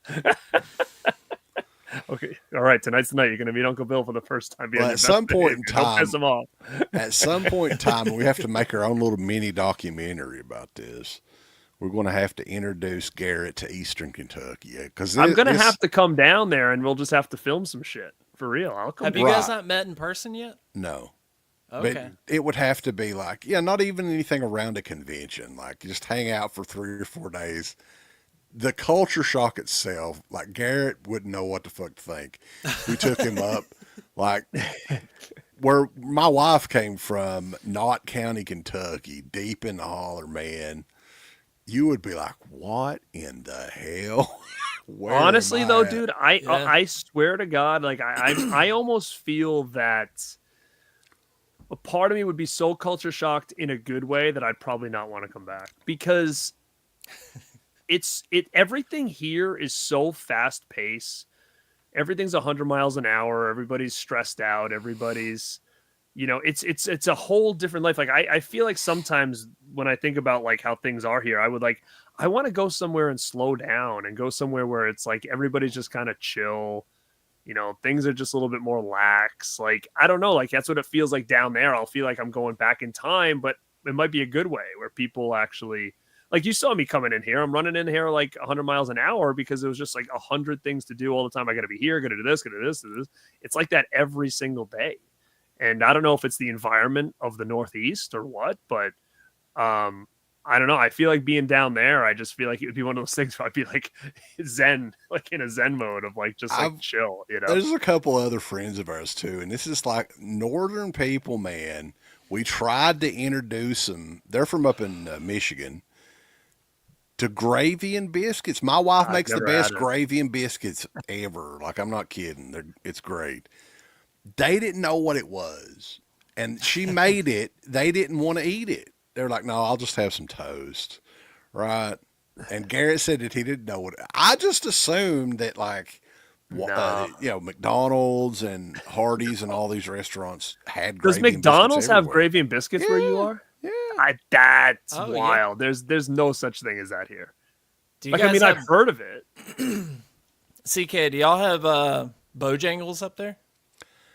Okay, all right. Tonight's the night. You're going to meet Uncle Bill for the first time. Well, at some point in Don't time, piss him off. at some point in time, we have to make our own little mini documentary about this. We're going to have to introduce Garrett to Eastern Kentucky because I'm going to have to come down there, and we'll just have to film some shit for real. I'll come. have you guys not met in person yet? No. Okay. But it would have to be like, not even anything around a convention. Like, just hang out for 3 or 4 days. The culture shock itself, like, Garrett wouldn't know what the fuck to think. We took him up, like, where my wife came from, Knott County, Kentucky, deep in the holler, man. You would be like, what in the hell? Honestly, though, at? dude, I swear to God, like, I almost feel that a part of me would be so culture shocked in a good way that I'd probably not want to come back because everything here is so fast paced. Everything's 100 miles an hour. Everybody's stressed out. Everybody's, it's a whole different life. Like I feel like sometimes when I think about like how things are here, I want to go somewhere and slow down and go somewhere where it's like everybody's just kind of chill. Things are just a little bit more lax. Like, I don't know, like that's what it feels like down there. I'll feel like I'm going back in time, but it might be a good way where people actually, like you saw me coming in here. I'm running in here like 100 miles an hour because it was just like 100 things to do all the time. I got to be here, got to do this, got to do this, do this. It's like that every single day. And I don't know if it's the environment of the Northeast or what, but I don't know. I feel like being down there, I just feel like it would be one of those things where I'd be like zen, like in a zen mode of like just like chill, There's a couple other friends of ours too, and this is like northern people, man. We tried to introduce them. They're from up in Michigan to gravy and biscuits. My wife makes the best gravy and biscuits ever. Like, I'm not kidding. It's great. They didn't know what it was, and she made it. They didn't want to eat it. They're like, no, I'll just have some toast. Right. And Garrett said that he didn't know what. I just assumed that, like, McDonald's and Hardee's and all these restaurants had gravy. Does McDonald's have gravy and biscuits where you are? Yeah. That's wild. Yeah. There's no such thing as that here. I've heard of it. CK, do y'all have Bojangles up there?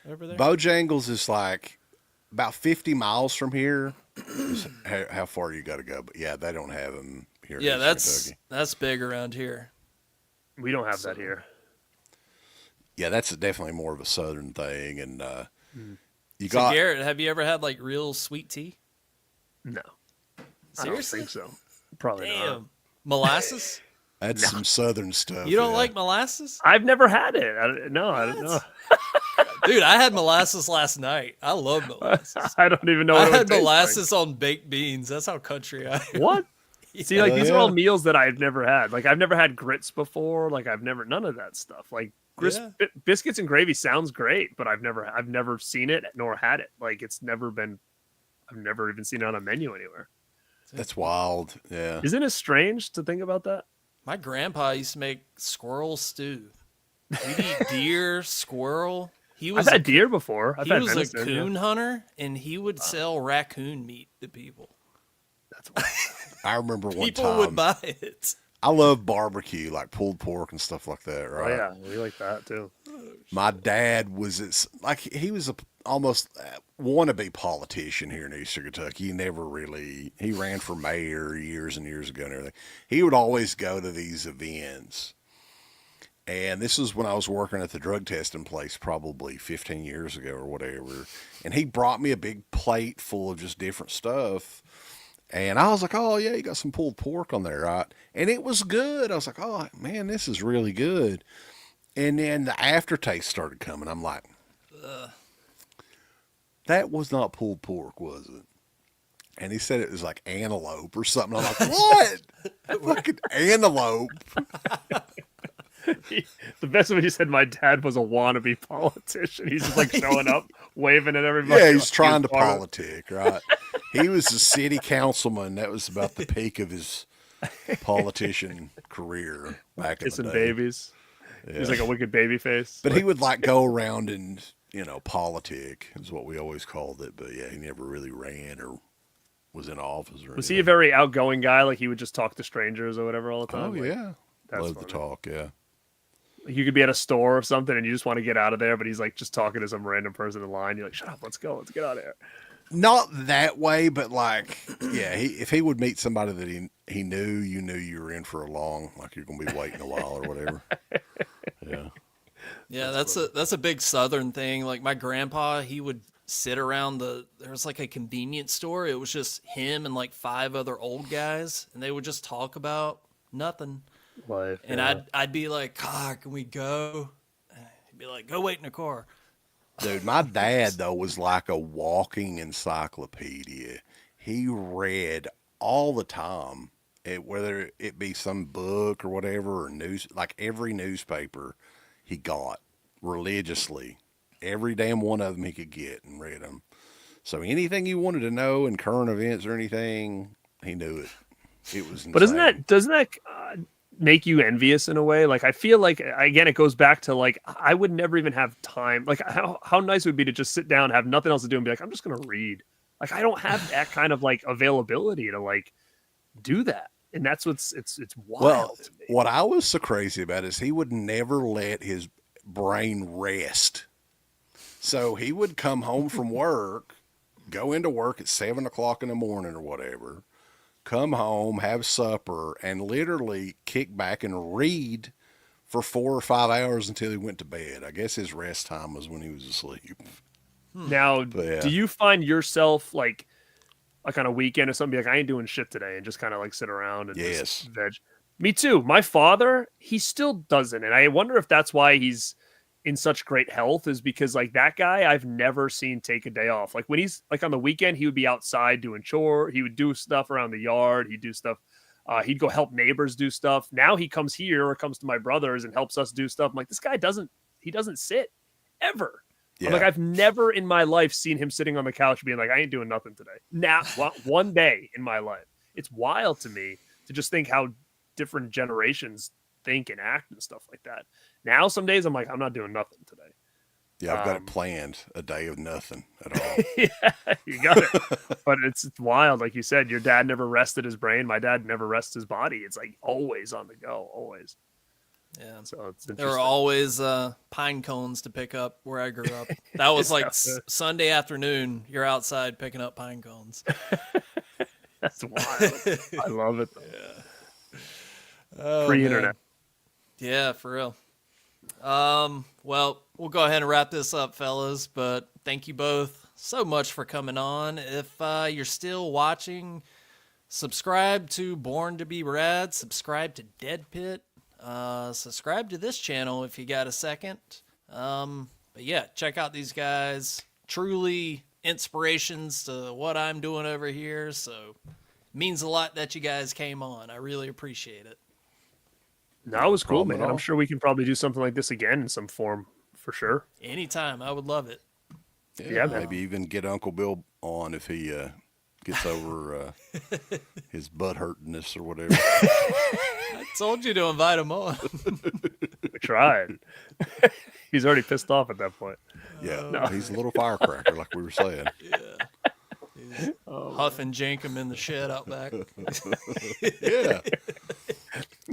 Over there? Bojangles is like about 50 miles from here. How far you got to go, but yeah, they don't have them here. Yeah, that's big around here. We don't have that here. Yeah, that's definitely more of a southern thing. And Garrett, have you ever had like real sweet tea? No, seriously? I don't think so. Probably not. Molasses? That's some southern stuff. You don't like molasses? I've never had it. I don't know. Dude, I had molasses last night. I love molasses. I don't even know. I had molasses on baked beans. That's how country I am. What? See, like these are all meals that I've never had. Like I've never had grits before. Like none of that stuff. Like biscuits and gravy sounds great, but I've never seen it nor had it. Like I've never even seen it on a menu anywhere. That's wild. Yeah. Isn't it strange to think about that? My grandpa used to make squirrel stew. We'd eat deer, squirrel. I've had deer before. He was a coon hunter, and he would sell raccoon meat to people. That's wild. I remember one time. People would buy it. I love barbecue, like pulled pork and stuff like that, right? Oh, yeah. We like that, too. My dad he was almost wannabe politician here in Eastern Kentucky. He ran for mayor years and years ago and everything. He would always go to these events. And this was when I was working at the drug testing place probably 15 years ago or whatever. And he brought me a big plate full of just different stuff. And I was like, oh, yeah, you got some pulled pork on there, right? And it was good. I was like, oh, man, this is really good. And then the aftertaste started coming. I'm like, that was not pulled pork, was it? And he said it was like antelope or something. I'm like, what? Fucking antelope. The best when you said my dad was a wannabe politician. He's just like showing up, waving at everybody. Yeah, he's trying to part of it. politic, right? He was a city councilman. That was about the peak of his politician career back in Kissing the day. babies. Yeah. He's like a wicked baby face. But he would like go around and, politic is what we always called it. But yeah, he never really ran or was in office or Was he a very outgoing guy? Like he would just talk to strangers or whatever all the time? Oh, Like, yeah. that's Love to funny. talk, yeah. You could be at a store or something and you just want to get out of there, but he's like just talking to some random person in line. You're like, shut up, let's go, let's get out of here. Not that way, but like, yeah, if he would meet somebody that he knew, you knew you were in for a long, like you're going to be waiting a while or whatever. Yeah. Yeah, that's a big Southern thing. Like my grandpa, he would sit around there was like a convenience store. It was just him and like 5 other old guys, and they would just talk about nothing. Life, And yeah. I'd be like, "God, can we go?" He'd be like, "Go wait in the car." Dude, my dad, though, was like a walking encyclopedia. He read all the time, whether it be some book or whatever, or news, like every newspaper he got religiously. Every damn one of them he could get and read them. So anything you wanted to know in current events or anything, he knew it. It was insane. But doesn't that make you envious in a way? Like I feel like again it goes back to like I would never even have time. Like how nice it would be to just sit down, have nothing else to do, and be like, I'm just gonna read. Like I don't have that kind of like availability to like do that, and that's it's wild. Well, to me. what I was so crazy about is he would never let his brain rest. So he would come home from work, go into work at 7 o'clock in the morning or whatever, come home, have supper, and literally kick back and read for 4 or 5 hours until he went to bed. I guess his rest time was when he was asleep. Now, yeah. do you find yourself like on a weekend or something, be like, I ain't doing shit today, and just kind of like sit around and Yes. just veg? Me too. My father, he still doesn't, and I wonder if that's why he's in such great health, is because like that guy I've never seen take a day off. Like when he's like on the weekend, he would be outside doing chore. He would do stuff around the yard. He'd do stuff. He'd go help neighbors do stuff. Now he comes here or comes to my brother's and helps us do stuff. I'm like, this guy doesn't sit ever. Yeah. I'm like, I've never in my life seen him sitting on the couch being like, I ain't doing nothing today. Now, one day in my life. It's wild to me to just think how different generations think and act and stuff like that. Now, some days I'm like, I'm not doing nothing today. Yeah, I've got it planned, a day of nothing at all. Yeah, you got it. But it's wild. Like you said, your dad never rested his brain. My dad never rests his body. It's like always on the go, always. Yeah. So it's There were interesting. always pine cones to pick up where I grew up. That was like Sunday afternoon. You're outside picking up pine cones. That's wild. I love it. Oh, Pre-internet. man. Yeah, for real. Well, we'll go ahead and wrap this up, fellas. But thank you both so much for coming on. If you're still watching, subscribe to Born2beRAD. Subscribe to Deadpit. Subscribe to this channel if you got a second. But yeah, check out these guys. Truly inspirations to what I'm doing over here. So it means a lot that you guys came on. I really appreciate it. No, it was cool, problem at man. I'm all. sure we can probably do something like this again in some form for sure. Anytime. I would love it. Yeah, man. Maybe even get Uncle Bill on if he gets over his butt hurtiness or whatever. I told you to invite him on. We tried. He's already pissed off at that point. Yeah, he's a little firecracker, like we were saying. He's huffing Jankum in the shed out back. Yeah.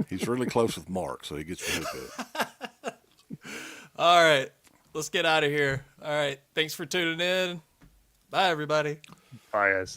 He's really close with Mark, so he gets your haircut. All right. Let's get out of here. All right. Thanks for tuning in. Bye, everybody. Bye, guys.